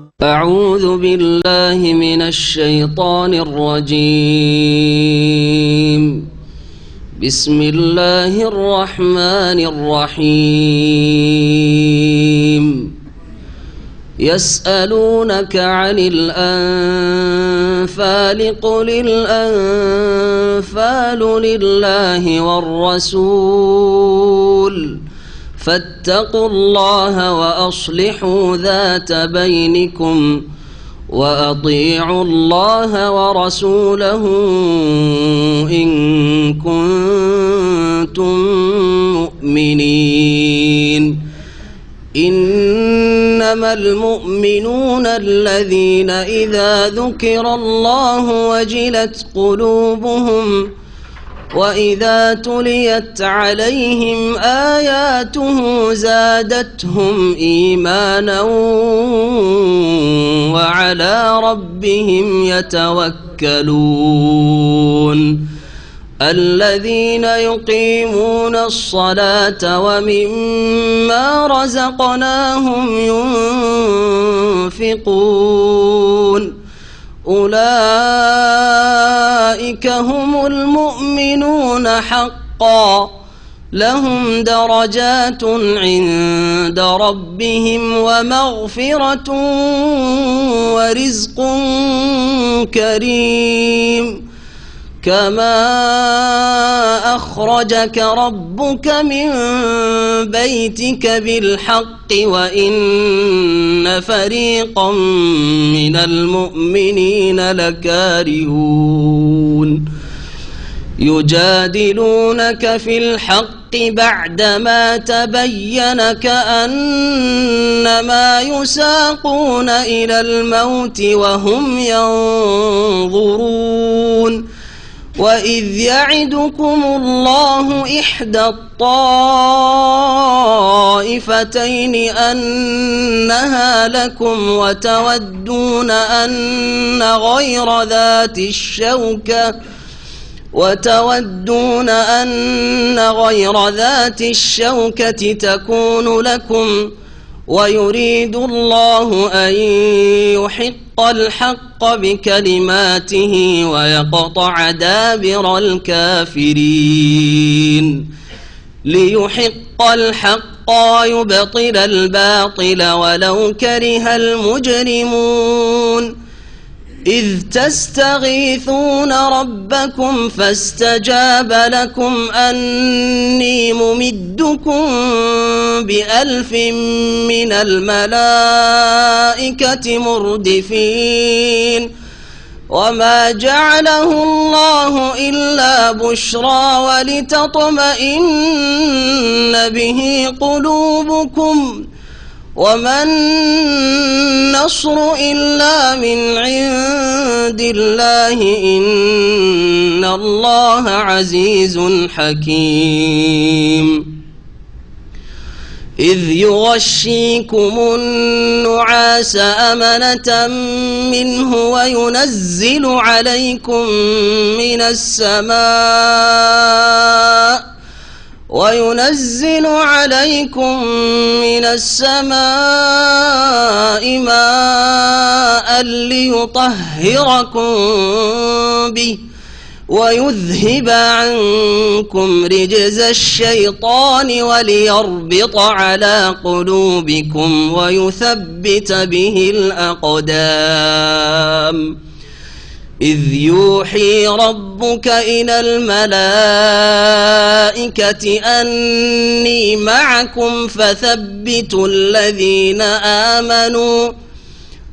أعوذ بالله من الشيطان الرجيم. بسم الله الرحمن الرحيم. يسألونك عن الأنفال قل الأنفال لله والرسول فاتقوا الله وأصلحوا ذات بينكم وأطيعوا الله ورسوله إن كنتم مؤمنين. إنما المؤمنون الذين إذا ذكر الله وجلت قلوبهم وإذا تليت عليهم آياته زادتهم إيمانا وعلى ربهم يتوكلون. الذين يقيمون الصلاة ومما رزقناهم ينفقون أولئك هم المؤمنون حقا لهم درجات عند ربهم ومغفرة ورزق كريم. كما أخرجك ربك من بيتك بالحق وإن فريقا من المؤمنين لكارهون. يجادلونك في الحق بعدما تبين كأنما يساقون إلى الموت وهم ينظرون. وإذ يعدكم الله إحدى الطائفتين أنها لكم وتودون أن غير ذات الشوكة تكون لكم ويريد الله أن يحق الحق بكلماته ويقطع دابر الكافرين. ليحق الحق ويبطل الباطل ولو كره المجرمون. إذ تستغيثون ربكم فاستجاب لكم أني ممدكم ب1000 من الملائكة مردفين. وما جعله الله إلا بشرى ولتطمئن به قلوبكم وما النصر إلا من عند الله إن الله عزيز حكيم. إذ يغشيكم النعاس أمنة منه وينزل عليكم من السماء ماء ليطهركم به ويذهب عنكم رجز الشيطان وليربط على قلوبكم ويثبت به الأقدام. إذ يوحي ربك إلى الملائكة أني معكم فثبتوا الذين آمنوا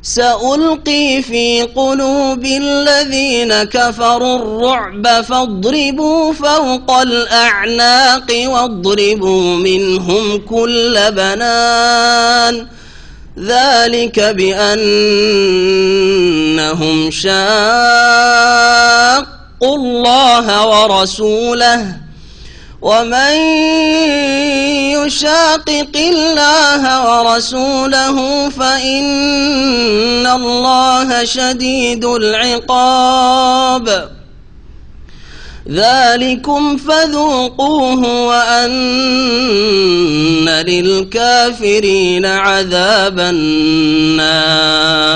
سألقي في قلوب الذين كفروا الرعب فاضربوا فوق الأعناق واضربوا منهم كل بنان. ذلك بأنهم شاقوا الله ورسوله ومن يشاقق الله ورسوله فإن الله شديد العقاب. ذلكم فذوقوه وأن للكافرين عذاب النار.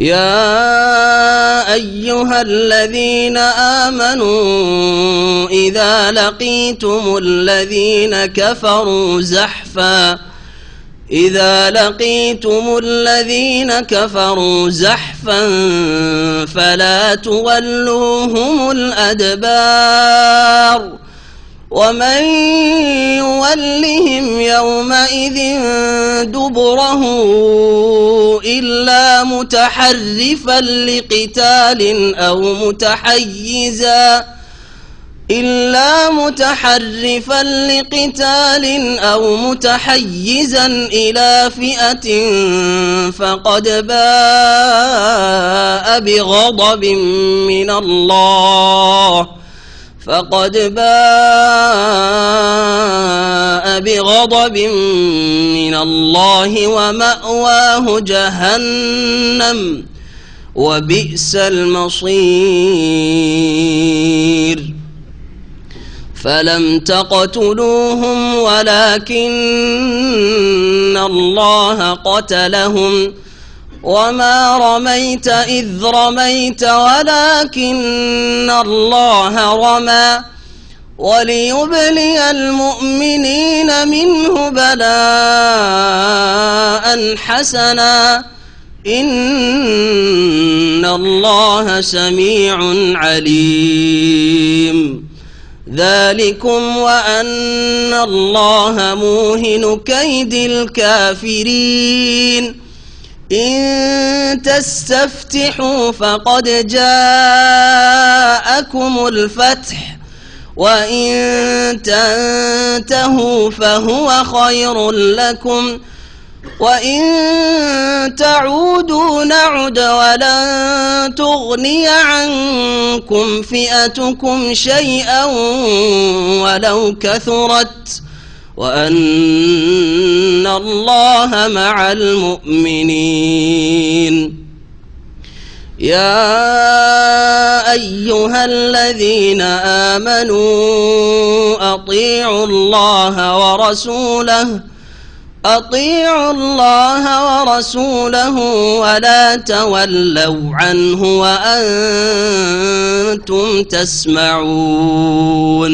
يا أيها الذين آمنوا إذا لقيتم الذين كفروا زحفا فلا تولوهم الأدبار ومن يولهم يومئذ دبره إلا متحرفا لقتال أو متحيزا إلى فئة فقد باء بغضب من الله ومأواه جهنم وبئس المصير فلم تقتلوهم ولكن الله قتلهم وما رميت إذ رميت ولكن الله رمى وليبلي المؤمنين منه بلاء حسنا إن الله سميع عليم ذلكم وأن الله موهن كيد الكافرين إن تستفتحوا فقد جاءكم الفتح وإن تنتهوا فهو خير لكم وإن تعودوا نعد ولن تغني عنكم فئتكم شيئا ولو كثرت وأن الله مع المؤمنين يا أيها الذين آمنوا أطيعوا الله ورسوله ولا تولوا عنه وأنتم تسمعون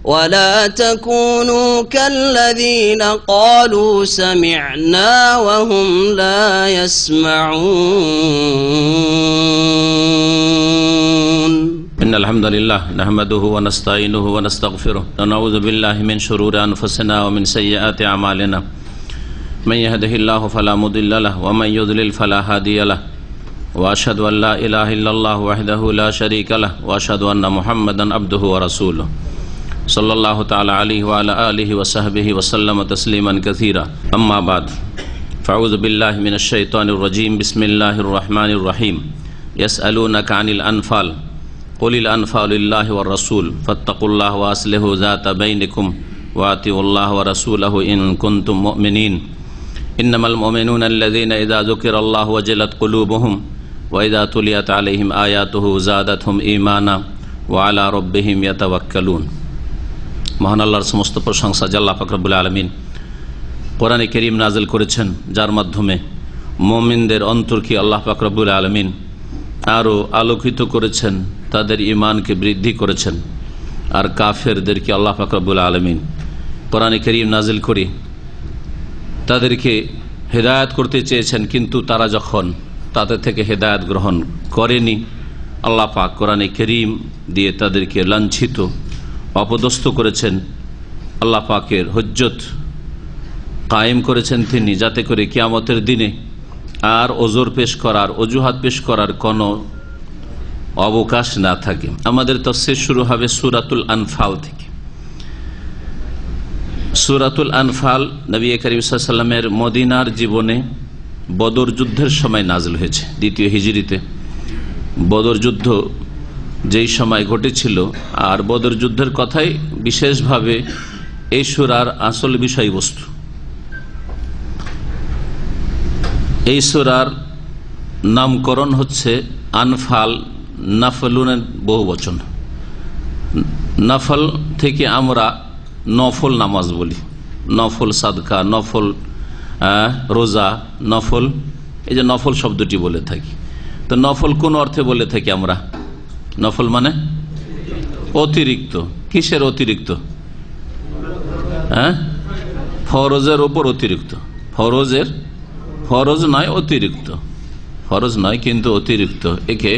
ولا تكونوا كالذين قالوا سمعنا وهم لا يسمعون إن الحمد لله نحمده ونستعينه ونستغفره ونعوذ بالله من شرور أنفسنا ومن سيئات أعمالنا من يهده الله فلا مضل له ومن يضلل فلا هادي له وأشهد أن لا إله إلا الله وحده لا شريك له وأشهد أن محمدا عبده ورسوله صلى الله تعالى عليه وعلى آله وصحبه وسلم تسليما كثيرا أما بعد فأعوذ بالله من الشيطان الرجيم بسم الله الرحمن الرحيم يسألونك عن الأنفال قل الأنفال لله والرسول فاتقوا الله وأصلحوا ذات بينكم وأطيعوا الله ورسوله إن كنتم مؤمنين إنما المؤمنون الذين إذا ذكر الله وجلت قلوبهم وإذا تليت عليهم آياته زادتهم إيمانا وعلى ربهم يتوكلون মহান আল্লাহর সমস্ত প্রশংসা আল্লাহ পাক রব্বুল আলামিন কোরআনে কারীম নাযিল করেছেন যার মাধ্যমে মুমিনদের অন্তরকে আল্লাহ পাক রব্বুল আলামিন আরো আলোকিত করেছেন তাদের ঈমানকে বৃদ্ধি করেছেন আর কাফেরদেরকে আল্লাহ পাক রব্বুল আলামিন কোরআনে কারীম নাযিল করে তাদেরকে হেদায়েত করতে চেয়েছেন কিন্তু তারা যখন তাদের থেকে হেদায়েত গ্রহণ করেনি আল্লাহ পাক কোরআনে কারীম দিয়ে তাদেরকে লাঞ্ছিত অপদস্থ করেছেন আল্লাহ পাকের হুজ্জত কায়েম করেছেন তিনি যাতে করে কিয়ামতের দিনে আর ওজর পেশ করার অজুহাত পেশ করার কোনো অবকাশ না থাকে। আমাদের তাফসীর শুরু হবে সূরাতুল আনফাল থেকে। সূরাতুল আনফাল নবী করিম সাল্লাল্লাহু আলাইহি ওয়াসাল্লামের মদিনার জীবনে বদর যুদ্ধের সময় নাযিল হয়েছে। দ্বিতীয় হিজরিতে বদর যুদ্ধ যেই সময় ঘটেছিল আর বদর যুদ্ধের কথাই বিশেষভাবে এই সূরার আসল বিষয়বস্তু। এই সূরার নামকরণ হচ্ছে আনফাল, নাফলুনের বহুবচন। নফল থেকে আমরা নফল নামাজ বলি, নফল সাদকা, নফল রোজা, নফল এই যে নফল শব্দটি বলে থাকি, তো নফল কোন অর্থে বলে থাকি আমরা? নফল মানে অতিরিক্ত। কিসের অতিরিক্ত? হ্যাঁ, ফরজের উপর অতিরিক্ত। ফরজ নয়, অতিরিক্ত। ফরজ নয় কিন্তু অতিরিক্ত, একে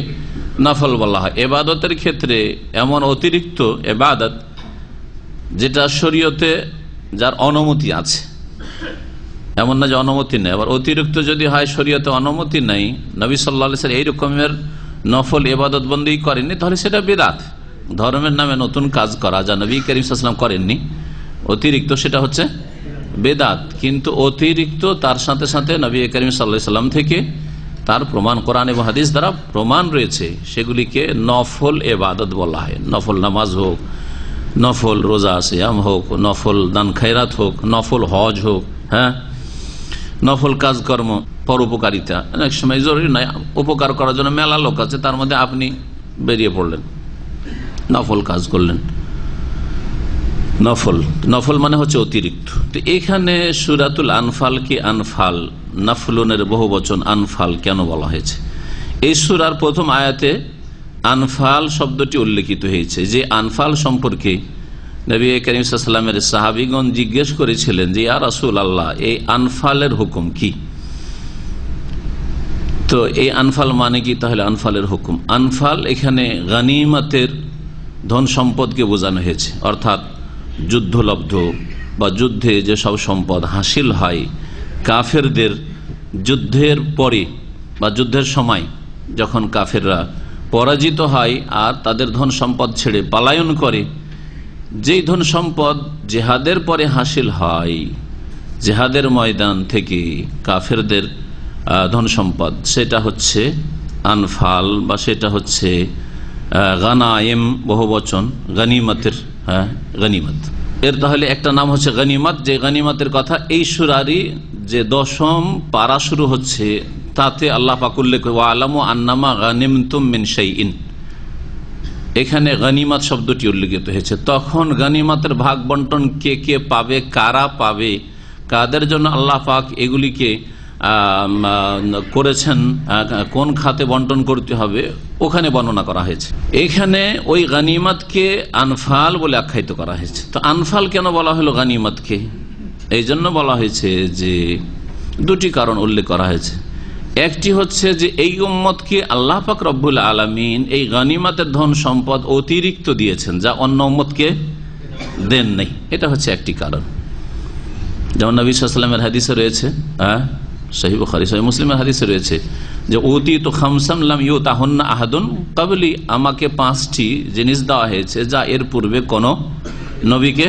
নফল বলা হয়। এবাদতের ক্ষেত্রে এমন অতিরিক্ত এবাদত যেটা শরীয়তে যার অনুমতি আছে, এমন না যে অনুমতি নেই। আবার অতিরিক্ত যদি হয় শরীয়তে অনুমতি নেই, নবী সাল্লাল্লাহু আলাইহি ওয়াসাল্লাম এই রকমের নফল ইবাদত বন্দি করেননি, তাহলে সেটা বিদআত, ধর্মের নামে নতুন কাজ করা যা নবী করিম সাল্লাল্লাহু আলাইহি ওয়াসাল্লাম করেননি, অতিরিক্ত, সেটা হচ্ছে বিদআত। কিন্তু অতিরিক্ত তার সাথে সাথে নবী করিম সাল্লাল্লাহু আলাইহি ওয়াসাল্লাম থেকে তার প্রমাণ কোরআন এবং হাদিস দ্বারা প্রমাণ রয়েছে, সেগুলিকে নফল ইবাদত বলা হয়। নফল নামাজ হোক, নফল রোজা সিয়াম হোক, নফল দান খয়রাত হোক, নফল হজ হোক, হ্যাঁ, নফল কাজকর্ম, পরোপকারিতা। অনেক সময় জরুরি নয়, উপকার করার জন্য মেলা লোক আছে, তার মধ্যে আপনি বেরিয়ে পড়লেন, নফল কাজ করলেন। নফল মানে হচ্ছে অতিরিক্ত। তো এখানে সূরাতুল আনফালকে আনফাল, নাফলুনের বহু বচন আনফাল কেন বলা হয়েছে? এই সূরার প্রথম আয়াতে আনফাল শব্দটি উল্লেখিত হয়েছে। যে আনফাল সম্পর্কে নবী করিম সাল্লাল্লাহু আলাইহি ওয়াসাল্লামের সাহাবীগণ জিজ্ঞেস করেছিলেন যে ইয়া রাসূলুল্লাহ, এই আনফালের হুকুম কি? তো এই আনফাল মানে কি? তাহলে আনফালের হুকুম, আনফাল এখানে গনিমতের ধন সম্পদকে বোঝানো হয়েছে, অর্থাৎ যুদ্ধলব্ধ বা যুদ্ধে যে সব সম্পদ হাসিল হয় কাফেরদের যুদ্ধের পরে বা যুদ্ধের সময়, যখন কাফেররা পরাজিত হয় আর তাদের ধন সম্পদ ছেড়ে পলায়ন করে, যেই ধন সম্পদ জেহাদের পরে হাসিল হয়, জেহাদের ময়দান থেকে কাফেরদের ধন সম্পদ, সেটা হচ্ছে আনফাল বা সেটা হচ্ছে গানায়েম, বহুবচন গনিমতের, হ্যাঁ, গনিমত। এর তাহলে একটা নাম হচ্ছে গনিমত, যে গনিমতের কথা এই সূরারই যে 10ম পারা শুরু হচ্ছে তাতে আল্লাহ পাক উল্লেখ করে ওয়ালামু আন্নামা গানিমতুম মিন শাইইন, এখানে গনিমত শব্দটি উল্লেখিত হয়েছে। তখন গনিমতের ভাগ বন্টন কে কে পাবে, কারা পাবে, কাদের জন্য আল্লাহ পাক এগুলিকে করেছেন, কোন খাতে বন্টন করতে হবে, ওখানে বর্ণনা করা হয়েছে। এখানে ওই গনিমতকে আনফাল বলে আখ্যায়িত করা হয়েছে। তো আনফাল কেন বলা হলো গনিমতকে? এই জন্য বলা হয়েছে যে দুটি কারণ উল্লেখ করা হয়েছে। একটি হচ্ছে যে এই উম্মতকে আল্লাহ পাক রব্বুল আলামিন এই গনিমতের ধন সম্পদ অতিরিক্ত দিয়েছেন, যা অন্য উম্মতকে দেন নাই, এটা হচ্ছে একটি কারণ। যেমন নবী সাল্লাল্লাহু আলাইহি ওয়াসাল্লামের হাদিসে রয়েছে, সহিহ বুখারী সহিহ মুসলিমের হাদিসে রয়েছে যে উতিতু খামসাম লাম ইউতাহুন্না আহাদুন ক্বাবলি, আমাকে 5টি জিনিস দেওয়া হয়েছে যা এর পূর্বে কোনো নবীকে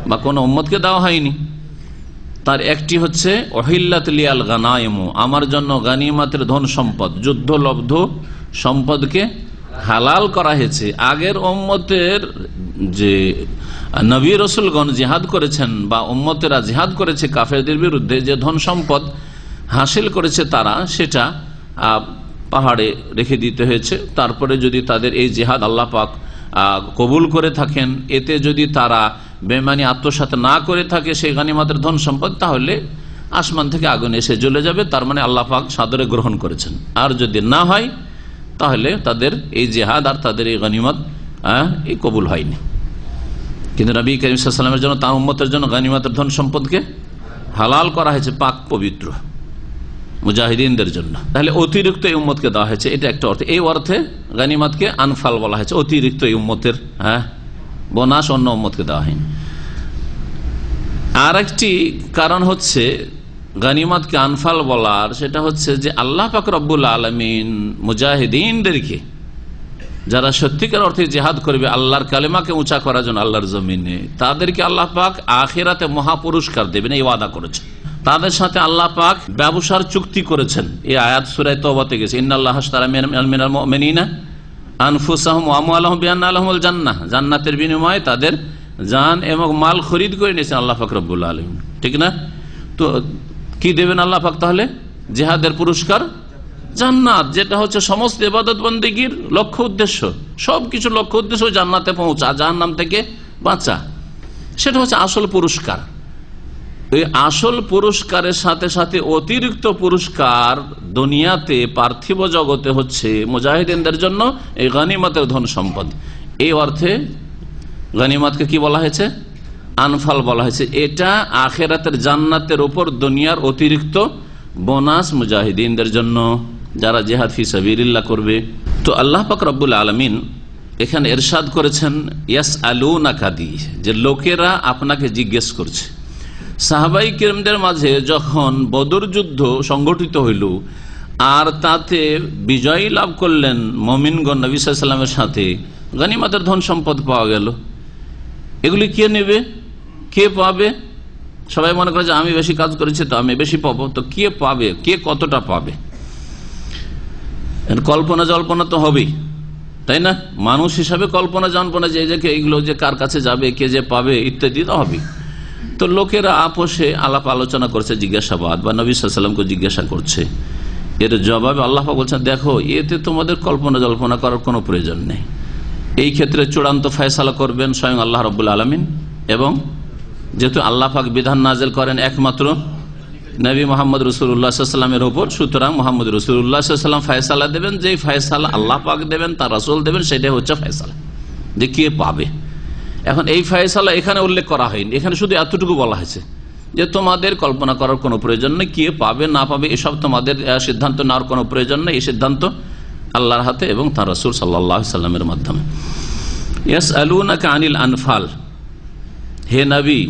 বা কোনো উম্মতকে দেওয়া হয়নি। তার একটি হচ্ছে ওহিল্লাত লিয়াল গানায়েম, আমার জন্য গনিমতের ধন সম্পদ, যুদ্ধলব্ধ সম্পদকে হালাল করা হয়েছে। আগের উম্মতের যে নবী রাসূলগণ জিহাদ করেছেন বা উম্মতেরা জিহাদ করেছে কাফেরদের বিরুদ্ধে, যে ধন সম্পদ হাসিল করেছে তারা, সেটা পাহাড়ে রেখে দিতে হয়েছে। তারপরে যদি তাদের এই জিহাদ আল্লাহ পাক কবুল করে থাকেন, এতে যদি তারা বেঈমানি আত্মসাৎ না করে থাকে সেই গনিমতের ধন সম্পদ, তাহলে আসমান থেকে আগুন এসে জ্বলে যাবে, তার মানে আল্লাহ পাক সাদরে গ্রহণ করেছেন। আর যদি না হয় তাহলে তাদের এই জিহাদ আর তাদের এই গনিমত এই কবুল হয়নি। কিন্তু নবী করিম সাল্লাল্লাহু আলাইহি ওয়াসাল্লামের জন্য, তার উম্মতের জন্য গনিমতের ধন সম্পদকে হালাল করা হয়েছে, পাক পবিত্র মুজাহিদিনদের জন্য। তাহলে অতিরিক্ত এই উম্মতকে দেওয়া হয়েছে, এটা একটা অর্থ। এই অর্থে গনিমতকে আনফাল বলা হয়েছে, অতিরিক্ত এই উম্মতের বোনাস অন্য উম্মতকে দেওয়া হয়নি। আর একটি কারণ হচ্ছে গনিমতকে আনফাল বলার, সেটা হচ্ছে যে আল্লাহ পাক রব্বুল আলামিন মুজাহিদিনদেরকে, যারা সত্যিকার অর্থে জিহাদ করবে আল্লাহর কালেমাকে উঁচা করার জন্য আল্লাহর জমিনে, তাদেরকে আল্লাহ পাক আখিরাতে মহাপুরস্কার দেবেন, এই ওয়াদা করেছেন। তাদের সাথে আল্লাহ পাক ব্যবসার চুক্তি করেছেন। এই আয়াত সূরা তওবাতে গেছে, ইন্নাল্লাহা আশতারা মিনাল মুমিনিনা আনফুসাহুম ওয়া আমওয়ালাহুম বিআন্না লাহুমুল জান্নাহ, জান্নাতের বিনিময়ে তাদের জান এবং মাল খরিদ করে নিয়েছেন আল্লাহ পাক রব্বুল আলামিন, ঠিক না? তো কি দেবেন আল্লাহ পাক? তাহলে জিহাদের পুরস্কার জান্নাত, যেটা হচ্ছে সমস্ত ইবাদত বন্দেগীর লক্ষ্য উদ্দেশ্য, সবকিছু লক্ষ্য উদ্দেশ্য জান্নাতে পৌঁছা, জাহান্নাম থেকে বাঁচা, সেটা হচ্ছে আসল পুরস্কার। এই আসল পুরস্কারের সাথে সাথে অতিরিক্ত পুরস্কার দুনিয়াতে পার্থিব জগতে হচ্ছে মুজাহিদিনদের জন্য এই গনিমতের ধন সম্পদ। এই অর্থে গনিমতকে কি বলা হয়েছে? আনফাল বলা হয়েছে। এটা আখেরাতের জান্নাতের উপর দুনিয়ার অতিরিক্ত বোনাস মুজাহিদিনদের জন্য, যারা জিহাদ ফি সাবিলিল্লাহ করবে। তো আল্লাহ পাক রব্বুল আলামিন এখানে ইরশাদ করেছেন ইয়াসআলুনাকা দিয়ে, যে লোকেরা আপনাকে জিজ্ঞেস করছে। সাহাবাই কিরামদের মাঝে যখন বদর যুদ্ধ সংগঠিত হইল আর তাতে বিজয় লাভ করলেন মুমিনগণ নবী সাল্লাল্লাহু আলাইহি ওয়াসাল্লামের সাথে, গনিমতের ধন সম্পদ পাওয়া গেল। এগুলি কে নেবে, কে পাবে? সবাই মনে করে যে আমি বেশি কাজ করেছি তো আমি বেশি পাবো। তো কে পাবে, কে কতটা পাবে? কল্পনা জল্পনা তো হবেই, তাই না? মানুষ হিসাবে কল্পনা জল্পনা যে এইগুলো যে কার কাছে যাবে, কে যে পাবে ইত্যাদি তো হবেই। তো লোকেরা আপোষে আলাপ আলোচনা করছে, জিজ্ঞাসাবাদ, বা নবী সাল্লাল্লাহু আলাইহি ওয়াসাল্লামকে জিজ্ঞাসা করছে। এর জবাবে আল্লাহ পাক বলছেন, দেখো এতে তোমাদের কল্পনা জল্পনা করার কোনো প্রয়োজন নেই। এই ক্ষেত্রে চূড়ান্ত ফয়সালা করবেন স্বয়ং আল্লাহ রাব্বুল আলামিন, এবং যেহেতু আল্লাহ পাক বিধান নাযিল করেন একমাত্র নবী মুহাম্মদ রাসূলুল্লাহ সাল্লাল্লাহু আলাইহি ওয়াসাল্লামের উপর, সুতরাং মুহাম্মদ রাসূলুল্লাহ সাল্লাল্লাহু আলাইহি ওয়াসাল্লাম ফয়সালা দেবেন। যেই ফয়সালা আল্লাহ পাক দেবেন, তার রাসূল দেবেন, সেটাই হচ্ছে ফয়সালা যে কে পাবে। এখন এই ফয়সালা এখানে উল্লেখ করা হয়নি, এখানে শুধু এতটুকু বলা হয়েছে যে তোমাদের কল্পনা করার কোনো প্রয়োজন নেই, কে পাবে না পাবে এসব তোমাদের সিদ্ধান্ত নেওয়ার কোনো প্রয়োজন নেই। এই সিদ্ধান্ত আল্লাহর হাতে এবং তার রাসূল সাল্লাল্লাহু আলাইহি ওয়াসাল্লামের মাধ্যমে। ইয়াসআলুনাকা আনিল আনফাল, হে নবী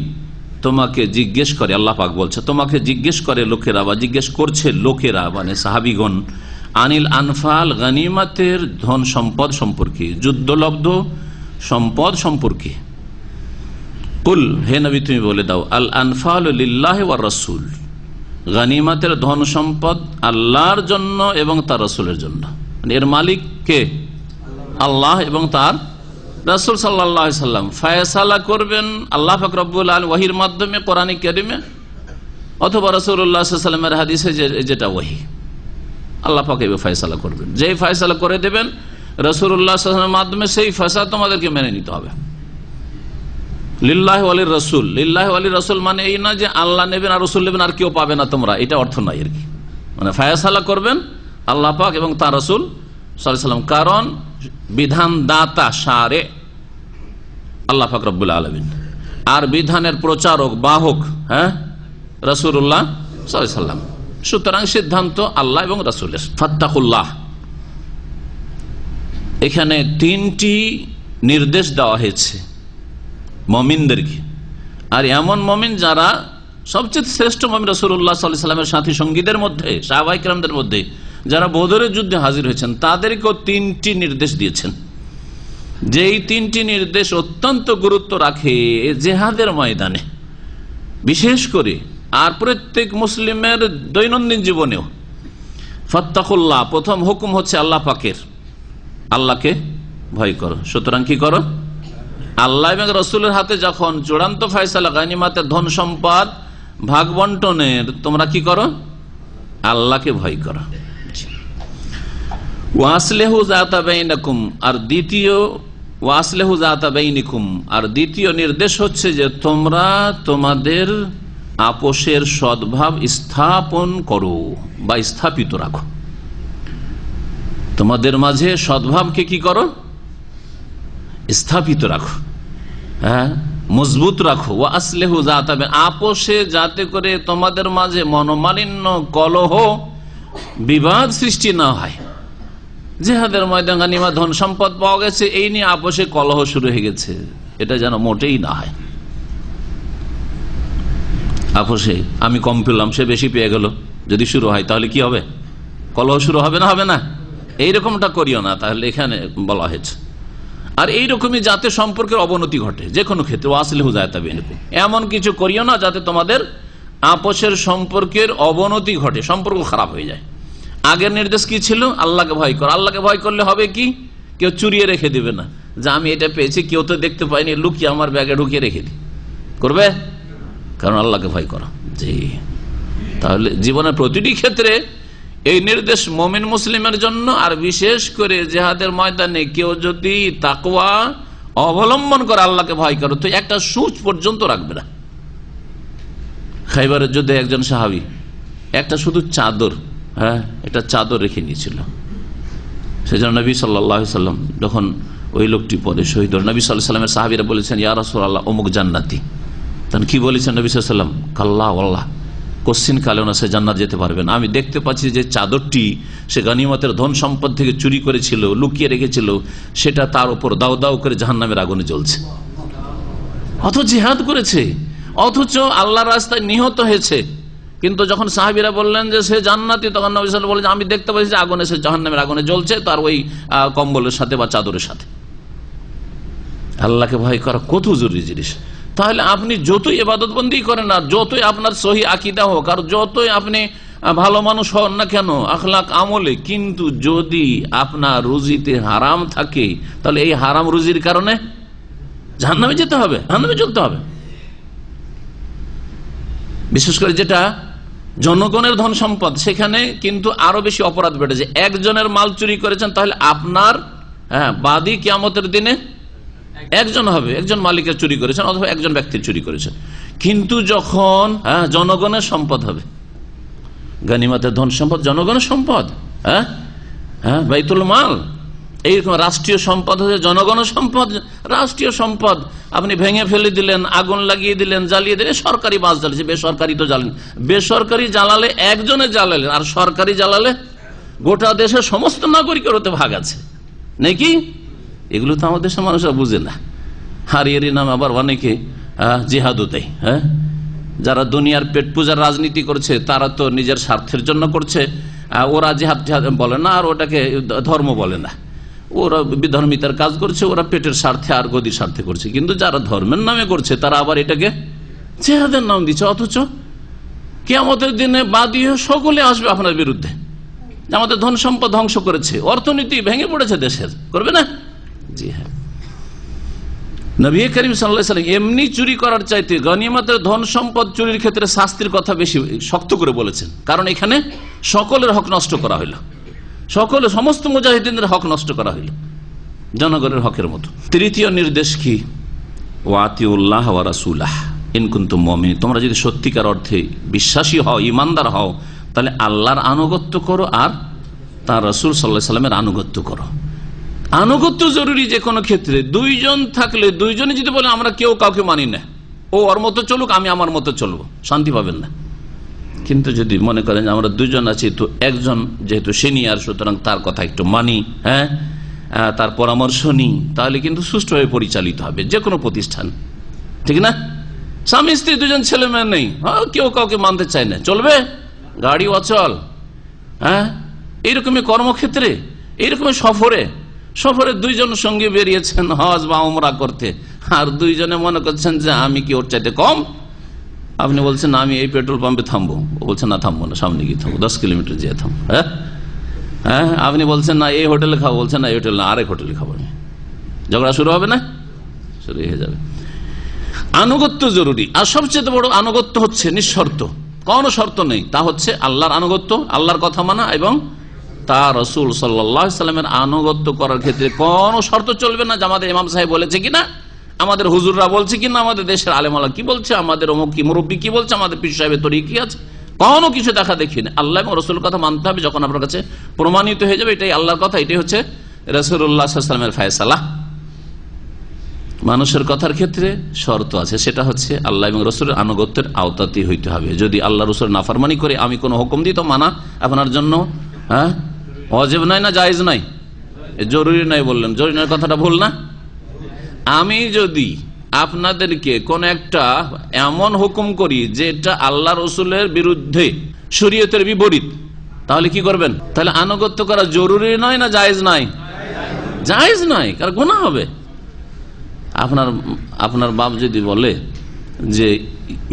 তোমাকে জিজ্ঞেস করে, আল্লাহ পাক বলছে তোমাকে জিজ্ঞেস করে লোকেরা, বা জিজ্ঞেস করছে লোকেরা মানে সাহাবীগণ, আনিল আনফাল গনিমতের ধন সম্পদ সম্পর্কে, যুদ্ধলব্ধ সম্পদ সম্পর্কে। কুল, হে নবী তুমি বলে দাও, আল আনফাল লিল্লাহি ওয়ার রাসূল, গনিমতের ধন সম্পদ আল্লাহর জন্য এবং তার রাসূলের জন্য। এর মালিক কে? আল্লাহ এবং তার রাসূল সাল্লাল্লাহু আলাইহি সাল্লাম। ফয়সালা করবেন আল্লাহ পাক রব্বুল আলামিন ওহীর মাধ্যমে কোরআনে কারিমে, অথবা রাসূলুল্লাহ সাল্লাল্লাহু আলাইহি ওয়াসাল্লামের হাদিসে যেটা ওহী, আল্লাহ পাক এই ফয়সালা করবেন। যেই ফয়সালা করে দেবেন রাসূলুল্লাহ সাল্লাল্লাহু আলাইহি ওয়াসাল্লামের মাধ্যমে, সেই ফয়সালা তোমাদেরকে মেনে নিতে হবে। লিল্লাহি ওয়ালির রাসূল, লিল্লাহি ওয়ালির রাসূল মানে এই না যে আল্লাহ নেবেন আর রাসূল নেবেন আর কেউ পাবে না তোমরা, এটা অর্থ নয় আর কি। মানে ফয়সালা করবেন আল্লাহ পাক এবং তার রাসূল সাল্লাল্লাহু আলাইহি ওয়াসাল্লাম, কারণ বিধানদাতা শারে আল্লাহ পাক রব্বুল আলামিন, আর বিধানের প্রচারক বাহক রাসূলুল্লাহ সাল্লাল্লাহু আলাইহি ওয়াসাল্লাম। সুতরাং সিদ্ধান্ত আল্লাহ এবং রাসূলের। ফাত্তাকুল্লাহ, এখানে তিনটি নির্দেশ দেওয়া হয়েছে মুমিনদেরকে, আর এমন মুমিন যারা সবচেয়ে শ্রেষ্ঠ মুমিন রাসূলুল্লাহ সাল্লাল্লাহু আলাইহি ওয়াসাল্লামের সাথী সঙ্গীদের মধ্যে, সাহাবায়ে কেরামদের মধ্যে যারা বদরের যুদ্ধে হাজির হয়েছেন, তাদেরকেও তিনটি নির্দেশ দিয়েছেন। যেই তিনটি নির্দেশ অত্যন্ত গুরুত্ব রাখে জিহাদের ময়দানে বিশেষ করে, আর প্রত্যেক মুসলিমের দৈনন্দিন জীবনেও। ফাত্তাকুল্লাহ, প্রথম হুকুম হচ্ছে আল্লাহ পাকের, আল্লাহকে ভয় করো। সুতরাং কি করো? আল্লাহ এবং রাসূলের হাতে যখন চূড়ান্ত ফয়সালা গনিমতের ধন সম্পদ ভাগ বন্টনের, তোমরা কি করো? আল্লাহকে ভয় করো। ওয়াসলিহু যাতা বাইনাকুম, আর দ্বিতীয় ওয়াসলিহু যাতা বাইনিকুম, আর দ্বিতীয় নির্দেশ হচ্ছে যে তোমরা তোমাদের আপোষের সদ্ভাব স্থাপন করো বা স্থাপিত রাখো। তোমাদের মাঝে সদ্ভাবকে কি করো? স্থাপিত রাখো, মজবুত রাখো। ওয়াসলিহু যাতা বাইন, আপোষে যাতে করে তোমাদের মাঝে মনোমালিন্য, কলহ, বিবাদ সৃষ্টি না হয়। জিহাদের ময়দানে গনিমত ধন সম্পদ পাওয়া গেছে, এই নিয়ে আপোষে কলহ শুরু হয়ে গেছে, এটা যেন মোটেই না হয়। আপোষে আমি কম পেলাম, সে বেশি পেয়ে গেল, যদি শুরু হয় তাহলে কি হবে? কলহ শুরু হবে না? হবে না? এইরকমটা করিও না, তাহলে এখানে বলা হয়েছে। আর এইরকমই যাতে সম্পর্কের অবনতি ঘটে যে কোনো ক্ষেত্রে, ওয়াসলিহু যাতা বাইনাকুম, এমন কিছু করিও না যাতে তোমাদের আপোষের সম্পর্কের অবনতি ঘটে, সম্পর্ক খারাপ হয়ে যায়। আগের নির্দেশ কি ছিল? আল্লাহকে ভয় কর। আল্লাহকে ভয় করলে হবে কি? কেউ চুরিয়ে রেখে দিবে না, যে আমি এটা পেয়েছি কেউ তো দেখতে পাইনি, লুকিয়ে আমার ব্যাগে ঢুকিয়ে রেখে দিই, করবে? কারণ আল্লাহকে ভয় করো। জি, তাহলে জীবনের প্রতিটি ক্ষেত্রে এই নির্দেশ মুমিন মুসলিমের জন্য, আর বিশেষ করে জিহাদের ময়দানে কেউ যদি তাকওয়া অবলম্বন করে আল্লাহকে ভয় করো, তো একটা সূচ পর্যন্ত রাখবে না, খাইবারের যুদ্ধে একজন সাহাবী একটা শুধু চাদর, একটা চাদর রেখে নিয়েছিল। সেজন্য নবী সাল্লাল্লাহু আলাইহি সাল্লাম যখন ওই লোকটি পরে শহীদ হল, নবী সাল্লাল্লাহু আলাইহি সাল্লামের সাহাবীরা বলেছেন, ইয়া রাসূলুল্লাহ, অমুক জান্নাতি। তখন কি বলেছেন নবী সাল্লাল্লাহু আলাইহি সাল্লাম? কাল্লা ওয়াল্লাহ, কোশ্চিন কালেও না, সে জান্নাত যেতে পারবে না। আমি দেখতে পাচ্ছি যে চাদরটি সে গনিমতের ধন সম্পদ থেকে চুরি করেছিল, লুকিয়ে রেখেছিল, সেটা তার উপর দাউ দাউ করে জাহান্নামের আগুনে জ্বলছে। অথচ জিহাদ করেছে, অথচ আল্লাহর রাস্তায় নিহত হয়েছে। কিন্তু যখন সাহাবীরা বললেন যে সে জান্নাতি, তখন নবী সাল্লাল্লাহু আলাইহি ওয়াসাল্লাম বললেন, আমি দেখতে পাচ্ছি যে আগুনে, সে জাহান্নামের আগুনে জ্বলছে, তার ওই কম্বলের সাথে বা চাদরের সাথে। আল্লাহকে ভয় করা কত জরুরি জিনিস। তাহলে আপনি যতই ইবাদতবন্দি করেন, আর যতই আপনার সহি আকীদা হোক, আর যতই আপনি ভালো মানুষ হন না কেন আখলাক আমলে, কিন্তু যদি আপনার রুজিতে হারাম থাকে, তাহলে এই হারাম রুজির কারণে জাহান্নামে যেতে হবে, জাহান্নামে চলতে হবে। বিশেষ করে যেটা জনগণের ধন সম্পদ, সেখানে কিন্তু আরো বেশি অপরাধ বেড়েছে। একজনের মাল চুরি করেছেন, তাহলে আপনার বাদী কিয়ামতের দিনে একজন হবে, একজন মালিকের চুরি করেছেন অথবা একজন ব্যক্তির চুরি করেছেন। কিন্তু যখন জনগণের সম্পদ হবে, গনিমতের ধন সম্পদ জনগণের সম্পদ, বাইতুল মাল, এইরকম রাষ্ট্রীয় সম্পদ হচ্ছে জনগণের সম্পদ, রাষ্ট্রীয় সম্পদ আপনি ভেঙে ফেলে দিলেন, আগুন লাগিয়ে দিলেন, জ্বালিয়ে দিলেন। সরকারি বাস জ্বালিয়েছে, বেসরকারি তো জ্বালেন। বেসরকারি জ্বালালে একজনে জ্বালালেন, আর সরকারি জ্বালালে গোটা দেশের সমস্ত নাগরিকের ওতে ভাগ আছে নাকি? এগুলো তো আমাদের দেশের মানুষরা বুঝে না। হারিয়ারি নাম আবার অনেকে জিহাদও দেয়। যারা দুনিয়ার পেট পূজার রাজনীতি করছে, তারা তো নিজের স্বার্থের জন্য করছে। ওরা জিহাদ বলে না, আর ওটাকে ধর্ম বলে না। ওরা বিধর্মিতার কাজ করছে, ওরা পেটের স্বার্থে আর গদির স্বার্থে করছে। কিন্তু যারা ধর্মের নামে করছে, তারা আবার এটাকে জিহাদের নাম দিচ্ছে। অথচ কিয়ামতের দিনে বাদী সকলে আসবে আপনার বিরুদ্ধে। আমাদের ধন সম্পদ ধ্বংস করেছে, অর্থনীতি ভেঙে পড়েছে দেশের, করবে না? জি হ্যাঁ। নবী করিম সাল্লাল্লাহু আলাইহি ওয়াসাল্লাম এমনি চুরি করার চাইতে গনিমতের ধন সম্পদ চুরির ক্ষেত্রে শাস্তির কথা বেশি শক্ত করে বলেছেন। কারণ এখানে সকলের হক নষ্ট করা হইল, সমস্ত মুজাহিদিনদের হক নষ্ট করা হইল জনগণের হকের মতো। তৃতীয় নির্দেশ কি? ওয়াতিউল্লাহ ওয়া রাসূলাহ ইন কুনতুম মুমিনিন। তোমরা যদি সত্যিকার অর্থে বিশ্বাসী হও, ইমানদার হও, তাহলে আল্লাহর আনুগত্য করো আর তার রাসূল সাল্লাল্লাহু আলাইহি ওয়াসাল্লামের আনুগত্য করো। আনুগত্য জরুরি যে কোনো ক্ষেত্রে। দুইজন থাকলে, দুইজনে যদি বলে আমরা কেউ কাউকে মানি না, ও ওর মতো চলুক, আমি আমার মতো চলবো, শান্তি পাবেন না। কিন্তু যদি মনে করেন যে আমরা দুজন আছি, তো একজন যেহেতু সিনিয়র, সুতরাং তার কথা একটু মানি, তার পরামর্শ নিই, তাহলে কিন্তু সুষ্ঠুভাবে পরিচালিত হবে যে কোনো প্রতিষ্ঠান, ঠিক না? স্বামী স্ত্রী দুজন ছেলে মেয়ে নেই, কেউ কাউকে মানতে চায় না, চলবে? গাড়ি অচল। এইরকমই কর্মক্ষেত্রে, এইরকমই সফরে দুইজন সঙ্গে বেরিয়েছেন হজ বা উমরা করতে, আর দুইজনে মনে করছেন যে আমি কি ওর চাইতে কম। আপনি বলছেন না আমি এই পেট্রোল পাম্পে থামবো, ও বলছে না থামবো না, সামনে গিয়ে থামবো, 10 কিলোমিটার যেয়ে থামবো। আপনি বলছেন না এই হোটেলে খাবো, বলছেন না এই হোটেল না, আরেক হোটেলে খাবো। ঝগড়া শুরু হবে না? শুরু হয়ে যাবে। আনুগত্য জরুরি। আর সবচেয়ে বড় আনুগত্য হচ্ছে নিঃশর্ত, কোনো শর্ত নেই, তা হচ্ছে আল্লাহর আনুগত্য, আল্লাহর কথা মানা এবং তার রাসূল সাল্লাল্লাহু আলাইহি ওয়াসাল্লামের আনুগত্য করার ক্ষেত্রে কোনো শর্ত চলবে না। যে আমাদের ইমাম সাহেব বলেছে কিনা, আমাদের হুজুররা বলছে কিনা, আমাদের দেশের আলেমালা কি বলছে, আমাদের অমুক কি মুরব্বী কি বলছে, আমাদের পীর সাহেবের তরিকা কি আছে, কোনো কিছু দেখা দেখি না। আল্লাহ এবং রাসূলের কথা মানতে হবে। যখন আপনার কাছে প্রমাণিত হয়ে যাবে এটাই আল্লাহর কথা, এটাই হচ্ছে রাসূলুল্লাহ সাল্লাল্লাহু আলাইহি ওয়াসাল্লামের ফয়সালা। মানুষের কথার ক্ষেত্রে শর্ত আছে, সেটা হচ্ছে আল্লাহ এবং রাসূলের আনুগত্যের আওতাতেই হইতে হবে। যদি আল্লাহ রাসূলের নাফরমানি করে আমি কোনো হুকুম দিই, তো মানা আপনার জন্য ওয়াজিব নয় না জায়েজ নয়? জরুরি নয় বললেন, জরুরি নয় কথাটা ভুল না? আমি যদি আপনাদেরকে কোন একটা এমন হুকুম করি যেটা আল্লাহ রাসূলের বিরুদ্ধে, শরীয়তের বিপরীত, তাহলে কি করবেন? তাহলে আনুগত্য করা জরুরি নয় না জায়েজ নয়? জায়েজ নয়, কারণ গুনাহ হবে। আপনার বাপ যদি বলে যে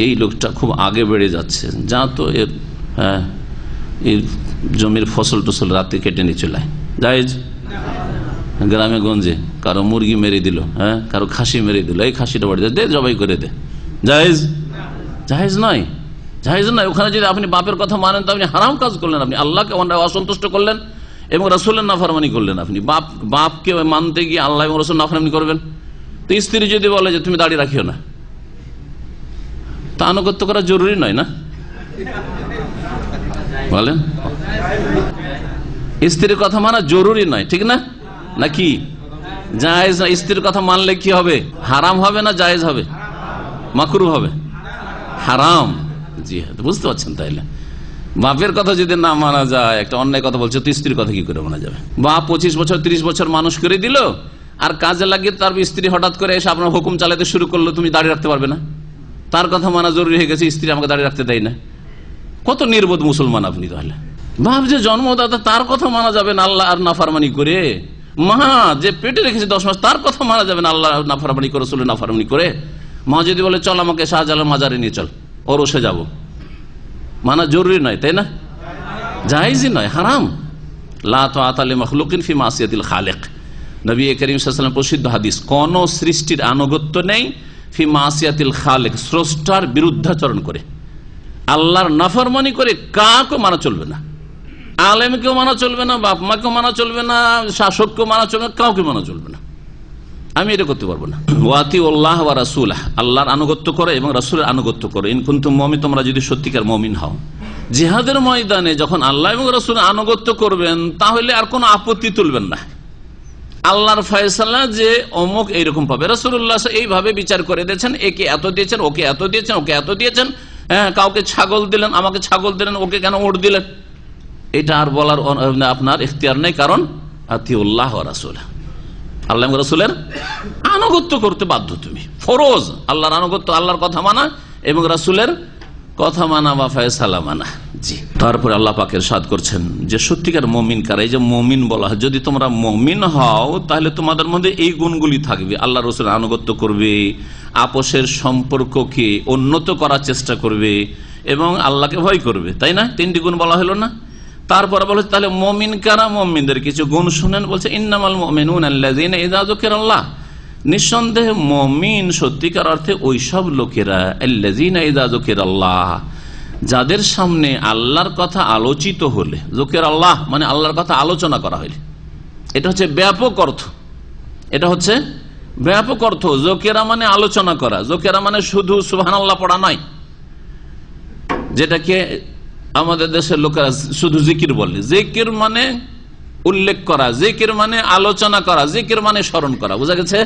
এই লোকটা খুব আগে বেড়ে যাচ্ছে, যা তো এর এই জমির ফসল টসল রাতে কেটে নিয়ে চলে, জায়েজ? গ্রামে গঞ্জে কারো মুরগি মেরে দিল, কারো খাসি মেরে দিল, এই খাসিটা বাড়ি দে, জবাই করে দে, জায়েজ? জায়েজ নয়, জায়েজ নয়। ওখানে যদি আপনি বাপের কথা মানেন, তো আপনি হারাম কাজ করলেন, আপনি আল্লাহকে অসন্তুষ্ট করলেন এবং রাসূলের নাফরমানি করলেন। আপনি বাপকে মানতে গিয়ে আল্লাহ এবং রাসূল নাফরমানি করবেন। তো স্ত্রী যদি বলে যে তুমি দাড়ি রাখিও না, তা আনুগত্য করা জরুরি নয় না? বলেন, স্ত্রীর কথা মানা জরুরি নয়, ঠিক না? নাকি জায়েজ না? স্ত্রীর কথা মানলে কি হবে? হারাম হবে না জায়েজ হবে? মাকরুহ হবে, হারাম। জি হ্যাঁ, বুঝতে পারছেন? তাইলে বাপের কথা যদি না মানা যায়, একটা অন্যায় কথা বলছে, তো স্ত্রীর কথা কি করে মানা যাবে? বাপ 25 বছর 30 বছর মানুষ করে দিল, আর কাজে লাগিয়ে তার স্ত্রী হঠাৎ করে এসে আপনার হুকুম চালাতে শুরু করলো, তুমি দাঁড়িয়ে রাখতে পারবে না? তার কথা মানা জরুরি হয়ে গেছে, স্ত্রী আমাকে দাঁড়িয়ে রাখতে দেয় না। কত নির্বোধ মুসলমান আপনি তাহলে। বাপ যে জন্মদাতা, তার কথা মানা যাবে না আল্লাহ আর নাফরমানি করে? মা যে পেটে রেখেছে 10 মাস, তার কথা মানা যাবে না আল্লাহ নাফরমানি করে, রাসূলের নাফরমানি করে? মা যদি বলে চল আমাকে শাহজালাল মাজারে নিয়ে চল, ওর ওসে যাবো, মানা জরুরি নয়, তাই না? জায়েজই নয়, হারাম। লা তাআতা লিমাখলুকিন ফি মাসিয়াতিল খালিক। নবী করিম সাল্লাল্লাহু আলাইহি ওয়াসাল্লাম প্রসিদ্ধ হাদিস, কোন সৃষ্টির আনুগত্য নেই ফি মাসিয়াতিল খালিক, স্রষ্টার বিরুদ্ধাচরণ করে, আল্লাহর নাফরমানি করে কাউকে মানা চলবে না। আলেমকেও মানা চলবে না, বাপ মাকেও মানা চলবে না, শাসককেও মানা চলবে না, কাউকে মানা চলবে না। আমি এটা করতে পারবো না। ওয়াতিউল্লাহ ওয়া রাসূলাহ, আল্লাহর আনুগত্য করো এবং রাসূলের আনুগত্য করো। ইন কুনতুম মুমিন, তোমরা যদি সত্যিকার মুমিন হও। জিহাদের ময়দানে যখন আল্লাহ এবং রাসূলের আনুগত্য করবেন, তাহলে আর কোনো আপত্তি তুলবেন না। আল্লাহর ফয়সালা যে অমুক এইরকম পাবে, রাসূলুল্লাহ এইভাবে বিচার করে দিয়েছেন, একে এত দিয়েছেন, ওকে এত দিয়েছেন, ওকে এত দিয়েছেন, হ্যাঁ, কাউকে ছাগল দিলেন, আমাকে ছাগল দিলেন, ওকে কেন উট দিলেন, এটা আর বলার আপনার ইখতিয়ার নেই। কারণ আতিউল্লাহ ওয়া রাসূলাহ, আল্লাহ এবং রাসূলের আনুগত্য করতে বাধ্য তুমি, ফরজ। আল্লাহর আনুগত্য, আল্লাহর কথা মানা এবং রাসূলের কথা মানা বা ফয়সালা মানা। জি, তারপরে আল্লাহ পাক ইরশাদ করছেন যে সত্যিকার মুমিন কারা। এই যে মুমিন বলা হয়, যদি তোমরা মুমিন হও তাহলে তোমাদের মধ্যে এই গুণগুলি থাকবে, আল্লাহ রাসূলের আনুগত্য করবে, আপোষের সম্পর্ককে উন্নত করার চেষ্টা করবে এবং আল্লাহকে ভয় করবে, তাই না? 3টি গুণ বলা হলো না? তারপরে বলে তাহলে মুমিন কারা, মুমিনদের কিছু গুণ শুনেন। বলছে ইন্নামাল মুমিনুনা আল্লাযীনা ইযা যুকিরাল্লাহ, নিঃসন্দেহে মুমিন সত্যিকার অর্থে ওই সব লোকেরা, আল্লাযীনা ইযা যুকিরাল্লাহ, যাদের সামনে আল্লাহর কথা আলোচিত হলে, যুকিরাল্লাহ মানে আল্লাহর কথা আলোচনা করা হলে, এটা হচ্ছে ব্যাপক অর্থ, এটা হচ্ছে ব্যাপক অর্থ। যুকিরা মানে আলোচনা করা, যুকিরা মানে শুধু সুবহানাল্লাহ পড়া নয়, যেটাকে আমাদের দেশের লোকেরা শুধু জিকির বলে। জিকির মানে উল্লেখ করা, জিকির মানে আলোচনা করা, জিকির মানে স্মরণ করা, বুঝা গেছে?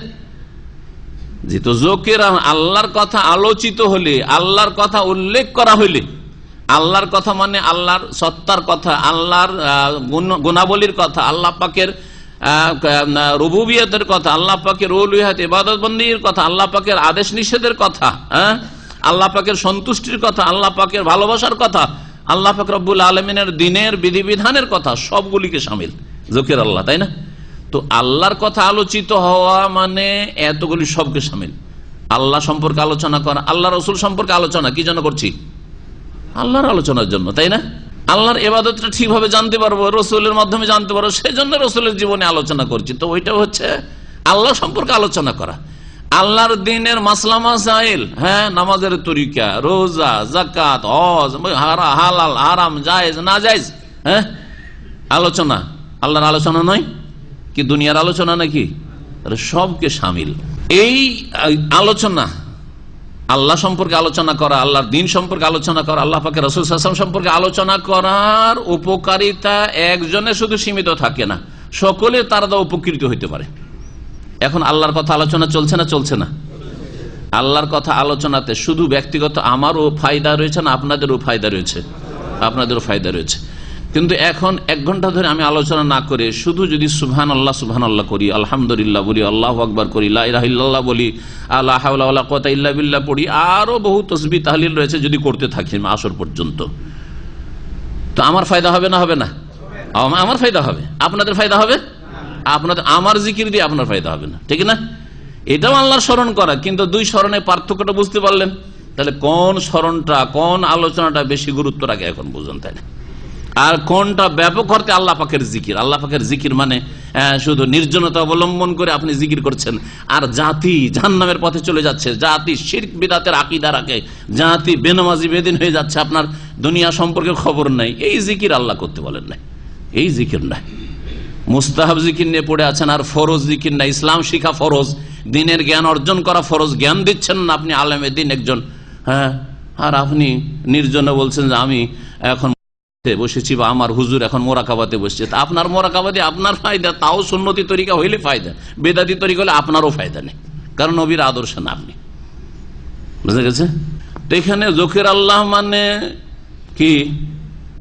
জি, তো জিকির আল্লাহর কথা আলোচিত হলে, আল্লাহর কথা উল্লেখ করা হইলে, আল্লাহর কথা মানে আল্লাহর সত্তার কথা, আল্লাহর গুণাবলীর কথা, আল্লাহ পাকের রুবুবিয়তের কথা, আল্লাহ পাকের উলুহিয়াত ইবাদত বন্দেগীর কথা, আল্লাহ পাকের আদেশ নিষেধের কথা, আল্লাহ পাকের সন্তুষ্টির কথা, আল্লাহ পাকের ভালোবাসার কথা, আল্লাহ পাক রব্বুল আলামিনের দ্বীনের বিধিবিধানের কথা, সবগুলিকে শামিল জিকির আল্লাহ, তাই না? তো আল্লাহর কথা আলোচিত হওয়া মানে এতগুলি সবকে শামিল। আল্লাহ সম্পর্কে আলোচনা করা, আল্লাহ রাসূল সম্পর্কে আলোচনা কি জন্য করছি? আল্লাহর আলোচনার জন্য, তাই না? আল্লাহর ইবাদতটা ঠিকভাবে জানতে পারবো, রাসূলের মাধ্যমে জানতে পারবো, সেই জন্য রাসূলের জীবনে আলোচনা করছি। তো ওইটা হচ্ছে আল্লাহ সম্পর্কে আলোচনা করা। আল্লাহর দ্বীনের মাসলা মাসাইল, হ্যাঁ, নামাজের তরিকা, রোজা, যাকাত, হজ, হালাল হারাম, জায়েজ না জায়েজ, হ্যাঁ, আলোচনা। আল্লাহর আলোচনা নয় কি দুনিয়ার আলোচনা নাকি? সবকে শামিল এই আলোচনা। আল্লাহ সম্পর্কে আলোচনা করা, আল্লাহর দ্বীন সম্পর্কে আলোচনা করা, আল্লাহ পাকের রাসূল সাল্লাল্লাহু আলাইহি ওয়াসাল্লাম সম্পর্কে আলোচনা করার উপকারিতা একজনের শুধু সীমিত থাকে না, সকলে তারা দ্বারা উপকৃত হইতে পারে। এখন আল্লাহর কথা আলোচনা চলছে না? চলছে না? আল্লাহর কথা আলোচনাতে শুধু ব্যক্তিগত আমারও ফায়দা রয়েছে না আপনাদেরও ফায়দা রয়েছে? আপনাদেরও ফায়দা রয়েছে। কিন্তু এখন 1 ঘন্টা ধরে আমি আলোচনা না করে শুধু যদি সুবহানাল্লাহ করি, আলহামদুলিল্লাহ বলি, আল্লাহু আকবার করি, লা ইলাহা ইল্লাল্লাহ বলি, লা হাওলা ওয়ালা কুওয়াতা ইল্লা বিল্লাহ পড়ি, আরো বহু তাসবিহ তাহলিল রয়েছে, যদি করতে থাকি আসর পর্যন্ত, তো আমার ফায়দা হবে না? হবে না? আমার ফায়দা হবে, আপনাদের ফায়দা হবে, আপনাদের আমার জিকির দিয়ে আপনার ফায়দা হবে না, ঠিক না? এটাও আল্লাহর স্মরণ করা, কিন্তু 2 স্মরণের পার্থক্যটা বুঝতে পারলেন? তাহলে কোন স্মরণটা, কোন আলোচনাটা বেশি গুরুত্ব রাখে এখন বুঝুন, তাই না? আর কোনটা ব্যাপক অর্থে আল্লাহ পাকের জিকির। আল্লাহ পাকের জিকির মানে শুধু নির্জনতা অবলম্বন করে আপনি জিকির করছেন, আর জাতি জাহান্নামের পথে চলে যাচ্ছে, জাতি শিরক বিদআতের আকীদা রাখে, জাতি বেনামাজি বেদিন হয়ে যাচ্ছে, আপনার দুনিয়া সম্পর্কে খবর নাই, এই জিকির আল্লাহ করতে বলেন নাই, এই জিকির নাই। মুস্তাহাব জিকির নিয়ে পড়ে আছেন, আর ফরজ জিকির না। ইসলাম শিখা ফরজ, দ্বীনের জ্ঞান অর্জন করা ফরজ, জ্ঞান দিচ্ছেন না আপনি, আলেমে দ্বীন একজন, হ্যাঁ, আর আপনি নির্জনে বলছেন যে আমি এখন বসেছি বা আমার হুজুর এখন মোরাকাবাতে বসছে। তা আপনার মোরাকাবাতে আপনার ফায়দা, তাও সুন্নতি তরিকা হইলে ফায়দা, বেদাতি তরিকা হলে আপনারও ফায়দা নেই, কারণ নবীর আদর্শ না আপনি। বুঝা গেছে? তো এখানে জোকের আল্লাহ মানে কি?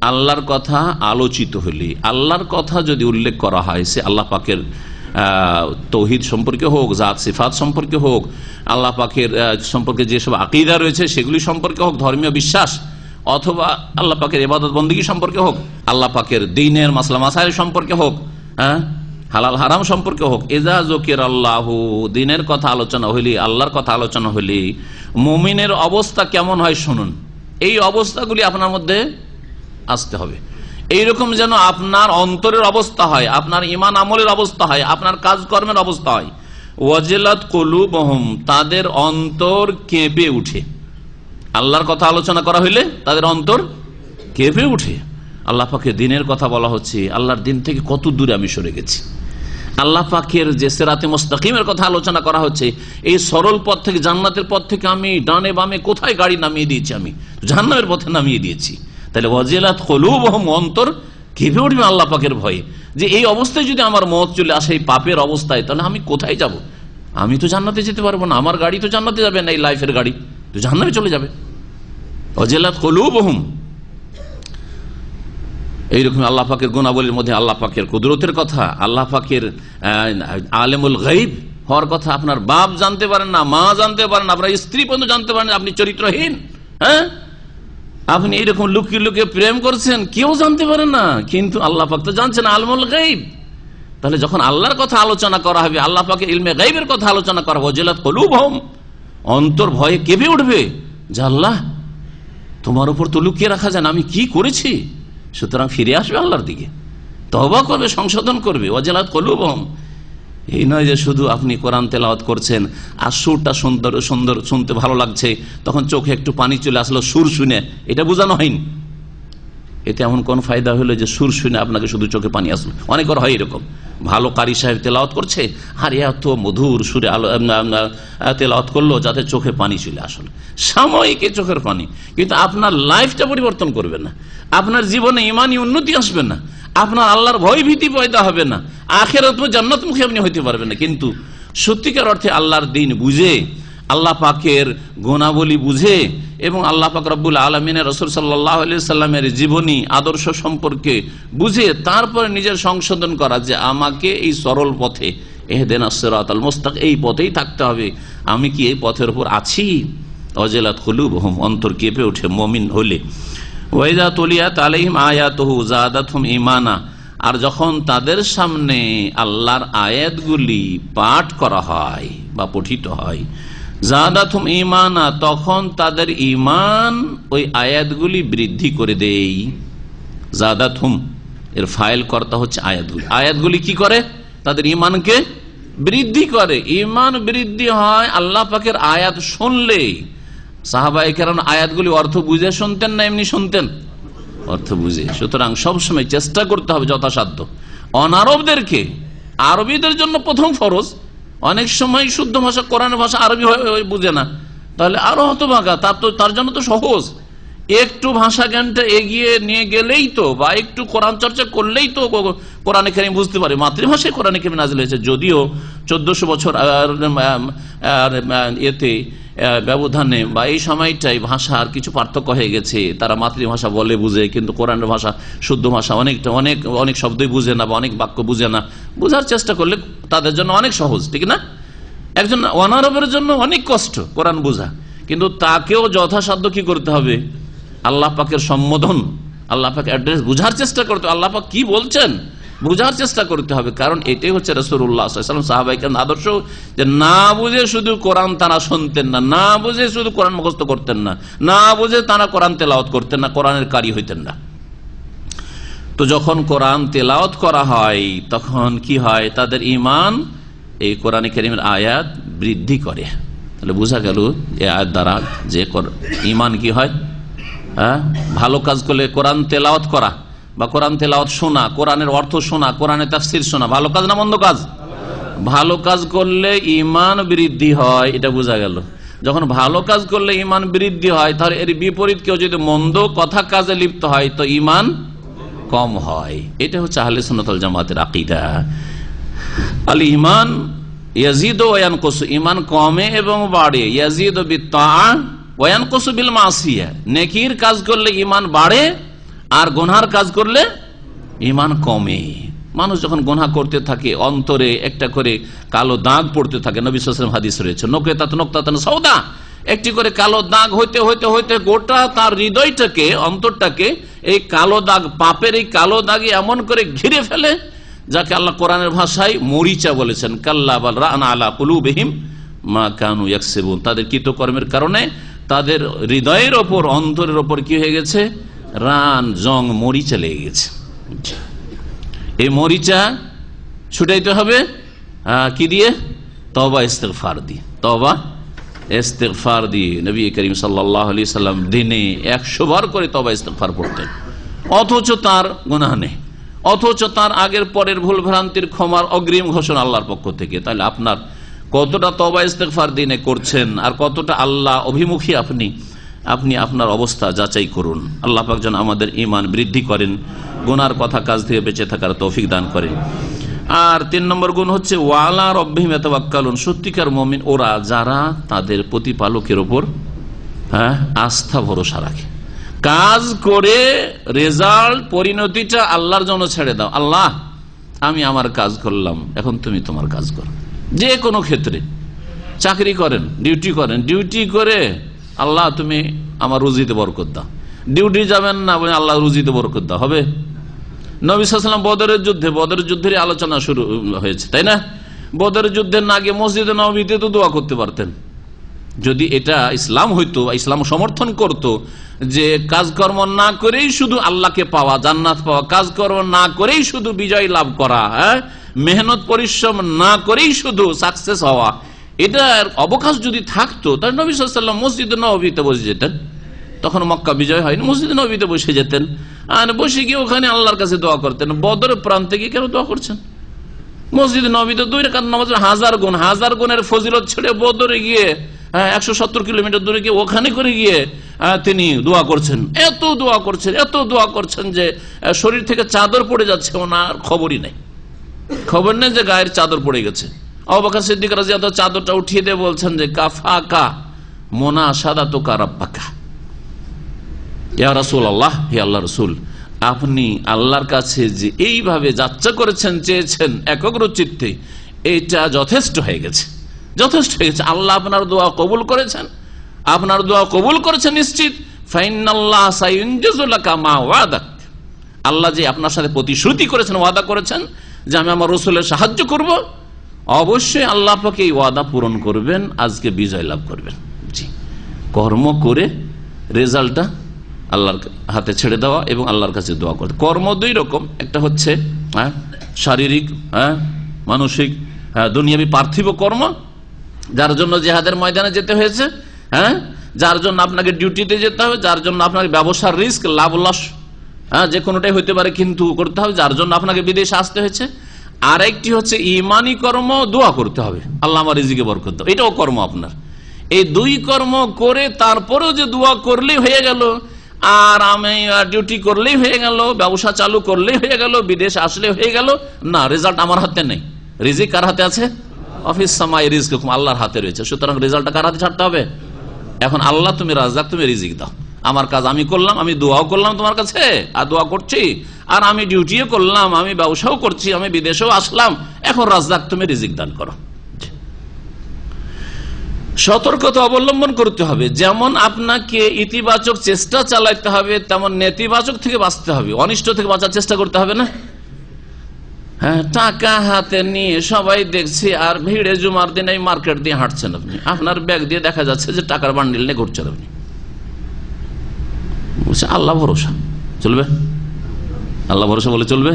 আল্লাহর কথা আলোচিত হলে, আল্লাহর কথা যদি উল্লেখ করা হয়, সে আল্লাহ পাকের তৌহিদ সম্পর্কে হোক, জাত সিফাত সম্পর্কে হোক, আল্লাহ পাকের সম্পর্কে যেসব আকীদা রয়েছে সেগুলি সম্পর্কে হোক, ধর্মীয় বিশ্বাস, অথবা আল্লাহ পাকের ইবাদত বন্দেগী সম্পর্কে হোক, আল্লাহ পাকের দ্বীনের মাসলা মাসাইল সম্পর্কে হোক, হালাল হারাম সম্পর্কে হোক, ইজা যুকির আল্লাহু, দ্বীনের কথা আলোচনা হইলি, আল্লাহর কথা আলোচনা হইলি, মুমিনের অবস্থা কেমন হয় শুনুন। এই অবস্থাগুলি আপনার মধ্যে আসতে হবে। এইরকম যেন আপনার অন্তরের অবস্থা হয়, আপনার ঈমান আমলের অবস্থা হয়, আপনার কাজকর্মের অবস্থা হয়। ওয়াজিলাত কুলুবুহুম, তাদের অন্তর কেঁপে উঠে। আল্লাহর কথা আলোচনা করা হইলে তাদের অন্তর কেঁপে উঠে। আল্লাহ পাকের দ্বীনের কথা বলা হচ্ছে, আল্লাহর দ্বীন থেকে কত দূরে আমি সরে গেছি। আল্লাহ পাকের যে সিরাতে মুস্তাকিমের কথা আলোচনা করা হচ্ছে, এই সরল পথ থেকে, জান্নাতের পথ থেকে আমি ডানে বামে কোথায় গাড়ি নামিয়ে দিয়েছি, আমি জাহান্নামের পথে নামিয়ে দিয়েছি। তাহলে ওয়াজিলাত কুলুবুহুম, অন্তর কেঁপে উঠবে আল্লাহ পাকের ভয়ে, যে এই অবস্থায় যদি আমার মত চলে আসে, এই পাপের অবস্থায়, তাহলে আমি কোথায় যাব? আমি তো জান্নাতে যেতে পারবো না, আমার গাড়ি তো জান্নাতে যাবে না, এই লাইফের গাড়ি তো জাহান্নামে চলে যাবে। ওয়াজিলাত কুলুবুহুম, এইরকম আল্লাহ পাকের গুণাবলীর মধ্যে আল্লাহ পাকের কুদরতের কথা, আল্লাহ পাকের আলেমুল গাইব হওয়ার কথা। আপনার বাপ জানতে পারেন না, মা জানতে পারেন, আপনার স্ত্রী পর্যন্ত জানতে পারেন আপনি চরিত্রহীন। আপনি এইরকম লুকিয়ে লুকিয়ে প্রেম করছেন, কেউ জানতে পারেন না, কিন্তু আল্লাহ পাক তো জানছেন, আলমুল গাইব। তাহলে যখন আল্লাহর কথা আলোচনা করা হবে, আল্লাহ পাকের ইলমে গাইবের কথা আলোচনা করা হবে, ওয়াজিলাত কুলুবুহুম, অন্তর ভয়ে কেঁপে উঠবে যে আল্লাহ, তোমার উপর তো লুকিয়ে রাখা যায় না, আমি কি করেছি। সুতরাং ফিরে আসবে আল্লাহর দিকে, তওবা করবে, সংশোধন করবে। ওয়াজিলাত কুলুবুহুম, এই নয় যে শুধু আপনি কোরআন তেলাওয়াত করছেন আর সুরটা সুন্দর সুন্দর শুনতে ভালো লাগছে, তখন চোখে একটু পানি চলে আসলো সুর শুনে, এটা বোঝানো হয়নি। এতে এমন কোন ফায়দা হলো যে সুর শুনে আপনাকে শুধু চোখে পানি আসলো? অনেকের হয় এরকম, ভালো কারি সাহেব তেলাওয়াত করছে আর এত মধুর সুরে তেলাওয়াত করলো যাতে চোখে পানি চলে আসলো, সাময়িক চোখের পানি, কিন্তু আপনার লাইফটা পরিবর্তন করবে না, আপনার জীবনে ইমানি উন্নতি আসবে না, আপনার আল্লাহর ভয় ভীতি পয়দা হবে না, আখিরাত ও জান্নাত মুখী আপনি হইতে পারবেন না। কিন্তু সত্যিকার অর্থে আল্লাহর দ্বীন বুঝে, আল্লাহ পাকের গুণাবলী বুঝে এবং আল্লাহ পাক রব্বুল আলামিনের রাসূল সাল্লাল্লাহু আলাইহি সাল্লামের জীবনী আদর্শ সম্পর্কে বুঝে তারপরে নিজের সংশোধন করা, যে আমাকে এই সরল পথে, ইহদিনাস সিরাতাল মুস্তাকিম, এই পথেই থাকতে হবে, আমি কি এই পথের উপর আছি। ওয়াজিলাত কুলুবুহুম, অন্তর কেঁপে ওঠে মুমিন হলে। ওয়াইদা তুলিয়াত আলাইহিম আয়াতুহু যাদাতহুম ঈমানা, আর যখন তাদের সামনে আল্লাহর আয়াতগুলি পাঠ করা হয় বা পঠিত হয়, যাদাতহুম ঈমানা, তখন তাদের ঈমান ওই আয়াতগুলি বৃদ্ধি করে দেয়। যাদাতহুম এর ফাইল কর্তা হচ্ছে আয়াতগুলি। আয়াতগুলি কি করে? তাদের ঈমানকে বৃদ্ধি করে। ঈমান বৃদ্ধি হয় আল্লাহ পাকের আয়াত শুনলে। সাহাবায়ে কেরাম আয়াতগুলি অর্থ বুঝে শুনতেন না এমনি শুনতেন? অর্থ বুঝে। সুতরাং সবসময় চেষ্টা করতে হবে যথাসাধ্য অনারবদেরকে, আরবিদের জন্য প্রথম ফরজ, অনেক সময় শুদ্ধ ভাষা কোরআনের ভাষা আরবি বুঝে না, তাহলে আরো হতভাগা, তার জন্য তো সহজ, একটু ভাষা জ্ঞানটা এগিয়ে নিয়ে গেলেই তো, বা একটু কোরআন চর্চা করলেই তো কোরআনে কারীম বুঝতে পারে। মাতৃভাষায় কোরআনে কারীম নাযিল হয়েছে, যদিও 1400 বছর এতে ব্যবধানে বা এই সময়টাই ভাষার কিছু পার্থক্য হয়ে গেছে। তারা মাতৃভাষা বলে বুঝে, কিন্তু কোরআনের ভাষা শুদ্ধ ভাষা, অনেক শব্দই বুঝে না বা অনেক বাক্য বুঝে না। বোঝার চেষ্টা করলে তাদের জন্য অনেক সহজ, ঠিক না? একজন অনারবের জন্য অনেক কষ্ট কোরআন বোঝা, কিন্তু তাকেও যথাসাধ্য কি করতে হবে? আল্লাহ পাকের সম্বোধন, আল্লাহ পাক অ্যাড্রেস বুঝার চেষ্টা করতে, আল্লাহ পাক কি বলছেন বুঝার চেষ্টা করতে হবে। কারণ এটাই হচ্ছে রাসূলুল্লাহ সাল্লাল্লাহু আলাইহি ওয়াসাল্লাম সাহাবায়ে কেরামের আদর্শ, যে না বুঝে শুধু কোরআন তারা শুনতেন না, না বুঝে শুধু কোরআন মুখস্থ করতেন না, না বুঝে তারা কোরআন তেলাওয়াত করতেন না, কোরআনের কারি হইতেন না। তো যখন কোরআন তেলাওয়াত করা হয় তখন কি হয়? তাদের ঈমান এই কোরআনে কারীমের আয়াত বৃদ্ধি করে। তাহলে বোঝা গেল এই আয়াত দ্বারা যে ঈমান কি হয়, ভালো কাজ করলে কোরআন তেলাওয়াত করা বা কোরআন তেলাওয়াত শোনা, কোরআনের অর্থ শোনা, কোরআনের তাফসীর শোনা ভালো কাজ না মন্দ কাজ? ভালো কাজ করলে ঈমান বৃদ্ধি হয়, এটা বোঝা গেল। যখন ভালো কাজ করলে ইমান বৃদ্ধি হয়, তাহলে এর বিপরীত কেউ যদি মন্দ কথা কাজে লিপ্ত হয় তো ইমান কম হয়। এটা হচ্ছে আহলে সুন্নাত ওয়াল জামাতের আকীদা। আল ঈমান ইয়াজিদু ওয়া ইয়ানকুসু, ঈমান কমে এবং বাড়ে। ইয়াজিদু বিত্তাআ ওয়া ইয়ানকুসু বিল মাসিয়া, নেকির কাজ করলে ঈমান বাড়ে আর গুনাহর কাজ করলে ঈমান কমে। মানুষ যখন গুনাহ করতে থাকে অন্তরে একটা করে কালো দাগ পড়তে থাকে। নবী সাল্লাল্লাহু আলাইহি ওয়াসাল্লাম হাদিস রয়েছে, নুকতাতান সাউদা, একটি করে কালো দাগ হইতে হইতে হইতে গোটা তার হৃদয়টাকে, অন্তরটাকে এই কালো দাগ, পাপের এই কালো দাগে এমন করে ঘিরে ফেলে, যাকে আল্লাহ কোরআনের ভাষায় মরিচা বলেছেন। কাল্লা বাল রানা আলা কুলুবিহিম মা কানু ইয়াকসিবুন, তাদের কৃতকর্মের কারণে তাদের হৃদয়ের ওপর, অন্তরের ওপর কি হয়ে গেছে? রান, জং, মরিচা লেগে গেছে। এই মরিচা ছুটাইতে হবে কি দিয়ে? তওবা ইস্তিগফার দিয়ে। তওবা ইস্তিগফার দিয়ে নবী করিম সাল্লাল্লাহু আলাইহি সাল্লাম দিনে 100 বার করে তওবা ইস্তিগফার পড়তেন, অথচ তার গুনাহ নেই, অথচ তার আগের পরের ভুল ভ্রান্তির ক্ষমার অগ্রিম ঘোষণা আল্লাহর পক্ষ থেকে। তাহলে আপনার কতটা তওবা ইস্তিগফার দিনে করছেন আর কতটা আল্লাহ অভিমুখী আপনি আপনার অবস্থা যাচাই করুন। আল্লাহ পাক যেন আমাদের ঈমান বৃদ্ধি করেন, গুনার কথা কাজ থেকে বেঁচে থাকার তৌফিক দান করেন। আর 3 নম্বর গুণ হচ্ছে ওয়ালা রব্বিহিম ইয়াতাওয়াক্কালুন, সত্যিকার মুমিন ওরা যারা তাদের প্রতিপালকের ওপর আস্থা ভরসা রাখে। কাজ করে রেজাল্ট, পরিণতিটা আল্লাহর জন্য ছেড়ে দাও। আল্লাহ আমি আমার কাজ করলাম, এখন তুমি তোমার কাজ করো। যে কোনো ক্ষেত্রে চাকরি করেন, ডিউটি করেন, ডিউটি করে আল্লাহ তুমি আমার রুজিতে বরকত দাও। ডিউটি যাবেন না, আল্লাহ রুজিতে বরকত দাও, হবে? নবী সাল্লাল্লাহু আলাইহি ওয়াসাল্লাম বদরের যুদ্ধের আলোচনা শুরু হয়েছে, তাই না? বদরের যুদ্ধের না গিয়ে মসজিদে নববীতে তো দোয়া করতে পারতেন। যদি এটা ইসলাম হইতো, ইসলাম সমর্থন করত যে কাজকর্ম না করেই শুধু আল্লাহকে পাওয়া, জান্নাত পাওয়া, কাজকর্ম না করেই শুধু বিজয় লাভ করা, মেহনত পরিশ্রম না করেই শুধু সাকসেস হওয়া, এটার অবকাশ যদি থাকতো তাহলে নবী সাল্লাল্লাহু আলাইহি ওয়াসাল্লাম মসজিদে নববীতে বসে যেতেন। তখন মক্কা বিজয় হয়নি, মসজিদে নববীতে বসে যেতেন, আর বসে গিয়ে ওখানে আল্লাহর কাছে দোয়া করতেন। বদরের প্রান্তে গিয়ে কেন দোয়া করছেন? মসজিদে নববীতে 2 রাকাত নামাজ 1000 গুণের ফজিলত ছেড়ে বদরে গিয়ে 170 কিলোমিটার দূরে গিয়ে ওখানে করে গিয়ে তিনি দোয়া করছেন। এত দোয়া করছেন যে শরীর থেকে চাদর পড়ে যাচ্ছে, ওনার খবরই নেই, খবর নেই যে গায়ের চাদর পড়ে গেছে। আবু বকর সিদ্দিক রাদিয়াল্লাহু আনহু চাদরটা উঠিয়ে দিয়ে বলছেন যে কাফাকা মুনাশাদাতুকা রাব্বাকা, ইয়া রাসূলুল্লাহ, হে আল্লাহর রাসূল, আপনি আল্লাহর কাছে যে এইভাবে যাচ্ছা করেছেন, চেয়েছেন একাগ্র চিত্তে, এটা যথেষ্ট হয়ে গেছে। আল্লাহ আপনার দোয়া কবুল করেছেন, নিশ্চিত। ফাইনাল্লাহ সায়ুনজিজু লাকা মা ওয়াদাক, আল্লাহ যে আপনার সাথে প্রতিশ্রুতি করেছেন, ওয়াদা করেছেন যে আমি আমার রাসূলের সাহায্য করব, অবশ্যই আল্লাহ পাক এই ওয়াদা পূরণ করবেন, আজকে বিজয় লাভ করবেন। জি, কর্ম করে রেজাল্টটা আল্লাহর হাতে ছেড়ে দেওয়া এবং আল্লাহর কাছে দোয়া করতে। কর্ম 2 রকম, একটা হচ্ছে শারীরিক, মানসিক, দুনিয়াবী পার্থিব কর্ম, যার জন্য জিহাদের ময়দানে যেতে হয়েছে, যার জন্য আপনাকে ডিউটিতে যেতে হবে, যার জন্য আপনার ব্যবসার রিস্ক, লাভ লস যে কোনোটাই হইতে পারে কিন্তু করতে হবে, যার জন্য আপনাকে বিদেশে আসতে হয়েছে। আর একটি হচ্ছে ইমানি কর্ম, দোয়া করতে হবে আল্লাহ আমার রিজিকে বরকত দাও, এটাও কর্ম আপনার। এই 2 কর্ম করে তারপরেও যে দোয়া করলেই হয়ে গেল, আর আমি ডিউটি করলেই হয়ে গেল, ব্যবসা চালু করলেই হয়ে গেল, বিদেশ আসলে হয়ে গেল, না, রেজাল্ট আমার হাতে নেই। রিজিক কার হাতে আছে? অফিস সামাই রিজকুম, আল্লাহর হাতে রয়েছে। সুতরাং রেজাল্টটা কার হাতে ছাড়তে হবে? এখন আল্লাহ তুমি রাজ্জাক, তুমি রিজিক দাও। আমার কাজ আমি করলাম, আমি দোয়াও করলাম তোমার কাছে আর দোয়া করছি, আর আমি ডিউটিও করলাম, আমি ব্যবসাও করছি, আমি বিদেশেও আসলাম, এখন রাজ্জাক তুমি রিজিক দান করো। সতর্কতা অবলম্বন করতে হবে, যেমন আপনাকে ইতিবাচক চেষ্টা চালাইতে হবে, তেমন নেতিবাচক থেকে বাঁচতে হবে, অনিষ্ট থেকে বাঁচার চেষ্টা করতে হবে না। টাকা হাতে নিয়ে সবাই দেখছি আর ভিড়ে জুমার দিন এই মার্কেট দিয়ে হাঁটছেন, আপনি আপনার ব্যাগ দিয়ে দেখা যাচ্ছে যে টাকার বান্ডিল নিয়ে ঘুরছেন, আপনি আল্লাহ ভরসা চলবে? আল্লাহ ভরসা বলে চলবে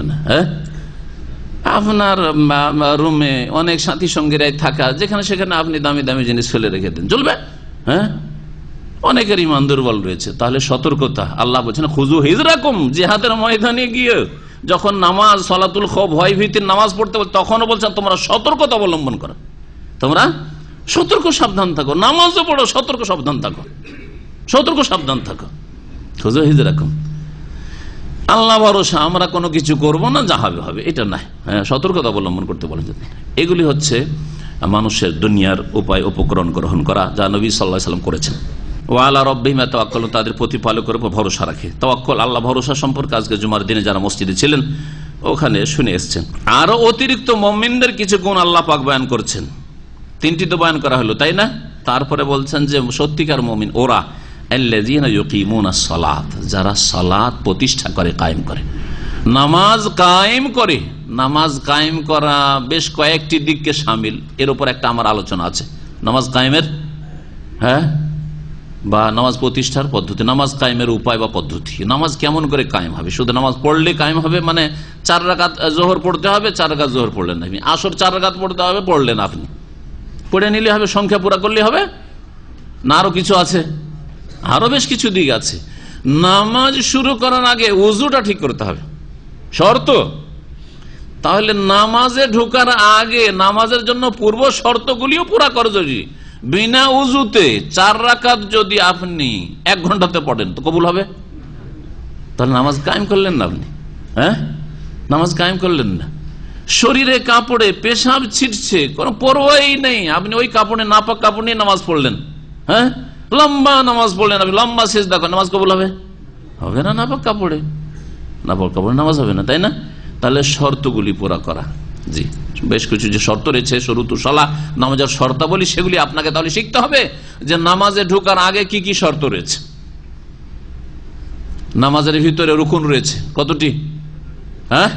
না। আপনার রুমে অনেক সাথী সঙ্গীরাই থাকা, যেখানে সেখানে আপনি দামি দামি জিনিস ফেলে রেখে দেন, চলবে? অনেকের ইমান দুর্বল রয়েছে। তাহলে সতর্কতা, আল্লাহ বলছেন খুযু হিজরাকুম, জিহাদের ময়দানে গিয়ে যখন নামাজ, সলাতুল খৌফ, ভয় ভীতির নামাজ পড়তে তখনও বলছেন তোমরা সতর্কতা অবলম্বন করো, তোমরা সতর্ক সাবধান থাকো, নামাজও পড়ো, সতর্ক সাবধান থাকো, সতর্ক সাবধান থাকো। এরকম আল্লাহ ভরসা, আমরা কোনো কিছু করব না, যা হবে হবে, এটা নাই। হ্যাঁ, সতর্কতা অবলম্বন করতে বলেন। এগুলি হচ্ছে মানুষের দুনিয়ার উপায় উপকরণ গ্রহণ করা, যা নবী সাল্লাল্লাহু আলাইহি ওয়াসাল্লাম করেছেন। ওয়া আলা রাব্বিহিম ইয়াতাওয়াক্কালুন, তাদের প্রতিপালকের উপর ভরসা রাখে। তাওয়াক্কুল, আল্লাহ ভরসা সম্পর্কে আজকে জুমার দিনে যারা মসজিদে ছিলেন ওখানে শুনে এসছেন। আরো অতিরিক্ত মুমিনদের কিছু গুণ আল্লাহ পাক বয়ান করছেন। তিনটি তো বয়ান করা হলো, তাই না? তারপরে বলছেন যে সত্যিকার মুমিন ওরা আল্লাযীনা ইউকিমুনাস সালাত, যারা সালাত প্রতিষ্ঠা করে, কায়েম করে, নামাজ কায়েম করে। নামাজ কায়েম করা বেশ কয়েকটি দিককে শামিল, এর উপর একটা আমার আলোচনা আছে। নামাজ কায়েমের, হ্যাঁ, বা নামাজ প্রতিষ্ঠার পদ্ধতি, নামাজ কায়েমের উপায় বা পদ্ধতি। নামাজ কেমন করে কায়েম হবে? শুধু নামাজ পড়লে কায়েম হবে মানে 4 রাকাত জোহর পড়তে হবে, 4 রাকাত জোহর পড়লেন আপনি, আসর 4 রাকাত পড়তে হবে, পড়লেন আপনি, পড়ে নিলে হবে, সংখ্যা পুরা করলে হবে না? আরো কিছু আছে, আরো বেশ কিছু দিক আছে। নামাজ শুরু করার আগে ওযুটা ঠিক করতে হবে, শর্ত। তাহলে নামাজে ঢোকার আগে নামাজের জন্য পূর্ব শর্তগুলিও পুরা করা জরুরি। বিনা উজুতে 4 রাকাত যদি আপনি 1 ঘন্টাতে পড়েন তো কবুল হবে? তাহলে নামাজ কায়েম করলেন না আপনি, হ্যাঁ, নামাজ কায়েম করলেন না। শরীরে কাপড়ে পেশাব ছিটছে, কোনো পরোয়াই নেই, আপনি ওই কাপড়ে, নাপাক কাপড় নিয়ে নামাজ পড়লেন, হ্যাঁ, লম্বা নামাজ পড়লেন, আপনি লম্বা সিজদা করেন, নামাজ কবুল হবে? হবে না। নাপাক কাপড়ে, নাপাক কাপড়ে নামাজ হবে না, তাই না? তাহলে শর্তগুলি পুরা করা, জি, বেশ কিছু যে শর্ত রয়েছে, শুরুতুস সালাহ, নামাজের শর্তাবলী, সেগুলি আপনাকে তাহলে শিখতে হবে যে নামাজে ঢোকার আগে কি কি শর্ত রয়েছে। নামাজের ভিতরে রুকুন রয়েছে কতটি? হ্যাঁ,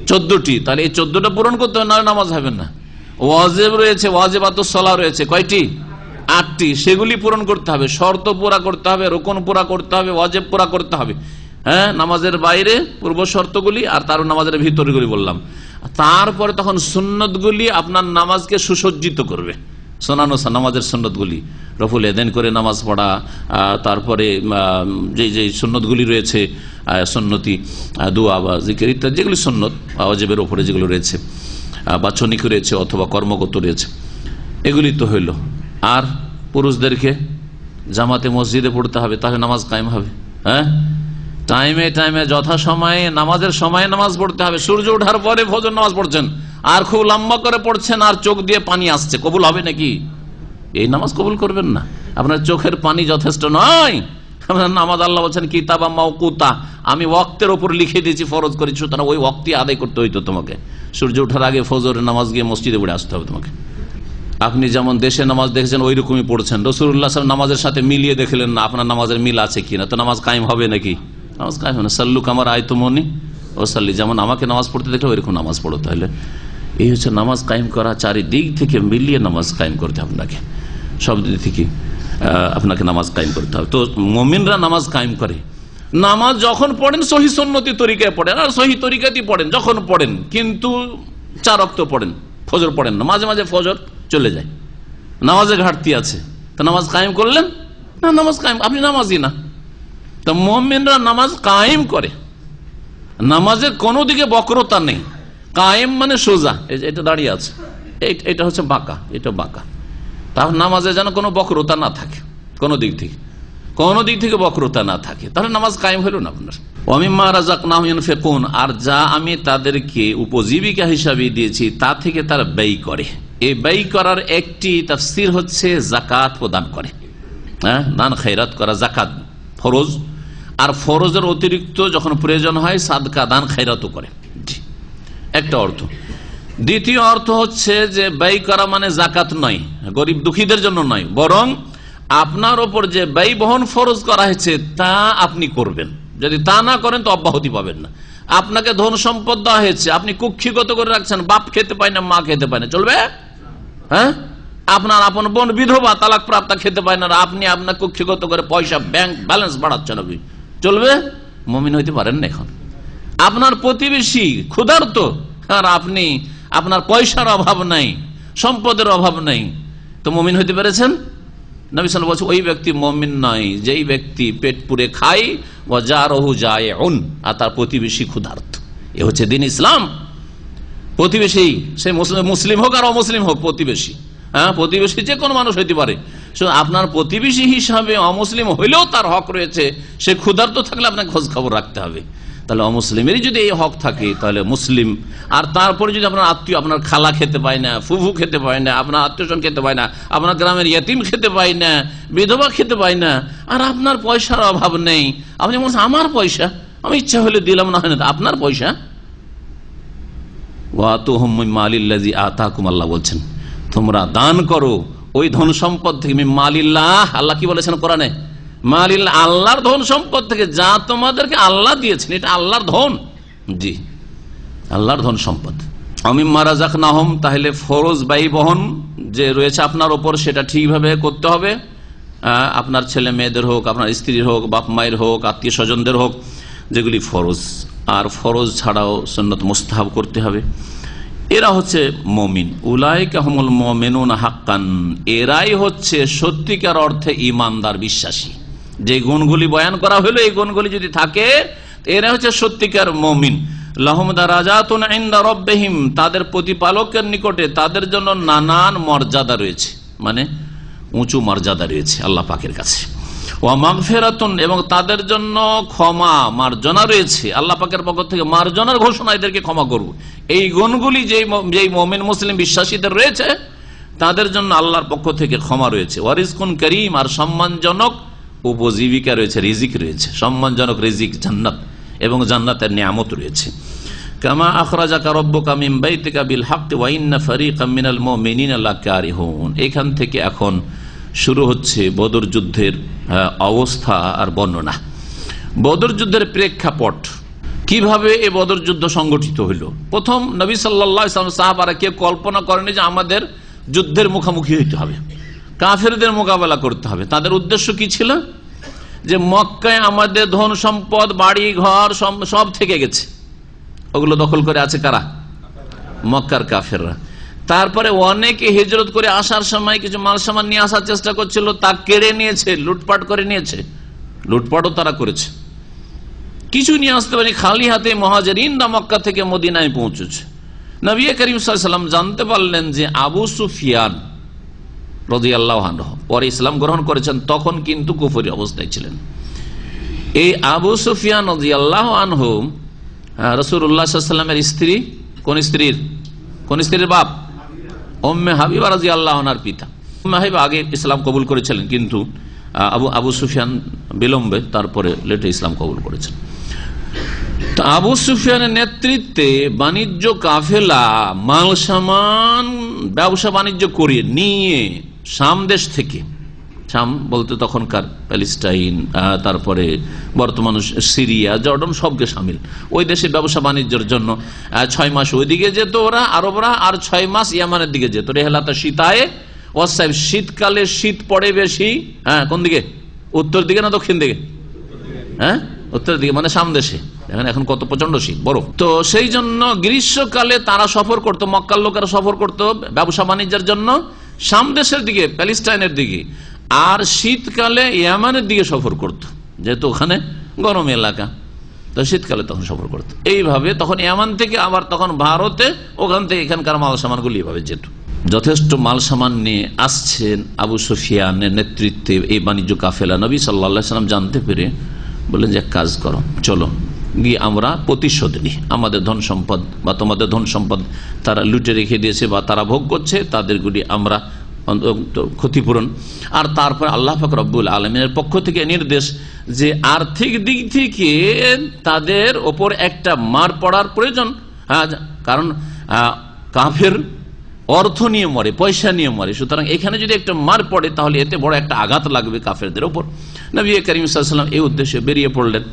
14টি। তাহলে এই 14টা পূরণ করতে হবে, না নামাজ হবে না। ওয়াজিব রয়েছে, ওয়াজিবাতুস সালাহ রয়েছে কয়টি? 8টি। সেগুলি পূরণ করতে হবে, শর্ত পুরা করতে হবে, রুকুন পুরা করতে হবে, ওয়াজিব পুরা করতে হবে। হ্যাঁ, নামাজের বাইরে পূর্ব শর্তগুলি, আর তার নামাজের ভিতরগুলি বললাম। তারপরে তখন সুন্নতগুলি আপনার নামাজকে সুসজ্জিত করবে। শোনানো নামাজের সুন্নতগুলি, রফুল এদেন করে নামাজ পড়া, তারপরে যে সুন্নতগুলি রয়েছে, সুন্নতি দোয়া বা জিকির ইত্যাদি, যেগুলি সুন্নত ওয়াজিবের ওপরে যেগুলো রয়েছে, বাচনিক রয়েছে অথবা কর্মগত রয়েছে, এগুলি তো হইল। আর পুরুষদেরকে জামাতে মসজিদে পড়তে হবে, তাহলে নামাজ কায়েম হবে। হ্যাঁ, টাইমে টাইমে যথাসময়ে নামাজের সময় নামাজ পড়তে হবে। সূর্য ওঠার পরে ফজর নামাজ পড়ছেন আর খুব লম্বা করে পড়ছেন আর চোখ দিয়ে পানি আসছে, কবুল হবে নাকি? এই নামাজ কবুল করবেন না, আপনার চোখের পানি যথেষ্ট নয়। আপনার নামাজ, আল্লাহ বলছেন কিতাবা মাওকুতা, আমি ওয়াক্তের ওপর লিখে দিয়েছি, ফরজ করেছি, সুতরাং ওই ওয়াক্তই আদায় করতে হইতো তোমাকে। সূর্য ওঠার আগে ফজরের নামাজ গিয়ে মসজিদে পড়ে আসতে হবে তোমাকে। আপনি যেমন দেশে নামাজ দেখেছেন ওই রকমই পড়ছেন, রাসূলুল্লাহ সাল্লাল্লাহু আলাইহি ওয়াসাল্লাম নামাজের সাথে মিলিয়ে দেখলেন না, আপনার নামাজের মিল আছে কিনা, তো নামাজ কায়েম হবে নাকি? নামাজ কায়েম হবে না। সাল্লু কামা রাআইতুমুনি ওয়াসাল্লি, যেমন আমাকে নামাজ পড়তে দেখলে ওইরকম নামাজ পড়ো। তাহলে এই হচ্ছে নামাজ কায়েম করা, চারিদিক থেকে মিলিয়ে নামাজ কায়েম করতে হবে আপনাকে, সব দিক থেকে আপনাকে নামাজ কায়েম করতে হবে। তো মুমিনরা নামাজ কায়েম করে। নামাজ যখন পড়েন সহি সুন্নতি তরিকায় পড়েন, আর সহি তরিকাতেই পড়েন যখন পড়েন, কিন্তু 4 ওয়াক্ত পড়েন, ফজর পড়েন না। মাঝে মাঝে ফজর চলে যায়, নামাজে ঘাটতি আছে, তো নামাজ কায়েম করলেন না? নামাজ কায়েম, আপনি নামাজি না। তো মুমিনরা নামাজ কায়েম করে, নামাজের কোনো দিকে বক্রতা নেই। কায়েম মানে সোজা, এটা দাঁড়িয়ে আছে, এটা হচ্ছে বাঁকা, এটা বাঁকা। তাহলে নামাজে যেন কোনো বক্রতা না থাকে, কোনো দিক থেকে বক্রতা না থাকে, তাহলে নামাজ কায়েম হলো না আপনার। ওয়ামিম্মা রাযাকনাহুম ইউনফিকুন, আর যা আমি তাদেরকে উপজীবিকা হিসাবে দিয়েছি তা থেকে তারা ব্যয় করে। এই ব্যয় করার একটি তাফসীর হচ্ছে যাকাত প্রদান করে, হ্যাঁ, দান খয়রাত করা, যাকাত ফরজ, আর ফরজের অতিরিক্ত যখন প্রয়োজন হয় সাদকা দান খয়রাতও করে, একটা অর্থ। দ্বিতীয় অর্থ হচ্ছে যে ব্যয় করা মানে যাকাত নয়, গরিব দুঃখীদের জন্য নয়, বরং আপনার ওপর যে ব্যয় বহন ফরজ করা হয়েছে তা আপনি করবেন। যদি তা না করেন তো অব্যাহতি পাবেন না। আপনাকে ধন সম্পদ দেওয়া হয়েছে, আপনি কুক্ষিগত করে রাখছেন, বাপ খেতে পায় না, মা খেতে পায় না, চলবে? হ্যাঁ, আপনার আপন বোন বিধবা, তালাক প্রাপ্তা খেতে পায় না, আপনি আপনার কুক্ষিগত করে পয়সা ব্যাংক ব্যালেন্স বাড়াচ্ছেন, আপনি চলবে? মুমিন হইতে পারেন না। এখন আপনার প্রতিবেশী ক্ষুধার্ত, আর আপনি, আপনার পয়সার অভাব নাই, সম্পদের অভাব নাই, তো মুমিন হইতে পেরেছেন? নবী সাল্লাল্লাহু আলাইহি ওয়াসাল্লাম বলছেন ওই ব্যক্তি মুমিন নয় যেই ব্যক্তি পেট পুরে খায়, ওয়া জারহু জায়উন, আর তার প্রতিবেশী ক্ষুধার্ত। এ হচ্ছে দ্বীন ইসলাম। প্রতিবেশী সে মুসলিম হোক আর অমুসলিম হোক, প্রতিবেশী হ্যাঁ, প্রতিবেশী যে কোনো মানুষ হইতে পারে। আপনার প্রতিবেশী হিসাবে অমুসলিম হইলেও তার হক রয়েছে, সে ক্ষুধার্ত থাকলে আপনাকে খোঁজ খবর রাখতে হবে। তাহলে অমুসলিমেরই যদি এই হক থাকে তাহলে মুসলিম, আর তারপরে যদি আপনার আত্মীয়, আপনার খালা খেতে পায় না, ফুফু খেতে পায় না, আপনার আত্মীয়স্বজন খেতে পায় না, আপনার গ্রামের ইয়েতিম খেতে পায় না, বিধবা খেতে পায় না, আর আপনার পয়সার অভাব নেই, আপনি বলছেন আমার পয়সা, আমি ইচ্ছা হলে দিলাম, না হয় না, আপনার পয়সা। আল্লাহ বলছেন তোমরা দান করো ওই ধন সম্পদ থেকে। মালিল্লাহ, আল্লাহ কি বলেছেন কোরআনে? মালিল্লাহ, আল্লাহর ধন সম্পদ থেকে, যা তোমাদেরকে আল্লাহ দিয়েছেন, এটা আল্লাহর ধন। জি, আল্লাহর ধন সম্পদ। আমিম্মা রাযাকনাহুম, তাহলে ফরজ ব্যয় বহন যে রয়েছে আপনার ওপর সেটা ঠিকভাবে করতে হবে। আপনার ছেলে মেয়েদের হোক, আপনার স্ত্রীর হোক, বাপ মায়ের হোক, আত্মীয় স্বজনদের হোক, যেগুলি ফরজ। আর ফরজ ছাড়াও সুন্নত মুস্তাহাব করতে হবে। এরা হচ্ছে মুমিন। উলাইকা হুমুল মুমিনুন হাক্কান, এরাই হচ্ছে সত্যিকার অর্থে ঈমানদার, বিশ্বাসী। যে গুণগুলি বয়ান করা হলো, এই গুণগুলি যদি থাকে, এরা হচ্ছে সত্যিকার মুমিন। লাহুম দারাজাতুন ইনদা রাব্বিহিম, তাদের প্রতিপালকের নিকটে তাদের জন্য নানান মর্যাদা রয়েছে, মানে উঁচু মর্যাদা রয়েছে আল্লাহ পাকের কাছে। ওয়া মাগফিরাতুন, এবং তাদের জন্য ক্ষমা মার্জনা রয়েছে আল্লাহ পাকের পক্ষ থেকে। মার্জনার ঘোষণা, এদেরকে ক্ষমা করব। এই গুণগুলি যেই মুমিন মুসলিম বিশ্বাসীদের রয়েছে, তাদের জন্য আল্লাহর পক্ষ থেকে ক্ষমা রয়েছে। ওয়া রিজকুন কারীম, আর সম্মানজনক উপজীবিকা রয়েছে, রিজিক রয়েছে, সম্মানজনক রিজিক জান্নাত, এবং জান্নাতের নিয়ামত রয়েছে। কামা আখরাজাকা রাব্বুকা মিন বাইতিকা বিল হক ওয়া ইন্না ফারীকাম মিনাল মুমিনিনা লাকারিহুন। এখান থেকে এখন শুরু হচ্ছে বদর যুদ্ধের অবস্থা আর বর্ণনা। বদর যুদ্ধের প্রেক্ষাপট, কিভাবে এই বদর যুদ্ধ সংগঠিত হইল। প্রথম নবী সাল্লাল্লাহু আলাইহি ওয়াসাল্লাম সাহাবারা কেউ কল্পনা করেনি যে আমাদের যুদ্ধের মুখোমুখি হইতে হবে, কাফেরদের মোকাবেলা করতে হবে। তাদের উদ্দেশ্য কি ছিল? যে মক্কায় আমাদের ধন সম্পদ, বাড়ি ঘর সব থেকে গেছে, ওগুলো দখল করে আছে কারা? মক্কার কাফেররা। তারপরে অনেকে হিজরত করে আসার সময় কিছু মাল সামান নিয়ে আসার চেষ্টা করছিল, তা কেড়ে নিয়েছে, লুটপাট করে নিয়েছে, লুটপাটও তারা করেছে। কিছু নিয়ে আসতে পারি, খালি হাতে মুহাজিরিনরা মক্কা থেকে মদিনায় পৌঁছেছে। নবী করিম সাল্লাল্লাহু আলাইহি ওয়াসাল্লাম জানতে পারলেন যে আবু সুফিয়ান রাদিয়াল্লাহু আনহু পরে ইসলাম গ্রহণ করেছেন, তখন কিন্তু কুফরি অবস্থায় ছিলেন। এই আবু সুফিয়ান রাদিয়াল্লাহু আনহু রাসূলুল্লাহ সাল্লাল্লাহু আলাইহি ওয়াসাল্লামের স্ত্রী, কোন স্ত্রীর বাপ? উম্মে হাবিবা রাদিয়াল্লাহু আনহার পিতা। উম্মে হাবিবা আগে ইসলাম কবুল করেছিলেন, কিন্তু আবু সুফিয়ান বিলম্বে, তারপরে লেটে ইসলাম কবুল করেছেন। তো আবু সুফিয়ানের নেতৃত্বে বাণিজ্য কাফেলা মাল সামান ব্যবসা বাণিজ্য করে নিয়ে শাম দেশ থেকে, শাম বলতে তখনকার প্যালেস্টাইন, তারপরে বর্তমান সিরিয়া, জর্ডন, সবকে সামিল, ওই দেশে ব্যবসা বাণিজ্যের জন্য 6 মাস ওইদিকে যেত ওরা আরবরা, আর 6 মাস ইয়ামানের দিকে যেত। রেহলাতা শীতায় ওয়াসাইব, শীতকালে শীত পড়ে বেশি। হ্যাঁ, কোন দিকে? উত্তর দিকে না দক্ষিণ দিকে? হ্যাঁ, উত্তর দিকে, মানে শাম দেশে। দেখেন এখন কত প্রচন্ড শীত, বরফ। তো সেই জন্য গ্রীষ্মকালে তারা সফর করতো, মক্কার লোকেরা সফর করতো ব্যবসা বাণিজ্যের জন্য শাম দেশের দিকে, প্যালেস্টাইনের দিকে, আর শীতকালে ইয়ামানের দিকে সফর করত, যেহেতু ওখানে গরম এলাকা, তো শীতকালে তখন সফর করত। এইভাবে তখন ইয়ামান থেকে আবার তখন ভারতে, ওখান থেকে এখানকার মাল সামানগুলি এইভাবে যেত। যথেষ্ট মাল সামান নিয়ে আসছেন আবু সুফিয়ানের নেতৃত্বে এই বাণিজ্য কাফেলা। নবী সাল্লাল্লাহু আলাইহি ওয়াসাল্লাম জানতে পেরে বললেন যে এক কাজ করো, চলো গিয়ে আমরা প্রতিশোধ নিই। আমাদের ধন সম্পদ বা তোমাদের ধন সম্পদ তারা লুটে রেখে দিয়েছে বা তারা ভোগ করছে, তাদেরগুলি আমরা ক্ষতিপূরণ। আর তারপর আল্লাহ পাক রব্বুল আলামিনের পক্ষ থেকে নির্দেশ যে আর্থিক দিক থেকে তাদের ওপর একটা মার পড়ার প্রয়োজন। কারণ কাফের অর্থ নিয়ে মরে, পয়সা নিয়ে মরে, সুতরাং এখানে যদি একটা মার পড়ে তাহলে এতে বড় একটা আঘাত লাগবে কাফেরদের ওপর। নবী করিম সাল্লাল্লাহু আলাইহি ওয়াসাল্লাম এই উদ্দেশ্যে বেরিয়ে পড়লেন।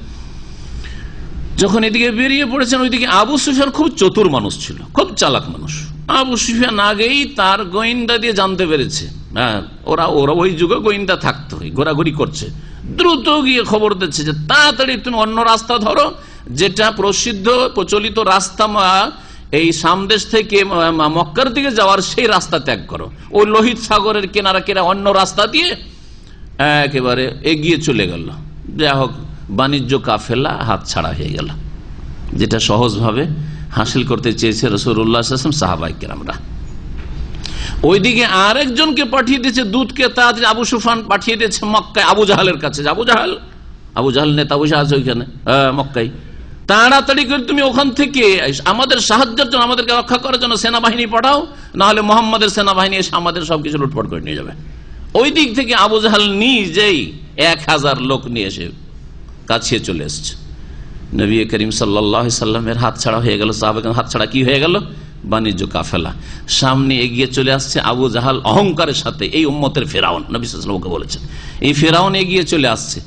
যখন এদিকে বেরিয়ে পড়েছেন, ওইদিকে আবু সুফিয়ান খুব চতুর মানুষ ছিল, খুব চালাক মানুষ। আবু সুফিয়ান আগেই তার গোয়েন্দা দিয়ে জানতে পেরেছে, হ্যাঁ ওরা ওই যুগে গোয়েন্দা থাকতো, ঘোরাঘুরি করছে। দ্রুত গিয়ে খবর দিচ্ছে যে তাড়াতাড়ি তুমি অন্য রাস্তা ধরো, যেটা প্রসিদ্ধ প্রচলিত রাস্তা এই সামদেশ থেকে মক্কার দিকে যাওয়ার, সেই রাস্তা ত্যাগ করো। ওই লোহিত সাগরের কেনারা অন্য রাস্তা দিয়ে একেবারে এগিয়ে চলে গেল। যাই হোক, বাণিজ্য কাফেলা হাত ছাড়া হয়ে গেল, যেটা সহজভাবে হাসিল করতে চেয়েছে রাসূলুল্লাহ সাল্লাল্লাহু আলাইহি ওয়াসাল্লাম, সাহাবায়ে কেরামরা। ওইদিকে আরেকজনকে পাঠিয়ে দিয়েছে দূতকে, তাড়াতাড়ি আবু সুফিয়ান পাঠিয়ে দিয়েছে মক্কায় আবু জাহালের কাছে। আবু জাহাল নেতা বসে আছে ওইখানে মক্কায়, তাড়াতাড়ি করে তুমি ওখান থেকে আমাদের সাহায্যের জন্য, আমাদেরকে রক্ষা করার জন্য সেনাবাহিনী পাঠাও, না হলে মোহাম্মদের সেনাবাহিনী এসে আমাদের সবকিছু লুটপাট করে নিয়ে যাবে। ওই দিক থেকে আবু জাহাল নিজেই 1000 লোক নিয়ে এসে কাছে চলে এসছে। নবী করিম সাল্লাল্লাহু আলাইহি সাল্লামের হাত ছাড়া হয়ে গেল, সাহাবাগণ হাত ছাড়া কি হয়ে গেল? বাণিজ্য কাফেলা। সামনে এগিয়ে চলে আসছে আবু জাহাল অহংকারের সাথে, এই উম্মতের ফেরাউন, নবী সাল্লাল্লাহু আলাইহি ওয়াসাল্লামকে বলেছেন এই ফেরাউন এগিয়ে চলে আসছে।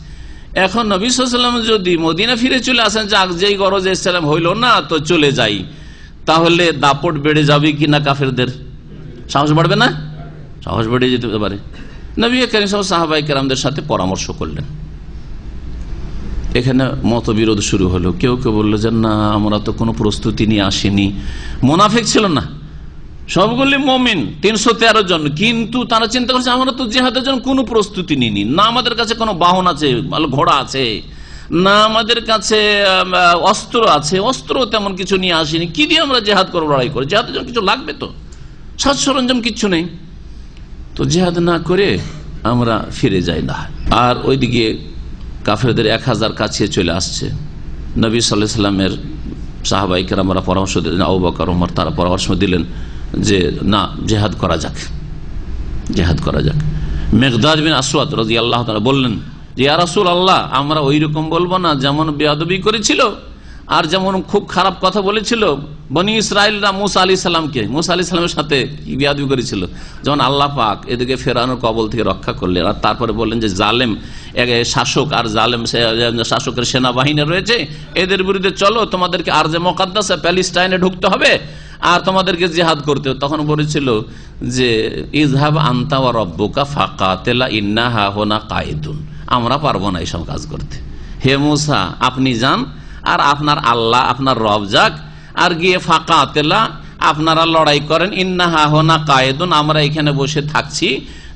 এখন নবী সাল্লাল্লাহু আলাইহি ওয়াসাল্লাম যদি মদিনা ফিরে চলে আসেন, যাক যেই গরজে ইসলাম হইল না তো চলে যাই, তাহলে দাপট বেড়ে যাবে কিনা কাফেরদের? সাহস বাড়বে না? সাহস বেড়ে যেতে পারে। নবী করিম সাহাবায়ে কেরামদের সাথে পরামর্শ করলেন। এখানে মতবিরোধ শুরু হলো। কেউ কেউ বললো যে না, আমরা তো কোনো প্রস্তুতি নিয়ে আসিনি। মুনাফিক ছিল না, সবগুলি মুমিন 313 জন, কিন্তু তারা চিন্তা করছে আমরা তো জিহাদের জন্য কোনো প্রস্তুতি নিইনি, না আমাদের কাছে কোনো বাহন আছে, ঘোড়া আছে, না আমাদের কাছে অস্ত্র আছে, অস্ত্র তেমন কিছু নিয়ে আসিনি, কি দিয়ে আমরা জিহাদ করবো, লড়াই করে? জিহাদের জন্য কিছু লাগবে তো, সাজ সরঞ্জাম কিচ্ছু নেই, তো জিহাদ না করে আমরা ফিরে যাই না। আর ওইদিকে কাফেরদের 1000 কাছে চলে আসছে। নবী সাল্লাল্লাহু আলাইহি সাল্লামের সাহাবায়ে কেরামরা পরামর্শ দিলেন, আবু বকর ওমর তারা পরামর্শ দিলেন যে না, জিহাদ করা যাক, জিহাদ করা যাক। মিকদাদ বিন আসওয়াদ রাদিয়াল্লাহু তাআলা বললেন যে ইয়া রাসূলুল্লাহ, আমরা ওই রকম বলবো না যেমন বেয়াদবি করেছিল আর যেমন খুব খারাপ কথা বলেছিল বনি ইসরাইলরা মুসা আলাইহিস সালামকে, মুসা আলাইহিস সালামের সাথে কি বেয়াদবি করেছিল, যেমন আল্লাহ পাক এদিকে ফেরাউনের কবল থেকে রক্ষা করলেন, আর তারপরে বললেন যে জালেম শাসক আর জালেম শাসকের সেনাবাহিনী রয়েছে, এদের বিরুদ্ধে চলো, তোমাদেরকে আরজে মুকাদ্দাসে প্যালেস্টাইনে ঢুকতে হবে আর তোমাদেরকে জিহাদ করতে হবে। তখন বলেছিল যে ইযহাব আনতা ওয়া রাব্বুকা ফাকাতিলা ইন্না হাহুনা কাইদুন, আমরা পারবো না এইসব কাজ করতে, হে মুসা আপনি যান আর আপনার আল্লাহ আপনার রব যাক, আর গিয়ে ফাকাতিলা আপনারা লড়াই করেন, ইন্না হাহুনা কাইদুন, আমরা এখানে বসে থাকছি,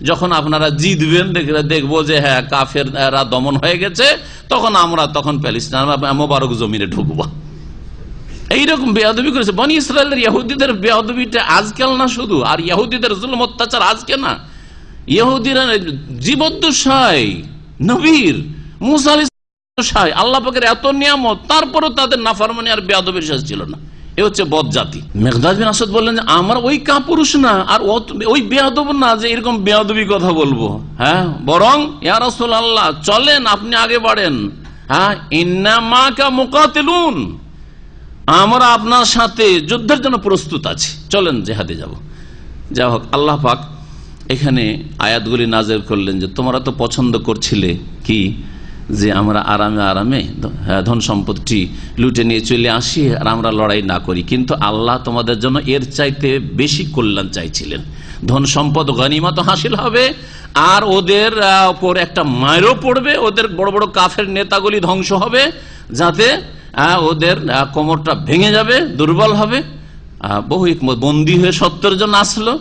যখন আপনারা জিতবেন দেখবো যে হ্যাঁ কাফেররা দমন হয়ে গেছে, তখন প্যালেস্টাইন মোবারক জমিনে ঢুকবো। এইরকম বেয়াদবি করেছে বনি ইসরায়েলের। ইহুদিদের বেয়াদবিটা আজকাল না শুধু, আর ইহুদিদের জুলুম অত্যাচার আজকে না, ইহুদিরা জীবদ্দশায় নবীর মুসা আলাইহিস সালাম আল্লাহ পাকের এত নিয়ামত, তারপরেও তাদের নাফরমানি আর বেয়াদবির শেষ ছিল না। এ হচ্ছে বদজাতি। মিকদাদ বিন আসওয়াদ বললেন যে আমার ওই কাপুরুষ না আর ওই বেয়াদব না যে এরকম বেয়াদবি কথা বলবো, হ্যাঁ, বরং ইয়া রাসূলুল্লাহ চলেন আপনি আগে বাড়েন, হ্যাঁ, ইন্না মাকা মুকাতিলুন, আমরা আপনার সাথে যুদ্ধের জন্য প্রস্তুত আছি, চলেন জিহাদে যাব। যাই হোক, আল্লাহ পাক এখানে আয়াতগুলি নাযিল করলেন যে তোমরা তো পছন্দ করছিলে কি যে আমরা আরামে আরামে ধন সম্পদটি লুটে নিয়ে চলে আসি আর আমরা লড়াই না করি, কিন্তু আল্লাহ তোমাদের জন্য এর চাইতে বেশি কল্যাণ চাইছিলেন। ধন সম্পদ গনিমত হাসিল হবে আর ওদের উপর একটা মায়েরও পড়বে, ওদের বড় বড় কাফের নেতাগুলি ধ্বংস হবে, যাতে ওদের কোমরটা ভেঙে যাবে, দুর্বল হবে। বহু বন্দী হয়ে সত্যের জন্য আসলো,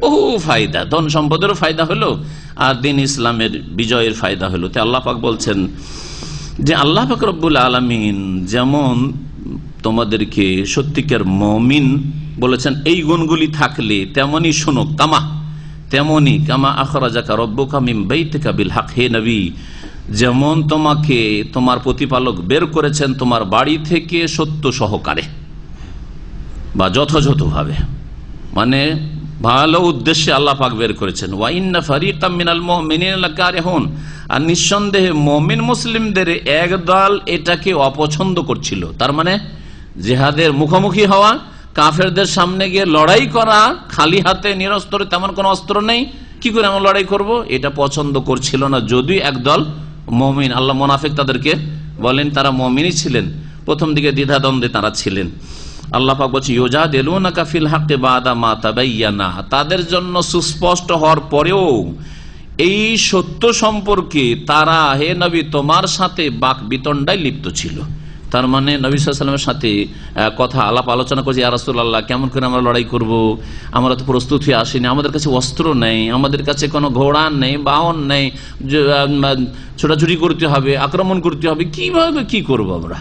বহু ফায়দা, ধন সম্পদেরও ফায়দা হলো আর দিন ইসলামের বিজয়ের ফায়দা হলো। তো আল্লাহ পাক বলছেন যে আল্লাহ পাক রব্বুল আলামিন যেমন তোমাদেরকে সত্যিকার মুমিন বলেছেন এই গুণগুলি থাকলে তেমনি শোনো, তেমনি কামা আখরাজাকা রব্বুকা মিন বাইতিকা বিল হক, হে নবী যেমন তোমাকে তোমার প্রতিপালক বের করেছেন তোমার বাড়ি থেকে সত্য সহকারে বা যথাযথভাবে, মানে ভালো উদ্দেশ্যে আল্লাহ পাক বের করেছেন। ওয়া ইন্না ফারিকাম মিনাল মুমিনিনা লাকারিহুন, আর নিঃসন্দেহে মুমিন মুসলিমদের একদল এটাকে অপছন্দ করছিল। তার মানে জিহাদের মুখোমুখি হওয়া, কাফেরদের সামনে গিয়ে লড়াই করা, খালি হাতে নিরস্ত্রে, তেমন কোনো অস্ত্র নেই, কি করে আমরা লড়াই করব, এটা পছন্দ করছিল না। যদিও একদল মুমিন, আল্লাহ মুনাফিক তাদেরকে বলেন, তারা মুমিনই ছিলেন, প্রথম দিকে দ্বিধাদ্বন্দ্বে তারা ছিলেন। আল্লাহ পাক বলছে ইউজাদিলুনাকা ফিল হাক্কি বাদা মা তাবায়্যানা, তাদের জন্য সুস্পষ্ট হওয়ার পরেও এই সত্য সম্পর্কে তারা হে নবী তোমার সাথে বাক বিতণ্ডায় লিপ্ত ছিল। তার মানে নবী সাল্লাল্লাহু আলাইহি ওয়াসাল্লামের সাথে কথা আলাপ আলোচনা করছে, ইয়া রাসূলুল্লাহ কেমন করে আমরা লড়াই করব, আমরা তো প্রস্তুত হয়ে আসিনি, আমাদের কাছে অস্ত্র নেই, আমাদের কাছে কোনো ঘোড়া নেই, বাহন নেই, ছোটাছুটি করতে হবে, আক্রমণ করতে হবে, কিভাবে কি করব আমরা।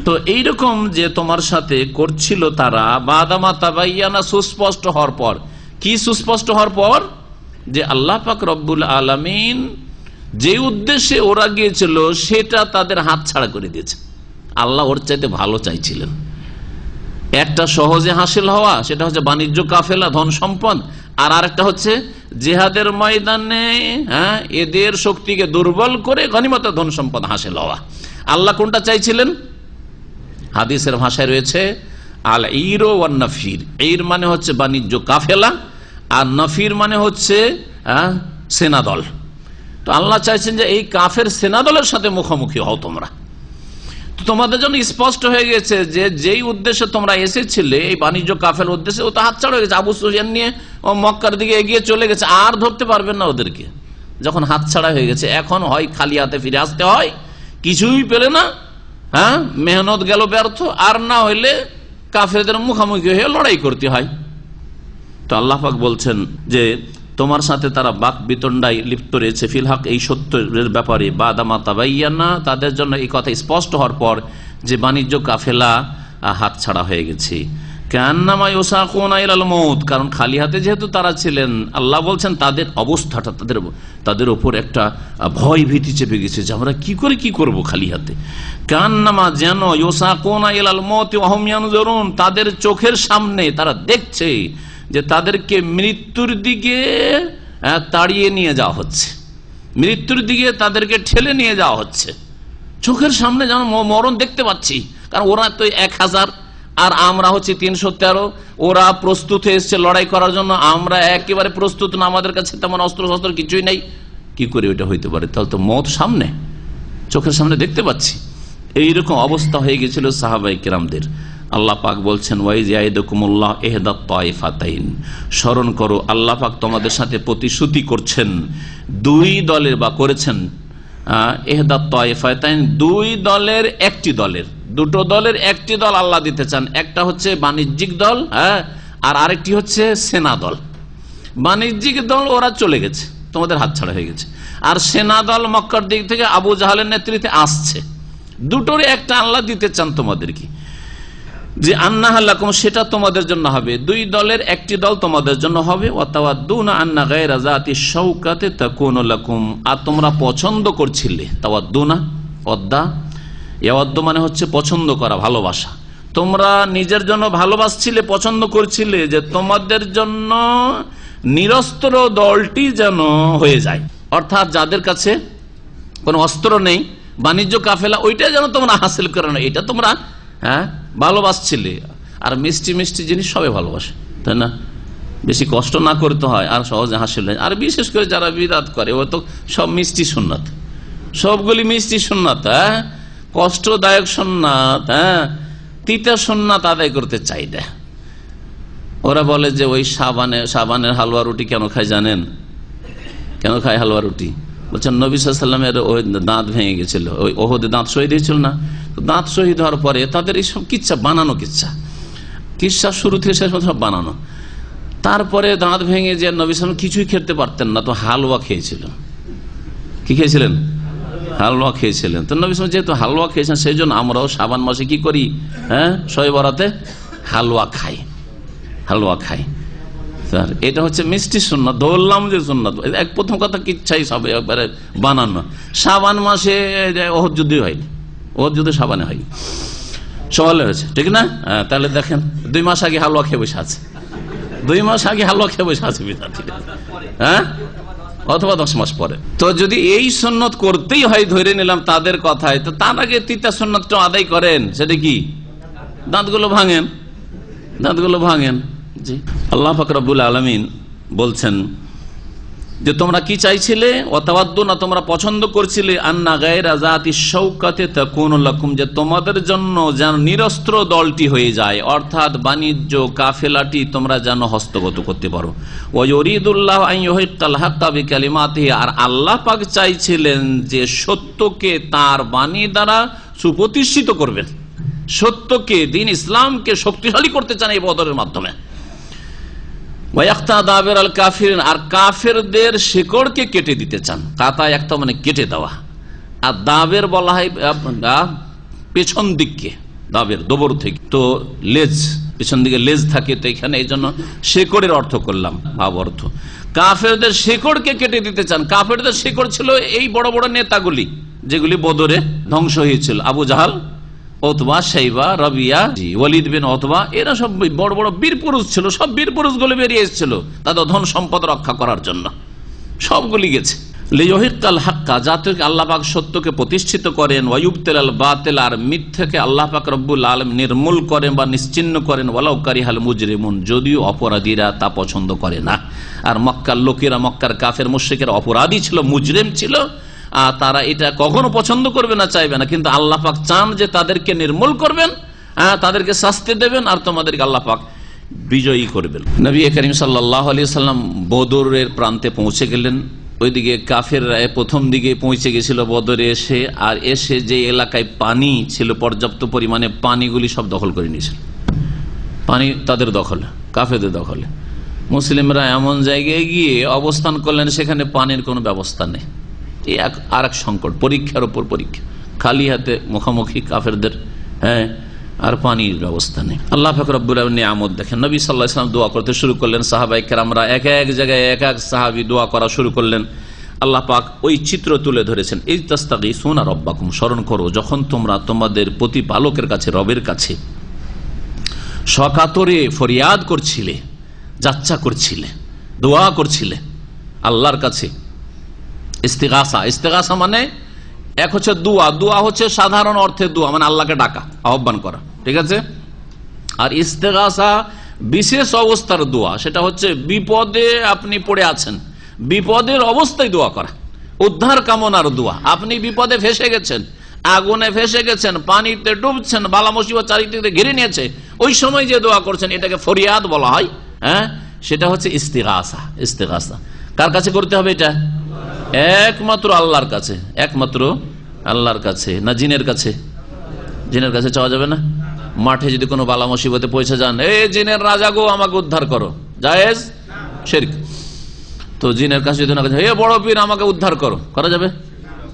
তো এইরকম যে তোমার সাথে করছিল তারা বাদামা তাবাইয়ানা, সুস্পষ্ট হওয়ার পর, কি সুস্পষ্ট হওয়ার পর? যে আল্লাহ পাক রব্বুল আলামিন যে উদ্দেশ্যে ওরা গিয়েছিল সেটা তাদের হাত ছাড়া করে দিয়েছে। আল্লাহ ওর চাইতে ভালো চাইছিলেন। একটা সহজে হাসিল হওয়া, সেটা হচ্ছে বাণিজ্য কাফেলা, ধন সম্পদ, আর আরেকটা হচ্ছে জিহাদের ময়দানে এদের শক্তিকে দুর্বল করে গনিমতের ধন সম্পদ হাসিল হওয়া। আল্লাহ কোনটা চাইছিলেন? হাদিসের ভাষায় রয়েছে আল ইরো ওয়ান নফির। ইর মানে হচ্ছে বাণিজ্য কাফেলা, আর নফির মানে হচ্ছে সেনাদল। তো আল্লাহ চাইছেন যে এই কাফের সেনাদলের সাথে মুখোমুখি হও তোমরা। তোমাদের জন্য স্পষ্ট হয়ে গেছে যে যেই উদ্দেশ্যে তোমরা এসেছিলে, এই বাণিজ্য কাফের উদ্দেশ্যে, ও তো হাতছাড়া হয়ে গেছে। আবু সুফিয়ান নিয়ে ও মক্কার দিকে এগিয়ে চলে গেছে, আর ধরতে পারবেন না ওদেরকে। যখন হাতছাড়া হয়ে গেছে, এখন হয় খালি হাতে ফিরে আসতে হয়, কিছুই পেলে না, মেহনত গেল ব্যর্থ, আর না হইলে কাফেরদের মুখোমুখি হয়ে লড়াই করতে হয়। তো আল্লাহ পাক বলছেন যে তোমার সাথে তারা বাক বিতণ্ডায় লিপ্ত রয়েছে ফিল হক, এই সত্যের ব্যাপারে, বাদামা তাবাইয়ানা, তাদের জন্য এই কথা স্পষ্ট হওয়ার পর যে বাণিজ্য কাফেলা হাত ছাড়া হয়ে গেছে। কান্নামা ইউসাকুনা ইলাল মউত, কারণ খালি হাতে যেহেতু তারা ছিলেন, আল্লাহ বলছেন তাদের অবস্থাটা, তাদের উপর একটা ভয় ভীতি চেপে গেছে যে আমরা কি করব খালি হাতে। কান্নামা, যেন ইউসাকুনা ইলাল মউত ওয়া হুম ইয়ানজুরুন, তাদের চোখের সামনে তারা দেখছে যে তাদেরকে মৃত্যুর দিকে তাড়িয়ে নিয়ে যাওয়া হচ্ছে, মৃত্যুর দিকে তাদেরকে ঠেলে নিয়ে যাওয়া হচ্ছে। চোখের সামনে যেন মরণ দেখতে পাচ্ছি, কারণ ওরা তো 1000 আর আমরা হচ্ছে 313। ওরা প্রস্তুত হয়ে এসছে লড়াই করার জন্য, আমরা একেবারে প্রস্তুত না, আমাদের কাছে তেমন অস্ত্র শস্ত্র কিছুই নাই। কি করে ওইটা হইতে পারে? তাহলে তো মত সামনে, চোখের সামনে দেখতে পাচ্ছি। এইরকম অবস্থা হয়ে গেছিল সাহাবায়ে কেরামদের। আল্লাহ পাক বলছেন ওয়াইজ ইয়াইদুকুমুল্লাহ ইহদাত তাইফাতাইন, স্মরণ করো আল্লাহ পাক তোমাদের সাথে প্রতিশ্রুতি করছেন দুই দলের, বা করেছেন ইহদাত তাইফাতাইন, দুই দলের একটি দলের, দুটো দলের একটি দল আল্লাহ দিতে চান। একটা হচ্ছে বাণিজ্যিক দল, আর আরেকটি হচ্ছে সেনা দল। বাণিজ্যিক দল ওরা চলে গেছে, তোমাদের হাতছাড়া হয়ে গেছে, আর সেনা দল মক্কার দিক থেকে আবু জাহালের নেতৃত্বে আসছে। দুটোর একটা আল্লাহ দিতে চান তোমাদেরকে, যে আন্নাহা লাকুম, সেটা তোমাদের জন্য হবে। দুই দলের একটি দল তোমাদের জন্য হবে। ওয়াতাওয়াদ্দুনা আন্না গায়রা যাতি শাওকাতি তাকুনু লাকুম, আর তোমরা পছন্দ করছিলে, তাওয়াদ্দুনা ওয়াদ্দা, ইয়াওয়াদ্দু মানে হচ্ছে পছন্দ করা, ভালোবাসা। তোমরা নিজের জন্য ভালোবাসছিলে, পছন্দ করছিলে যে তোমাদের জন্য নিরস্ত্র দলটি যেন হয়ে যায়, অর্থাৎ যাদের কাছে কোনো অস্ত্র নেই, বাণিজ্য কাফেলা, ওইটা যেন তোমরা হাসিল করে না, এটা তোমরা ভালোবাসছিলে। আর মিষ্টি মিষ্টি জিনিস সবাই ভালোবাসে, তাই না? বেশি কষ্ট না করতে হয় আর সহজে হাসিল হয়। আর বিশেষ করে যারা বিদআত করে, ও তো সব মিষ্টি সুন্নাত, সবগুলি মিষ্টি সুন্নাত, কষ্টদায়ক সুন্নাত, তিতা সুন্নাত আদায় করতে চাই না। ওরা বলে যে ওই সাবানের হালুয়া রুটি কেন খায় জানেন? কেন খায় হালুয়া রুটি? বলছেন নবী সাল্লাল্লাহু আলাইহি ওয়াসাল্লামের ওই দাঁত ভেঙে গেছিল, ওই ওহদে দাঁত শহীদ হয়েছিল না, দাঁত শহীদ হওয়ার পরে তাদের এইসব কিচ্ছা বানানো, কিচ্ছা শুরু থেকে শেষ পর্যন্ত সব বানানো। তারপরে দাঁত ভেঙে যে নবী সাল্লাল্লাহু কিছুই খেতে পারতেন না, তো হালুয়া খেয়েছিলেন। কি খেয়েছিলেন? হালুয়া খেয়েছিলেন। তো নবী সাল্লাল্লাহু যেহেতু হালুয়া খেয়েছেন, সেই জন্য আমরাও শাবান মাসে কি করি? শবে বরাতে হালুয়া খাই। এটা হচ্ছে মিষ্টি সুন্নাত, ধরলাম যে সুন্নাত। এক প্রথম কথা কিচ্ছাই সব একবারে বানানো। শাবান মাসে ওহদ যুদ্ধ হয়নি, ওহদ যুদ্ধ শাবানে হয়নি, সওয়ালে হয়েছে, ঠিক না? তাহলে দেখেন 2 মাস আগে হালুয়া খেয়ে বসে আছে, 2 মাস আগে হালুয়া খেয়ে বসে আছে বিদাতিরা, অথবা 10 মাস পরে। তো যদি এই সুন্নত করতেই হয়, ধরে নিলাম তাদের কথায়, তো তার আগে তিতা সুন্নতটা আদায় করেন। সেটা কি? দাঁতগুলো ভাঙেন। জি, আল্লাহ পাক রব্বুল আলামিন বলছেন যে তোমরা কি চাইছিলে? ওয়াতাওয়াদ্দুনা, তোমরা পছন্দ করছিলে, আন্না গায়রা যাতি শাওকাতি তাকুনু লাকুম, যে তোমাদের জন্য যেন নিরস্ত্র দলটি হয়ে যায়, অর্থাৎ বাণিজ্য কাফেলাটি তোমরা যেন হস্তগত করতে পারো। ওয়া ইউরিদুল্লাহু আন ইউহিক্কাল হাক্কা বিকালিমাতিহি, আর আল্লাহ পাক চাইছিলেন যে সত্যকে তার বাণী দ্বারা সুপ্রতিষ্ঠিত করবেন, সত্যকে, দ্বীন ইসলামকে শক্তিশালী করতে চান এই বদরের মাধ্যমে। আর কাফেরদের শিকড়কে কেটে দিতে চান। কাতা একটা মানে কেটে দেওয়া, আর দাবের বলা হয় পেছন দিককে, দাবের দবর থেকে, তো লেজ পিছন দিকে লেজ থাকে, তো এখানে এই জন্য শেকড়ের অর্থ করলাম, ভাব অর্থ। কাফেরদের শেকড়কে কেটে দিতে চান। কাফেরদের শেকড় ছিল এই বড় বড় নেতাগুলি যেগুলি বদরে ধ্বংস হয়েছিল, আবু জাহাল, ওতবা, শাইবা, রবিয়া, ওয়ালিদ বিন ওতবা, এরা সব বড় বড় বীর পুরুষ ছিল। সব বীর পুরুষ গুলি বেরিয়ে এসেছিল তাদের ধন সম্পদ রক্ষা করার জন্য, সবগুলি গেছে। লিয়হিক্কাল হাক্কা, যাতে আল্লাহ পাক সত্যকে প্রতিষ্ঠিত করেন, ওয়ায়ুবতিলাল বাতিল, আর মিথ্যাকে আল্লাহ পাক রব্বুল আলামিন নির্মূল করেন বা নিশ্চিহ্ন করেন, ওয়ালাউ কারিহাল মুজরিমুন, যদিও অপরাধীরা তা পছন্দ করে না। আর মক্কার লোকেরা, মক্কার কাফের মুশরিকেরা অপরাধী ছিল, মুজরিম ছিল, আর তারা এটা কখনো পছন্দ করবে না, চাইবে না। কিন্তু আল্লাহ পাক চান যে তাদেরকে নির্মূল করবেন, তাদেরকে শাস্তি দেবেন, আর তোমাদেরকে আল্লাহ পাক বিজয়ী করবেন। নবী করিম সাল্লাল্লাহু আলাইহি সাল্লাম বদরের প্রান্তে পৌঁছে গেলেন। ওইদিকে কাফেররা প্রথম দিকে পৌঁছে গেছিল বদরে এসে, আর এসে যে এলাকায় পানি ছিল পর্যাপ্ত পরিমাণে, পানিগুলি সব দখল করে নিয়েছিল। পানি তাদের দখলে, কাফেরদের দখলে। মুসলিমরা এমন জায়গায় গিয়ে অবস্থান করলেন সেখানে পানির কোনো ব্যবস্থা নেই। এই আর এক সংকট, পরীক্ষার উপর পরীক্ষা, খালি হাতে মুখোমুখি কাফেরদের, আর পানির ব্যবস্থা নেই। আল্লাহ পাক রব্বুল আলামিন নিয়ামত দেখেন। নবী সাল্লাল্লাহু আলাইহি ওয়াসাল্লাম দোয়া করতে শুরু করলেন, সাহাবায়ে কেরামরা এক এক জায়গায় এক এক সাহাবী দোয়া করা শুরু করলেন। আল্লাহ পাক ওই চিত্র তুলে ধরেছেন, ইয তাস্তাগীসুনা রাব্বাকুম, স্মরণ করো যখন তোমরা তোমাদের প্রতিপালকের কাছে, রবের কাছে সকাতরে ফরিয়াদ করছিলে, যাচ্চা করছিলে, দোয়া করছিলে আল্লাহর কাছে। ইস্তিগাসা, ইস্তিগাসা মানে এক হচ্ছে দোয়া, দোয়া হচ্ছে সাধারণ অর্থে দোয়া, মানে আল্লাহকে ডাকা, আহ্বান করা, ঠিক আছে। আর ইস্তেগাসা বিশেষ অবস্থার দোয়া, সেটা হচ্ছে বিপদে আপনি পড়ে আছেন, বিপদের অবস্থায় দোয়া করা, উদ্ধার কামনার দোয়া। আপনি বিপদে ফেসে গেছেন, আগুনে ফেসে গেছেন, পানিতে ডুবছেন, বালা মুসিবত চারিদিকে ঘিরে নিয়েছে, ওই সময় যে দোয়া করছেন এটাকে ফরিয়াদ বলা হয়। সেটা হচ্ছে ইস্তিগাসা। ইস্তিগাসা কার কাছে করতে হবে? এটা একমাত্র আল্লাহর কাছে, একমাত্র আল্লাহর কাছে, না জিনের কাছে? জিনের কাছে চাওয়া যাবে না। মাঠে যদি কোনো বালা মুসিবতে পৌঁছে যান, এই জিনের রাজা গো আমাকে উদ্ধার করো, জায়েজ? শিরক। তো জিনের কাছে যদি না, হে বড় পীর আমাকে উদ্ধার করো, করা যাবে?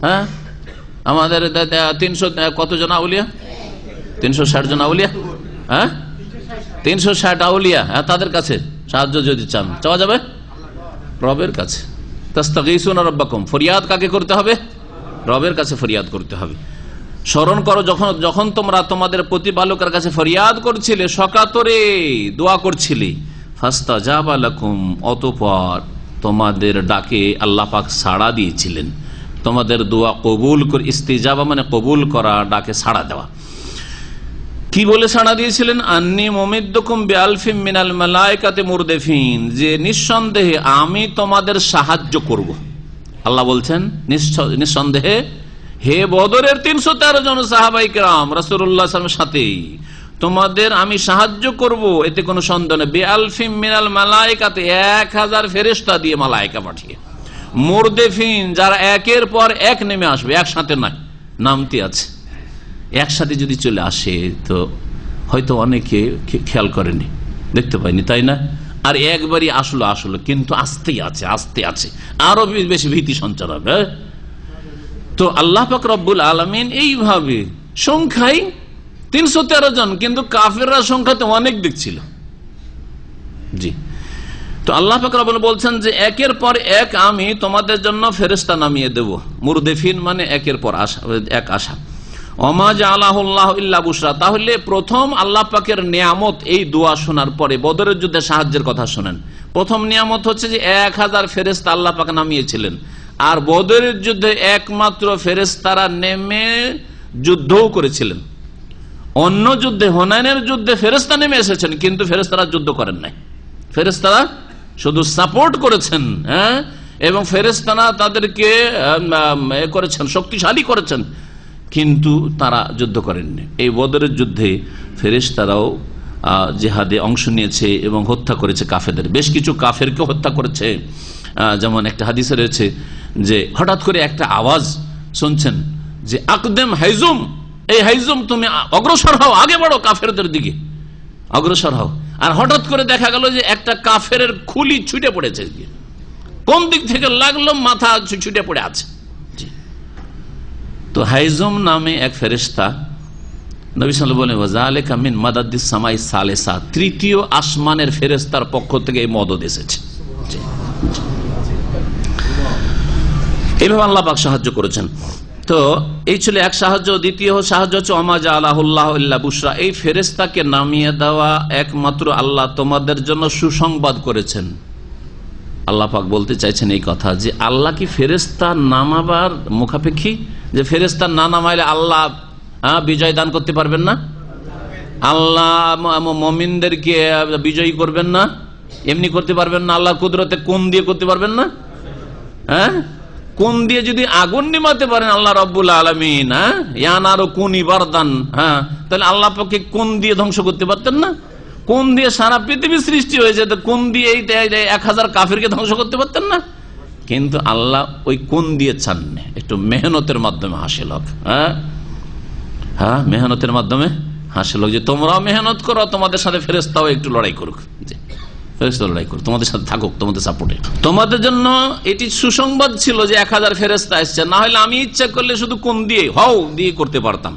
হ্যাঁ, আমাদের 300 কতজন আউলিয়া, 360 জন আউলিয়া, 360 আউলিয়া, তাদের কাছে সাহায্য যদি চান, চাওয়া যাবে রবের কাছে। তাস্তাগীসুনা রাব্বাকুম, ফরিয়াদ কাকে করতে হবে? রবের কাছে ফরিয়াদ করতে হবে। স্মরণ করো যখন তোমরা তোমাদের প্রতিপালকের কাছে ফরিয়াদ করছিলে, সকাতরে দোয়া করছিলে, ফাস্তাজাবা লাকুম, অতঃপর তোমাদের ডাকে আল্লাহ পাক সাড়া দিয়েছিলেন, তোমাদের দোয়া কবুল করে। ইস্তিজাবা মানে কবুল করা, ডাকে সাড়া দেওয়া। কি বলে সাড়া দিয়েছিলেন? আন্নী মুমিদ্দুকুম বিআলফিম মিনাল মালায়েকাতি মুরদিফিন, যে নিঃসন্দেহে আমি তোমাদের সাহায্য করব। আল্লাহ বলছেন নিঃসন্দেহে হে বদরের 313 জন সাহাবায়ে কেরাম রাসূলুল্লাহ সাল্লাল্লাহু আলাইহি ওয়াসাল্লামের সাথে তোমাদের আমি সাহায্য করব, এতে কোনো সন্দেহ নেই। বিআলফিম মিনাল মালায়েকাতি, 1000 ফেরেশতা দিয়ে, মালায়েকা পাঠিয়ে। মুরদিফিন, যারা একের পর এক নেমে আসবে, একসাথে নয়, নামতি আছে। একসাথে যদি চলে আসে তো হয়তো অনেকে খেয়াল করেনি, দেখতে পাইনি, তাই না? আর একবারই আসলো, কিন্তু আস্তেই আছে, আস্তে আছে, আরো বেশি ভীতি সঞ্চার হবে। তো আল্লাহ পাক রব্বুল আলামিন এইভাবে সংখ্যায় 313 জন, কিন্তু কাফেররা সংখ্যাতে অনেক দেখছিল। জি, তো আল্লাহ পাক রব্বুল বলছেন যে একের পর এক আমি তোমাদের জন্য ফেরেশতা নামিয়ে দেব। মুরদিফিন মানে একের পর এক আসা। ওমা জাআলাহুল্লাহু ইল্লা বুশরা, তাহলে প্রথম আল্লাহ পাকের নিয়ামত এই দোয়া শোনার পরে বদরের যুদ্ধে সাহায্যের কথা শোনেন। প্রথম নিয়ামত হচ্ছে যে 1000 ফেরেশতা আল্লাহ পাক নামিয়েছিলেন, আর বদরের যুদ্ধে একমাত্র ফেরেশতারা নেমে যুদ্ধও করেছিলেন। অন্য যুদ্ধে, হুনাইনের যুদ্ধে ফেরেশতা নেমে এসেছেন, কিন্তু ফেরেশতারা যুদ্ধ করেন নাই, ফেরেশতারা শুধু সাপোর্ট করেছেন। এবং ফেরেশতারা তাদেরকে করেছেন, শক্তিশালী করেছেন, কিন্তু তারা যুদ্ধ করেননি। এই বদরের যুদ্ধে ফেরেশতারাও জিহাদে অংশ নিয়েছে এবং হত্যা করেছে কাফেরদের, বেশ কিছু কাফেরকে হত্যা করেছে। যেমন একটা হাদিসে রয়েছে যে হঠাৎ করে একটা আওয়াজ শুনছেন যে আকদেম হাইজুম, এই হাইজুম তুমি অগ্রসর হও, আগে বাড়ো, কাফেরদের দিকে অগ্রসর হও। আর হঠাৎ করে দেখা গেল যে একটা কাফেরের খুলি ছুটে পড়েছে, কোন দিক থেকে লাগলো, মাথা ছুটে পড়ে আছে। তো হাইজুম নামে এক ফেরেশতা নবী সাল্লাল্লাহু আলাইহি ওয়া সাল্লাম বলেন ওয়াজালিকা মিন মাদাদিস সামাই সালেসা, তৃতীয় আসমানের ফেরেশতার পক্ষ থেকে এই মদদ এসেছে। এইভাবে আল্লাহ পাক সাহায্য করেছেন। তো এই ছিল এক সাহায্য। দ্বিতীয় সাহায্য হচ্ছে ওমা জাআলাহুল্লাহু ইল্লা বুশরা, এই ফেরেশতাকে নামিয়ে দেওয়া একমাত্র আল্লাহ তোমাদের জন্য সুসংবাদ করেছেন। আল্লাহ পাক বলতে চাইছেন এই কথা যে আল্লাহ কি ফেরেশতা নামাবার মুখাপেক্ষী, যে ফেরেশতা না নামাইলে আল্লাহ বিজয় দান করতে পারবেন না, আল্লাহ মুমিনদেরকে বিজয়ী করবেন না, এমনি করতে পারবেন না, আল্লাহর কুদরতে কোন দিয়ে করতে পারবেন না? হ্যাঁ, কোন দিয়ে যদি আগুন নিমাতে পারেন আল্লাহ রাব্বুল আলামিন, ইয়ানারু কুনি বারদান, তাহলে আল্লাহ পাককে কোন দিয়ে ধ্বংস করতে পারতেন না? কোন দিয়ে সারা পৃথিবী সৃষ্টি হয়েছে, তো কোন দিয়ে এই 1000 কাফিরকে ধ্বংস করতে পারতেন না? কিন্তু আল্লাহ ওই কোন দিয়ে চান না, একটু মেহনতের মাধ্যমে হাসিল হোক। মেহনতের মাধ্যমে হাসিল হোক, যে তোমরাও মেহনত করো, তোমাদের সাথে ফেরেশতাও একটু লড়াই করুক, ফেরেশতা লড়াই করুক, তোমাদের সাথে থাকুক, তোমাদের সাপোর্টে। তোমাদের জন্য এটি সুসংবাদ ছিল যে 1000 ফেরেশতা আসছে, না হলে আমি ইচ্ছা করলে শুধু কোন দিয়ে দিয়ে করতে পারতাম।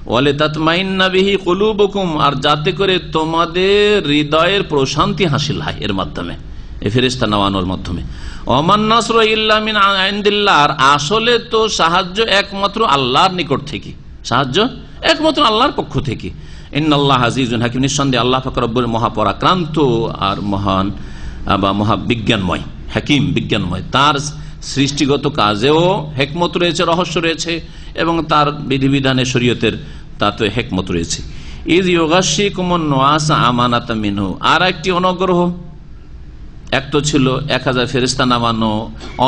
ওয়ালিতাতমাইন্না বিহি কুলুবুকুম, আর যাতে করে তোমাদের হৃদয়ের প্রশান্তি হাসিল হয় এর মাধ্যমে, এই ফেরেশতা নামানোর মাধ্যমে। ওমান নাসরু ইল্লা মিন ইনদিল্লাহ, আর আসলে তো সাহায্য একমাত্র আল্লাহর নিকট থেকে, সাহায্য একমাত্র আল্লাহর পক্ষ থেকে। ইন্নাল্লাহ আজিজুন হাকিম, নিঃসন্দেহে আল্লাহ পাক রব্বুল মহাপরাক্রান্ত আর মহান বা মহাবিজ্ঞানময়, হাকিম বিজ্ঞানময়। তার সৃষ্টিগত কাজেও হেকমত রয়েছে, রহস্য রয়েছে, এবং তার বিধিবিধানে শরীয়তের তাতে হেকমত রয়েছে। ইয ইউগাশশিকুমুন নুআসা আমানাতাম মিনহু, আর একটি অনুগ্রহ, এক তো ছিল 1000 ফেরেশতা নামানো,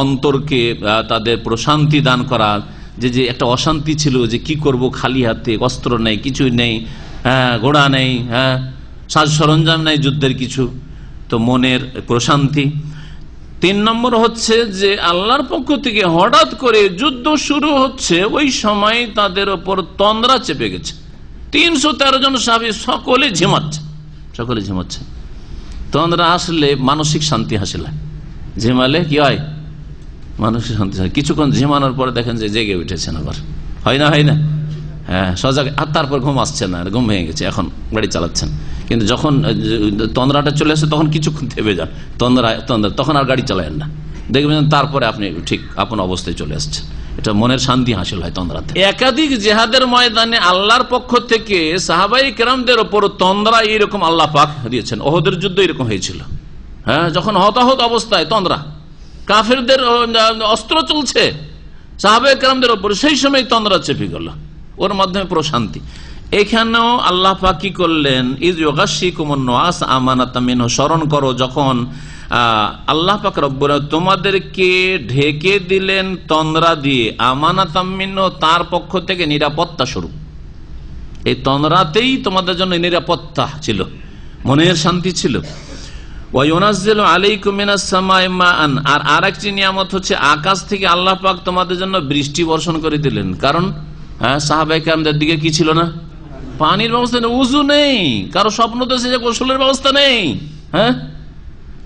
অন্তরকে তাদের প্রশান্তি দান করা, যে একটা অশান্তি ছিল যে কি করব, খালি হাতে, অস্ত্র নেই, কিছুই নেই, ঘোড়া নেই, সাজ সরঞ্জাম নেই যুদ্ধের কিছু, তো মনের প্রশান্তি। 3 নম্বর হচ্ছে যে আল্লাহর পক্ষ থেকে হঠাৎ করে যুদ্ধ শুরু হচ্ছে, ওই সময় তাদের ওপর তন্দ্রা চেপে গেছে, 313 জন সাহাবী সকলে ঝিমাচ্ছে। তন্দ্রা আসলে মানসিক শান্তি হাসিল হয়, ঝিমালে কি হয়, মানসিক শান্তি হয়। কিছুক্ষণ ঝিমানোর পরে দেখেন যে জেগে উঠেছেন, আবার হয় না, সজাগ, আর তারপর ঘুম আসছে না, ঘুম ভেঙে গেছে, এখন গাড়ি চালাচ্ছেন। কিন্তু যখন তন্দ্রাটা চলে আসে তখন কিছুক্ষণ থেমে যান, তন্দ্রা তখন আর গাড়ি চালায়েন না, দেখবেন তারপরে আপনি ঠিক আপন অবস্থায় চলে আসছেন। এটা মনের শান্তি হাসিল হয় তন্দ্রাতে। একাধিক জিহাদের ময়দানে আল্লাহর পক্ষ থেকে সাহাবাই কেরামদের ওপর তন্দ্রা এইরকম আল্লাহ পাক দিয়েছেন। ওহদের যুদ্ধ এরকম হয়েছিল, যখন হতাহত অবস্থায় তন্দ্রা, কাফেরদের অস্ত্র চলছে সাহাবায়ে কেরামদের ওপর, সেই সময় তন্দ্রা চেপে গেল, ওর মাধ্যমে প্রশান্তি। এখানেও আল্লাহ পাক কি করলেন, ইয ইউগাশশিকুমুন নুআস আমানাতাম মিনহু, স্মরণ করো যখন আল্লাহ পাক রব্বুল তোমাদেরকে ঢেকে দিলেন তন্দ্রা দিয়ে, আমানাতাম মিনহু, তার পক্ষ থেকে নিরাপত্তা স্বরূপ। এই তন্দ্রাতেই তোমাদের জন্য নিরাপত্তা ছিল, মনের শান্তি ছিল। ওয়ায়ুনাজ্জিলু আলাইকুম মিনাস সামাই মাআন, আর আরেকটি নিয়ামত হচ্ছে আকাশ থেকে আল্লাহ পাক তোমাদের জন্য বৃষ্টি বর্ষণ করে দিলেন। কারণ সাহাবায়ে কেরামদের দিকে কি ছিল না, পানির ব্যবস্থা নেই, উযু নেই, কারো স্বপ্ন তো সে গোসলের ব্যবস্থা নেই,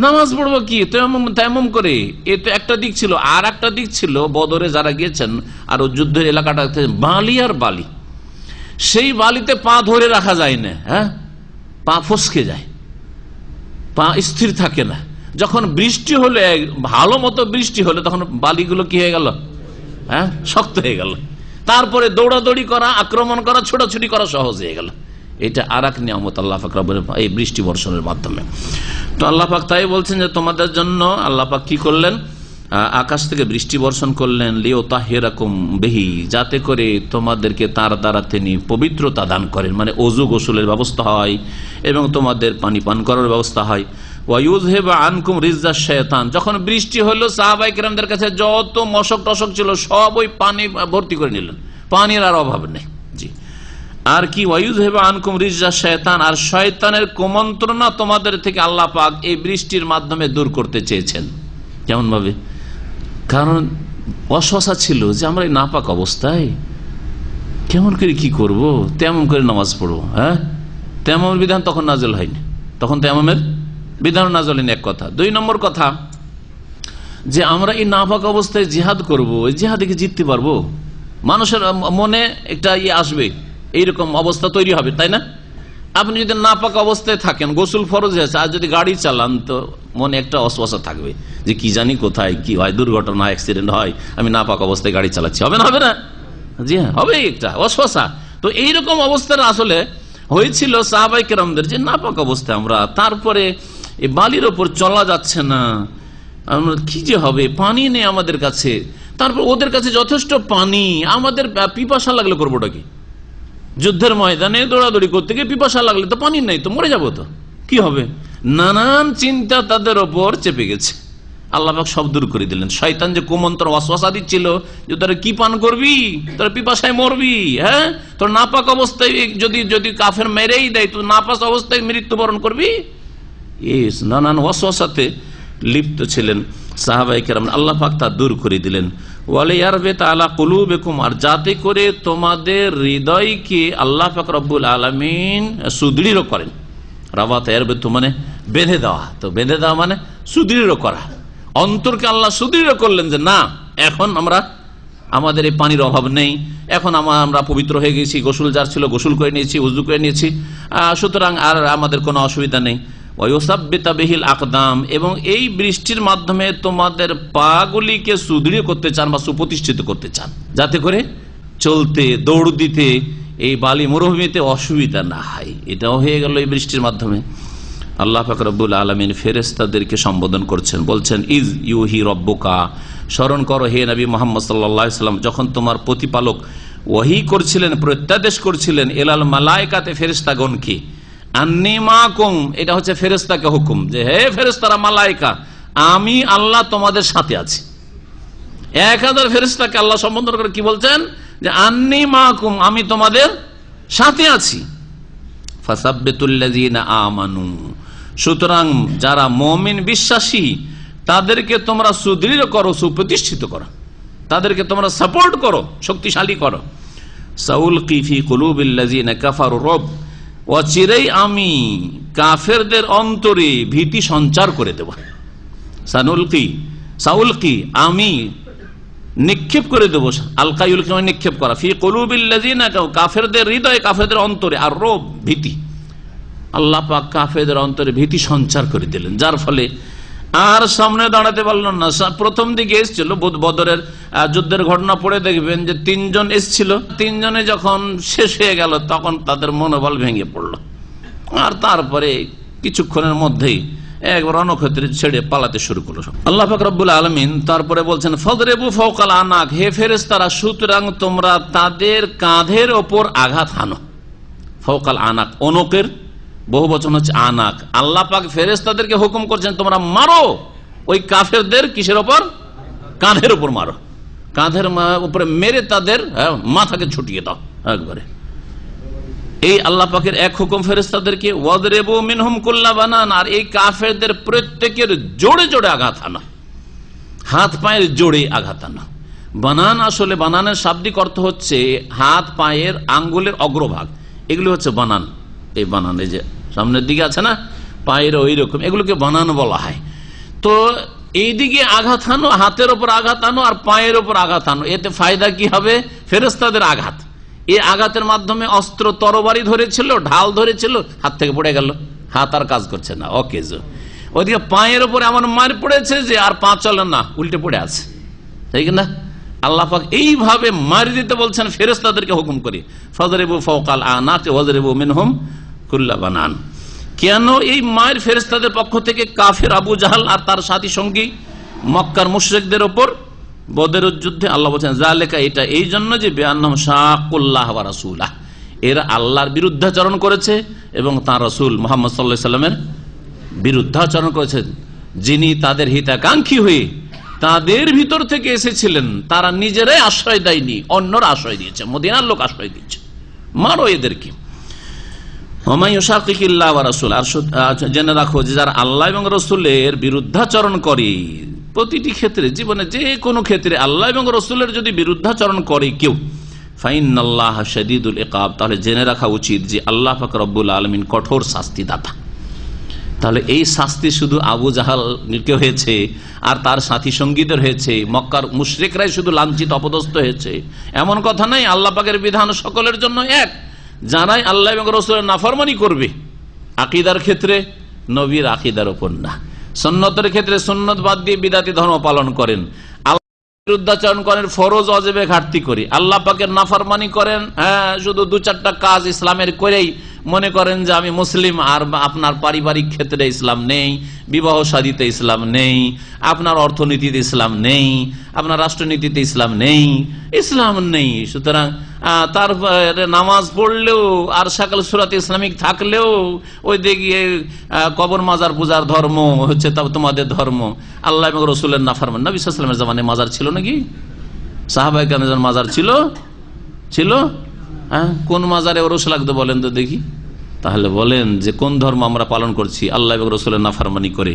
নামাজ পড়বো কি তায়াম্মুম করে, এ তো একটা দিক ছিল। আর একটা দিক ছিল বদরে যারা গিয়েছেন আর যুদ্ধের এলাকাটা বালি আর বালি, সেই বালিতে পা ধরে রাখা যায় না, পা ফসকে যায়, পা স্থির থাকে না। যখন বৃষ্টি হলে, ভালো মতো বৃষ্টি হলে, তখন বালিগুলো কি হয়ে গেল, শক্ত হয়ে গেল, তারপরে দৌড়াদৌড়ি করা, আক্রমণ করা, ছোটাছুটি করা সহজ হয়ে গেল। এটা আর এক নিয়ামত আল্লাহ পাক রব্বুল এই বৃষ্টি বর্ষণের মাধ্যমে। তো আল্লাহ পাক তাই বলছেন যে তোমাদের জন্য আল্লাহ পাক কি করলেন, আকাশ থেকে বৃষ্টি বর্ষণ করলেন, লিয়তাহিরাকুম বিহি, যাতে করে তোমাদেরকে তার দ্বারা তিনি পবিত্রতা দান করেন, মানে ওযু গোসলের ব্যবস্থা হয় এবং তোমাদের পানি পান করার ব্যবস্থা হয়। ওয়ায়ুযহিবা আনকুম রিজ্জাশ শায়তান, যখন বৃষ্টি হলো সাহাবায়ে কেরামদের কাছে যত মশক টশক ছিল সব ওই পানি ভর্তি করে নিলেন, পানির আর অভাব নেই। জি, আর কি, ওয়ায়ুযহিবা আনকুম রিজ্জাশ শায়তান, আর শয়তানের কুমন্ত্রণা তোমাদের থেকে আল্লাহ পাক এই বৃষ্টির মাধ্যমে দূর করতে চেয়েছেন। কেমন ভাবে? কারণ অশোষা ছিল যে আমরা এই নাপাক অবস্থায় কেমন করে কি করব, তেমন করে নামাজ পড়বো, তেমন বিধান তখন নাজেল হয়নি, তখন তেমনের বিধান নাজেল হয়নি, এক কথা। 2 নম্বর কথা, যে আমরা এই নাপাক অবস্থায় জিহাদ করব, এই জিহাদে কি জিততে পারবো? মানুষের মনে একটা আসবে, এইরকম অবস্থা তৈরি হবে, তাই না? আপনি যদি নাপাক অবস্থায় থাকেন, গোসল ফরজ হয়েছে, আর যদি গাড়ি চালান তো মনে একটা অস্বস্তা থাকবে যে কি জানি কোথায় কি হয়, দুর্ঘটনা অ্যাক্সিডেন্ট হয়, আমি নাপাক অবস্থায় গাড়ি চালাচ্ছি, হবে না? হবে না? জি হ্যাঁ, হবে একটা অস্বস্তা। তো এইরকম অবস্থার আসলে হয়েছিল সাহাবাই কেরামদের, যে নাপাক অবস্থায় আমরা, তারপরে এই বালির ওপর চলা যাচ্ছে না, আমরা কি যে হবে, পানি নেই আমাদের কাছে, তারপর ওদের কাছে যথেষ্ট পানি, আমাদের পিপাসা লাগলে করবোটা কি? যুদ্ধের ময়দানে দৌড়াদৌড়ি করতে গিয়ে পিপাসা লাগলে তো পানি নেই, তো মরে যাবো, তো কি হবে? নানান চিন্তা তাদের ওপর চেপে গেছে। আল্লাহ পাক সব দূর করে দিলেন। শয়তান যে কুমন্ত্র ওয়াসওয়াসা দিচ্ছিল যে তোরা কি পান করবি, তোরা পিপাসায় মরবি, হ্যাঁ, তোর নাপাক অবস্থায় যদি যদি কাফের মেরেই দেয়, তো নাপাক অবস্থায় মৃত্যুবরণ করবি, নানান ওয়াসওয়াসাতে লিপ্ত ছিলেন সাহাবায়ে কেরাম। আল্লাহ পাক তা দূর করে দিলেন। ওয়ালিয়ারবিত আলা কুলুবিকুম, আর যাতে করে তোমাদের হৃদয়কে আল্লাহ পাক রব্বুল আলামিন সুদৃঢ় করেন। রাবাত ইয়ারবিতু মানে বেঁধে দেওয়া, তো বেঁধে দেওয়া মানে সুদৃঢ় করা। অন্তরকে আল্লাহ সুদৃঢ় করলেন যে না, এখন আমাদের এই পানির অভাব নেই, এখন আমরা পবিত্র হয়ে গেছি, গোসল যার ছিল গোসল করে নিয়েছি, উযু করে নিয়েছি, সুতরাং আর আমাদের কোনো অসুবিধা নেই। ওয়ায়ুসাব্বিতা বিহিল আকদাম, এবং এই বৃষ্টির মাধ্যমে তোমাদের পাগুলিকে সুদৃঢ় করতে চান বা সুপ্রতিষ্ঠিত করতে চান, যাতে করে চলতে দৌড় দিতে এই বালি মরুভূমিতে অসুবিধা না হয়। এটাও হয়ে গেল এই বৃষ্টির মাধ্যমে। আল্লাহ পাক রব্বুল আলামিন ফেরেশতাদেরকে সম্বোধন করছেন, বলছেন ইজ ইউহি রব্বুকা, স্মরণ করো হে নবী মুহাম্মদ সাল্লাল্লাহু আলাইহি সাল্লাম, যখন তোমার প্রতিপালক ওহী করছিলেন, প্রত্যাদেশ করছিলেন এলাল মালায়েকাতে, ফেরেশতাগণকে, আন্নী মাকুম, এটা হচ্ছে ফেরেশতাকে হুকুম, যে হে ফেরেশতারা, মালায়েকা, আমি আল্লাহ তোমাদের সাথে আছি। 1000 ফেরেশতাকে আল্লাহ সম্বোধন করে কি বলছেন, যে আন্নী মাকুম, আমি তোমাদের সাথে আছি। ফাসাব্বিতুল্লাযীনা আমানু, সুতরাং যারা মুমিন বিশ্বাসী তাদেরকে তোমরা সুদৃঢ় করো, সুপ্রতিষ্ঠিত করো, তাদেরকে তোমরা সাপোর্ট করো, শক্তিশালী করো। সাউলকি ফি কুলুবিল্লাযীনা কাফারু রব, অচিরেই আমি কাফেরদের অন্তরে ভীতি সঞ্চার করে দেব। সাউলকি আমি নিক্ষেপ করে দেবো, আলকা ইউলকি মানে নিক্ষেপ করা, ফি কুলুবিল্লাযীনা, কাফেরদের হৃদয়ে, কাফেরদের অন্তরে, আর রব ভীতি, আল্লাহ পাক কাফেরদের অন্তরে ভীতি সঞ্চার করে দিলেন, যার ফলে আর সামনে দাঁড়াতে পারল না। প্রথম দিকে এসেছিল বদরের যুদ্ধের ঘটনা পড়ে দেখবেন যে 3 জন এসেছিল, 3 জনে যখন শেষ হয়ে গেল তখন তাদের মনোবল ভেঙে পড়লো, আর তারপরে কিছুক্ষণের মধ্যেই একবার রণক্ষেত্রে ছেড়ে পালাতে শুরু করলো। আল্লাহ পাক রব্বুল আলামিন তারপরে বলছেন ফাদরিবু ফাওকাল আনাক, হে ফেরেশতারা, সুতরাং তোমরা তাদের কাঁধের ওপর আঘাত হানো। ফাওকাল আনাক, অনকের বহু বচন হচ্ছে আনাক। আল্লাহ পাক ফেরেশতাদেরকে হুকুম করছেন তোমরা মারো ওই কাফেরদের, কিসের ওপর? কাঁধের ওপর মারো, কাঁধের উপরে মেরে তাদের মাথাকে ছুটিয়ে দাও একবারে। এই আল্লাহ পাকের এক হুকুম ফেরেশতাদেরকে, ওয়াদরিবু মিনহুম কুল্লা বানান, আর এই কাফেরদের প্রত্যেকের জোরে জোরে আঘাত আনা, হাত পায়ের জোরে আঘাত আনা। বানান, আসলে বানানের শাব্দিক অর্থ হচ্ছে হাত পায়ের আঙ্গুলের অগ্রভাগ, এগুলো হচ্ছে বানান। এই বানান, এই যে সামনের দিকে আছে না পায়ের, ওই রকম এগুলোকে বানান বলা হয়। তো এইদিকে আঘাত আনো, হাতের ওপর আঘাত আনো আর পায়ের ওপর আঘাত আনো, এতে ফায়দা কি হবে? ফেরেশতাদের আঘাত, এই আঘাতের মাধ্যমে অস্ত্র তরবারি ধরেছিল, ঢাল ধরেছিল, হাত থেকে পড়ে গেল, হাত আর কাজ করছে না, অকেজ। ওইদিকে পায়ের ওপর এমন মার পড়েছে যে আর পা চলে না, উল্টে পড়ে আছে, ঠিক না? আল্লাহ পাক এইভাবে মারি দিতে বলছেন ফেরেশতাদেরকে হুকুম করে, ফাদরিবু ফাওকাল আনাক ওয়াদরিবু মিনহুম কুল্লা বানান। কেন এই মায়ের ফেরেশতাদের পক্ষ থেকে কাফের আবু জাহাল আর তার সাথী সঙ্গী মক্কার মুশরিকদের ওপর বদরের যুদ্ধে? আল্লাহ বলছেন যালিকা, এটা এই জন্য যে বিআন্নাহুম শাকুল্লাহ ওয়া রাসূলাহ, এরা আল্লাহর বিরুদ্ধাচরণ করেছে এবং তাঁর রাসূল মুহাম্মদ সাল্লাল্লাহু আলাইহি সাল্লামের বিরুদ্ধাচরণ করেছে, যিনি তাদের হিতাকাঙ্ক্ষী হয়ে তাদের ভিতর থেকে এসেছিলেন। তারা নিজেরাই আশ্রয় দেয়নি, অন্যরা আশ্রয় দিয়েছে, মদিনার লোক আশ্রয় দিয়েছে, মারো এদেরকে। আর জেনে রাখো যে যারা আল্লাহ এবং রসুলের বিরুদ্ধাচরণ করে, প্রতিটি ক্ষেত্রে, জীবনে যে কোনো ক্ষেত্রে আল্লাহ এবং রসুলের যদি বিরুদ্ধাচরণ করে কেউ, ফাইনাল্লাহ শাদীদুল ইকাব, তাহলে জেনে রাখা উচিত যে আল্লাহ পাক রব্বুল আলামিন কঠোর শাস্তিদাতা। তাহলে এই শাস্তি শুধু আবু জাহালকে হয়েছে আর তার সাথী সঙ্গীদের হয়েছে, মক্কার মুশরিকরাই শুধু লাঞ্ছিত অপদস্থ হয়েছে এমন কথা নাই। আল্লাহ পাকের বিধান সকলের জন্য এক, যারাই আল্লাহ এবং রাসূলের নাফরমানি করবে, আকীদার ক্ষেত্রে নবীর আকীদার উপর না, সুন্নতের ক্ষেত্রে সুন্নত বাদ দিয়ে বিদাতি ধর্ম পালন করেন, বিরুদ্ধাচরণ করেন, ফরজ অজেবে ঘাটতি করি, আল্লাহ পাকের নাফরমানি করেন, শুধু 2-4টা কাজ ইসলামের করেই মনে করেন যে আমি মুসলিম, আর আপনার পারিবারিক ক্ষেত্রে ইসলাম নেই, বিবাহ শাদীতে ইসলাম নেই, আপনার অর্থনীতিতে ইসলাম নেই, আপনার রাষ্ট্রনীতিতে ইসলাম নেই। সুতরাং তারপরে নামাজ পড়লেও আর সকাল সূরাতে ইসলামিক থাকলেও ওই দিকে কবর মাজার পূজার ধর্ম হচ্ছে তোমাদের ধর্ম। আল্লাহ এবং রাসূলের নাফরমান। নবী সাল্লাল্লাহু আলাইহি ওয়াসাল্লামের জামানায় মাজার ছিল নাকি? সাহাবায়ে কেরামের মাজার ছিল? কোন মাজারে ওরস লাগতো বলেন তো দেখি। তাহলে বলেন যে কোন ধর্ম আমরা পালন করছি? আল্লাহ এবং রাসূলের নাফরমানি করে।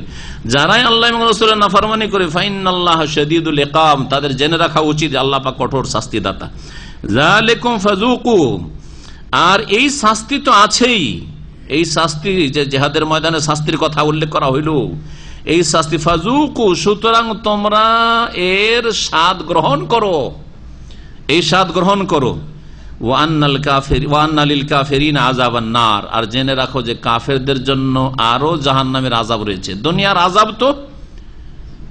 যারাই আল্লাহ এবং রাসূলের নাফরমানি করে ফাইনাল্লাহা শাদীদুল ইকাম, তাদের জেনে রাখা উচিত আল্লাহ পাক কঠোর শাস্তিদাতা। যালিকুম ফাযুকু, আর এই শাস্তি তো আছেই, এই শাস্তি যে জিহাদের ময়দানে শাস্তির কথা উল্লেখ করা হইল, এই শাস্তি ফাযুকু, সুতরাং তোমরা এর স্বাদ গ্রহণ করো, এই স্বাদ গ্রহণ করো। ওয়ান্না লিল কাফিরিনা আযাবান নার, আর জেনে রাখো যে কাফেরদের জন্য আরো জাহান্নামের আযাব রয়েছে। দুনিয়ার আযাব তো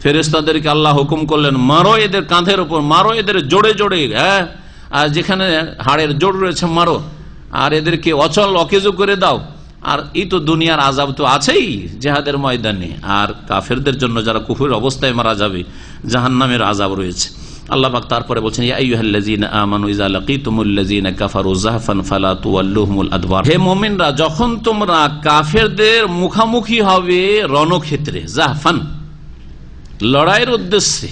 ফেরেশতাদেরকে আল্লাহ হুকুম করলেন মারো এদের কাঁধের উপর, মারো এদের জোড়ে জোড়ে, আর যেখানে হাড়ের জোড় রয়েছে মারো, আর এদেরকে অচল অকেজো করে দাও। আর এই তো দুনিয়ার আযাব তো আছেই জিহাদের ময়দানে, আর কাফেরদের জন্য যারা কুফর অবস্থায় মারা যাবে জাহান্নামের আযাব রয়েছে। আল্লাহ পাক তারপরে বলছেন ইয়া আইয়ুহাল্লাযীনা আমানু ইযা লাকিতুমুল্লাযীনা কাফারু যাহফান ফালা তুওয়াল্লুহুমুল আদবার, হে মুমিনরা যখন তোমরা কাফেরদের মুখামুখি হবে রণক্ষেত্রে, যাহফান লড়াইয়ের উদ্দেশ্যে,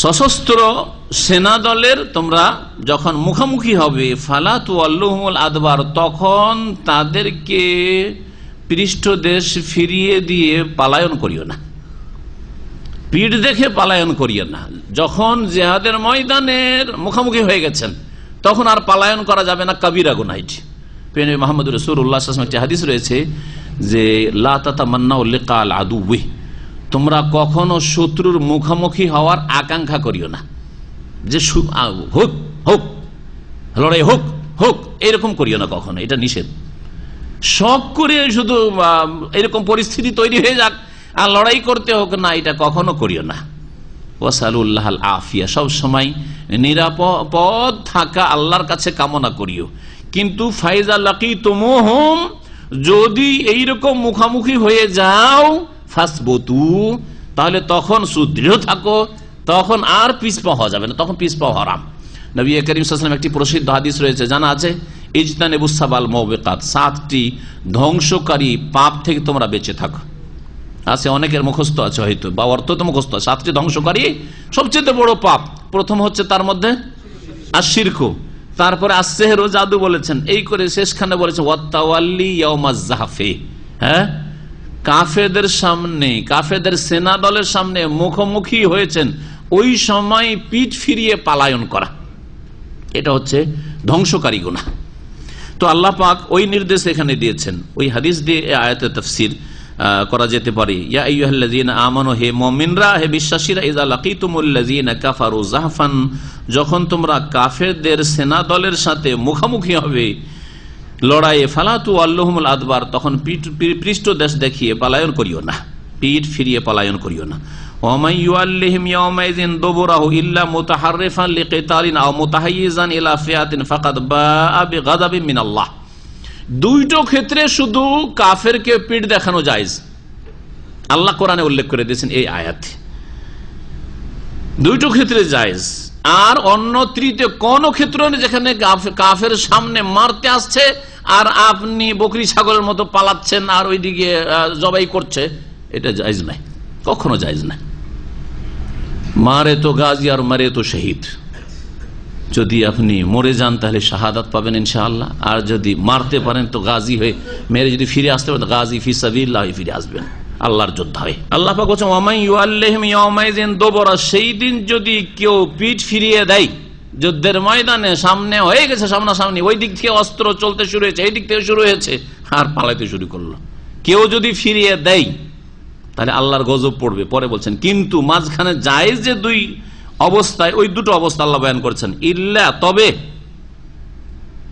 সশস্ত্র সেনা দলের তোমরা যখন মুখামুখি হবে, ফালা তুওয়াল্লুহুমুল আদবার, তখন তাদেরকে পৃষ্ঠদেশ ফিরিয়ে দিয়ে পালায়ন করিও না, পিঠ দেখে পালায়ন করিয়ে না। যখন জিহাদের ময়দানের মুখোমুখি হয়ে গেছেন তখন আর পালায়ন করা যাবে না, কবিরা গুনাহ। প্রিয় মুহাম্মদ রাসূলুল্লাহ সাল্লাল্লাহু আলাইহি ওয়াসাল্লাম একটি হাদিস রয়েছে যে লা তাতামান্নাউ লিকাল আদুওয়ি, তোমরা কখনো শত্রুর মুখোমুখি হওয়ার আকাঙ্ক্ষা করিও না, যে হোক হোক লড়াই হোক হোক এরকম করিও না কখনো, এটা নিষেধ। শখ করে শুধু এরকম পরিস্থিতি তৈরি হয়ে যাক আর লড়াই করতে হোক না, এটা কখনো করিও না। ওয়াসালুল্লাহাল আফিয়া, সব সময় নিরাপদ থাকা আল্লাহর কাছে কামনা করিও। কিন্তু ফাইজা লাকিতুমুহুম, যদি এইরকম মুখামুখি হয়ে যাও, ফাসবুতু, তাহলে তখন সুদৃঢ় থাকো, তখন আর পিছপা হওয়া যাবে না, তখন পিছপা হারাম। নবী করিম সাল্লাল্লাহু আলাইহি ওয়াসাল্লাম একটি প্রসিদ্ধ হাদিস রয়েছে, জানা আছে, ইজতানিবুস সাবাল মুবিকাত, 7টি ধ্বংসকারী পাপ থেকে তোমরা বেঁচে থাকো। আছে অনেকের মুখস্থ আছে হয়তো, বা অর্থ তো মুখস্থ। 7টি ধ্বংসকারী সবচেয়ে বড় পাপ, প্রথম হচ্ছে তার মধ্যে আশিরকু, তারপরে আসসেহরু, জাদু বলেছেন, এই করে শেষখানে বলেছেন ওয়াতাওয়াল্লি ইয়াউমাজ জাহফি, কাফেরদের সামনে, কাফেরদের সেনা দলের সামনে মুখোমুখি হয়েছেন, ওই সময় পিঠ ফিরিয়ে পালায়ন করা, এটা হচ্ছে ধ্বংসকারী গুনাহ। তো আল্লাহ পাক ওই নির্দেশ এখানে দিয়েছেন। ওই হাদিস দিয়ে আয়াতের তাফসীর করা যেতে পারে, ইয়া আইয়ুহাল্লাযীনা আমানু, হে মুমিনরা, হে বিশ্বাসীরা, ইযা লাকিতুমুল্লাযীনা কাফারু যাহফান, যখন তোমরা কাফেরদের সেনা দলের সাথে মুখোমুখি হবে লড়াইয়ে, ফালা তুওয়াল্লুহুমুল আদবার, তখন পৃষ্ঠদেশ দেখিয়ে পালায়ন করিও না, পিঠ ফিরিয়ে পালায়ন করিও না। ওয়া মান ইউআল্লিহিম ইয়াওমাইযিন দুবুরাহু ইল্লা মুতাহাররিফান লিকিতালিন আও মুতাহাইয়িজান ইলা ফিয়াতিন ফাকাদ বাআ বিগাযাবিন মিনাল্লাহ, দুইটো ক্ষেত্রে শুধু কাফেরকে পিঠ দেখানো জায়েজ, আল্লাহ কোরআনে উল্লেখ করে দিয়েছেন এই আয়াতে, দুইটো ক্ষেত্রে জায়েজ। আর অন্য তৃতীয় কোন ক্ষেত্র নেই যেখানে কাফের সামনে মারতে আসছে আর আপনি বকরি ছাগলের মতো পালাচ্ছেন আর ওইদিকে জবাই করছে, এটা জায়েজ নাই, কখনো জায়েজ নাই। মারে তো গাজী আর মারে তো শহীদ, যদি আপনি মরে যান তাহলে শাহাদাত পাবেন ইনশাআল্লাহ, আর যদি মারতে পারেন তো গাজী হয়ে মেরে যদি ফিরে আসতে পারেন, গাজী ফি সাবিলিল্লাহ ফিরে আসবেন, আল্লাহর যোদ্ধা হয়ে। আল্লাহ পাক বলেন ওয়া মান ইউআল্লিহিম ইয়াওমাইযিন দুবুরা, সেই দিন যদি কেউ পিঠ ফিরিয়ে দেয়, যুদ্ধের ময়দানে সামনে হয়ে গেছে, সামনাসামনি, ওই দিক থেকে অস্ত্র চলতে শুরু হয়েছে, এই দিক থেকে শুরু হয়েছে, আর পালাইতে শুরু করলো, কেউ যদি ফিরিয়ে দেয় তাহলে আল্লাহর গজব পড়বে। পরে বলছেন কিন্তু মাঝখানে জায়েজ যে দুই অবস্থায়, ওই দুটো অবস্থা আল্লাহ বয়ান করছেন, ইল্লা, তবে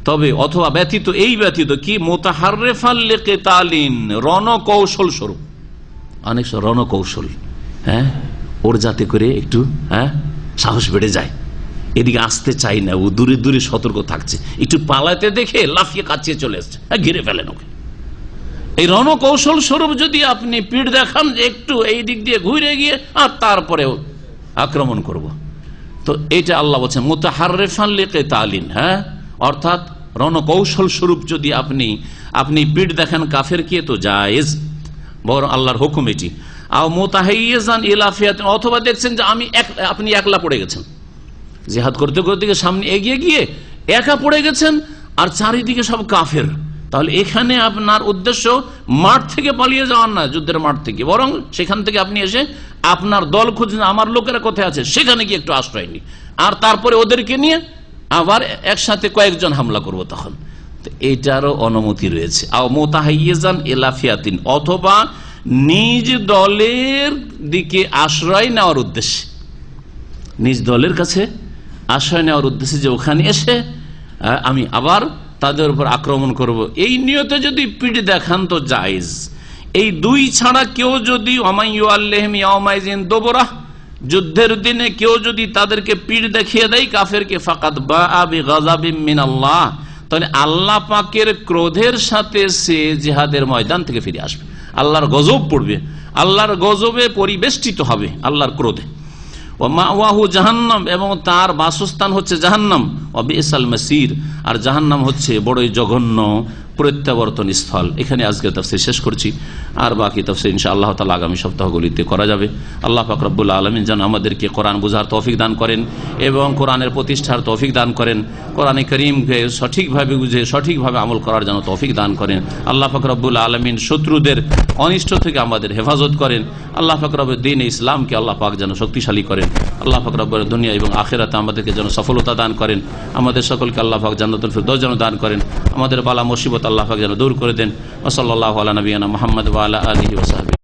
তবে অথবা ব্যতীত, এই ব্যতীত কি মুতাহাররিফাল লিকিতালিন, রণকৌশল স্বরূপ, অনেক রণকৌশল, হ্যাঁ, ওর যাতে করে একটু সাহস বেড়ে যায়, এদিকে আসতে চাই না, ও দূরে দূরে সতর্ক থাকছে, একটু পালাতে দেখে লাফিয়ে কাচিয়ে চলে আসছে, ঘিরে ফেলেন ওকে। এই রণকৌশল স্বরূপ যদি আপনি পিঠ দেখান যে একটু এই দিক দিয়ে ঘুরে গিয়ে আর তারপরেও আক্রমণ করব, তো এটা আল্লাহ বলছেন মুতাহাররিফান লিকিতালিন, হ্যাঁ, অর্থাৎ রণকৌশল স্বরূপ যদি আপনি পিঠ দেখান কাফেরকে তো জায়েজ, বড় আল্লাহর হুকুম এটি। আর মুতাহাইয়িজান ইলা ফিয়াতিন, অথবা দেখছেন যে আপনি একলা পড়ে গেছেন, জিহাদ করতে করতে সামনে এগিয়ে গিয়ে একা পড়ে গেছেন আর চারিদিকে সব কাফের, তাহলে এখানে আপনার উদ্দেশ্য মাঠ থেকে পালিয়ে যাওয়ার না, যুদ্ধের মাঠ থেকে, বরং সেখান থেকে আপনি এসে আপনার দল খুঁজছেন, আমার লোকেরা কোথায় আছে সেখানে গিয়ে একটু আশ্রয় নি, আর তারপরে ওদেরকে নিয়ে আবার একসাথে কয়েকজন হামলা করব, তখন এইটারও অনুমতি রয়েছে। আও মুতাহাইয়িজান ইলা ফিয়াতিন, অথবা নিজ দলের দিকে আশ্রয় নেওয়ার উদ্দেশ্যে, নিজ দলের কাছে আশ্রয় নেওয়ার উদ্দেশ্যে, যে ওখানে এসে আমি আবার তাদের উপর আক্রমণ করব, এই নিয়তে যদি পিঠ দেখান তো জায়েজ। এই দুই ছাড়া কেউ যদি ওমাইয়ুআল্লিহিম ইয়াওমাইযিন দুবুরাহ, যুদ্ধের দিনে কেউ যদি তাদেরকে পিঠ দেখিয়ে দেয় কাফেরকে, ফাকাদ বাআ বিগাযাবিম মিনাল্লাহ, তাহলে আল্লাহ পাকের ক্রোধের সাথে সে জিহাদের ময়দান থেকে ফিরে আসবে, আল্লাহর গজব পড়বে, আল্লাহর গজবে পরিবেষ্টিত হবে, আল্লাহর ক্রোধে। ওয়া মাওয়াহু জাহান্নাম, এবং তার বাসস্থান হচ্ছে জাহান্নাম। ওয়া বিসাল মাসির, আর জাহান্নাম হচ্ছে বড়ই জঘন্য প্রত্যাবর্তন স্থল। এখানে আজকে তাফসীর শেষ করছি, আর বাকি তাফসীর ইনশাআল্লাহ তাআলা আগামী সপ্তাহগুলিতে করা যাবে। আল্লাহ পাক রব্বুল আলামিন যেন আমাদেরকে কোরআন বোঝার তৌফিক দান করেন এবং কোরআনের প্রতিষ্ঠার তৌফিক দান করেন, কোরআনে কারীমকে সঠিকভাবে বুঝে সঠিকভাবে আমল করার জন্য তৌফিক দান করেন। আল্লাহ পাক রব্বুল আলামিন শত্রুদের অনিষ্ট থেকে আমাদের হেফাজত করেন। আল্লাহ পাক রব্বুল দ্বীন ইসলামকে আল্লাহ পাক যেন শক্তিশালী করেন। আল্লাহ পাক রব্বুল দুনিয়া এবং আখিরাতে আমাদেরকে যেন সফলতা দান করেন। আমাদের সকলকে আল্লাহ পাক জান্নাতুল ফিরদাউস যেন দান করেন। আমাদের বালা মুসিবত আল্লাহ পাক যেন দূর করে দেন। ওয়া সাল্লাল্লাহু আলা নবিয়িনা মুহাম্মদ ওয়া আলা আলিহি ওয়া সাহবিহি।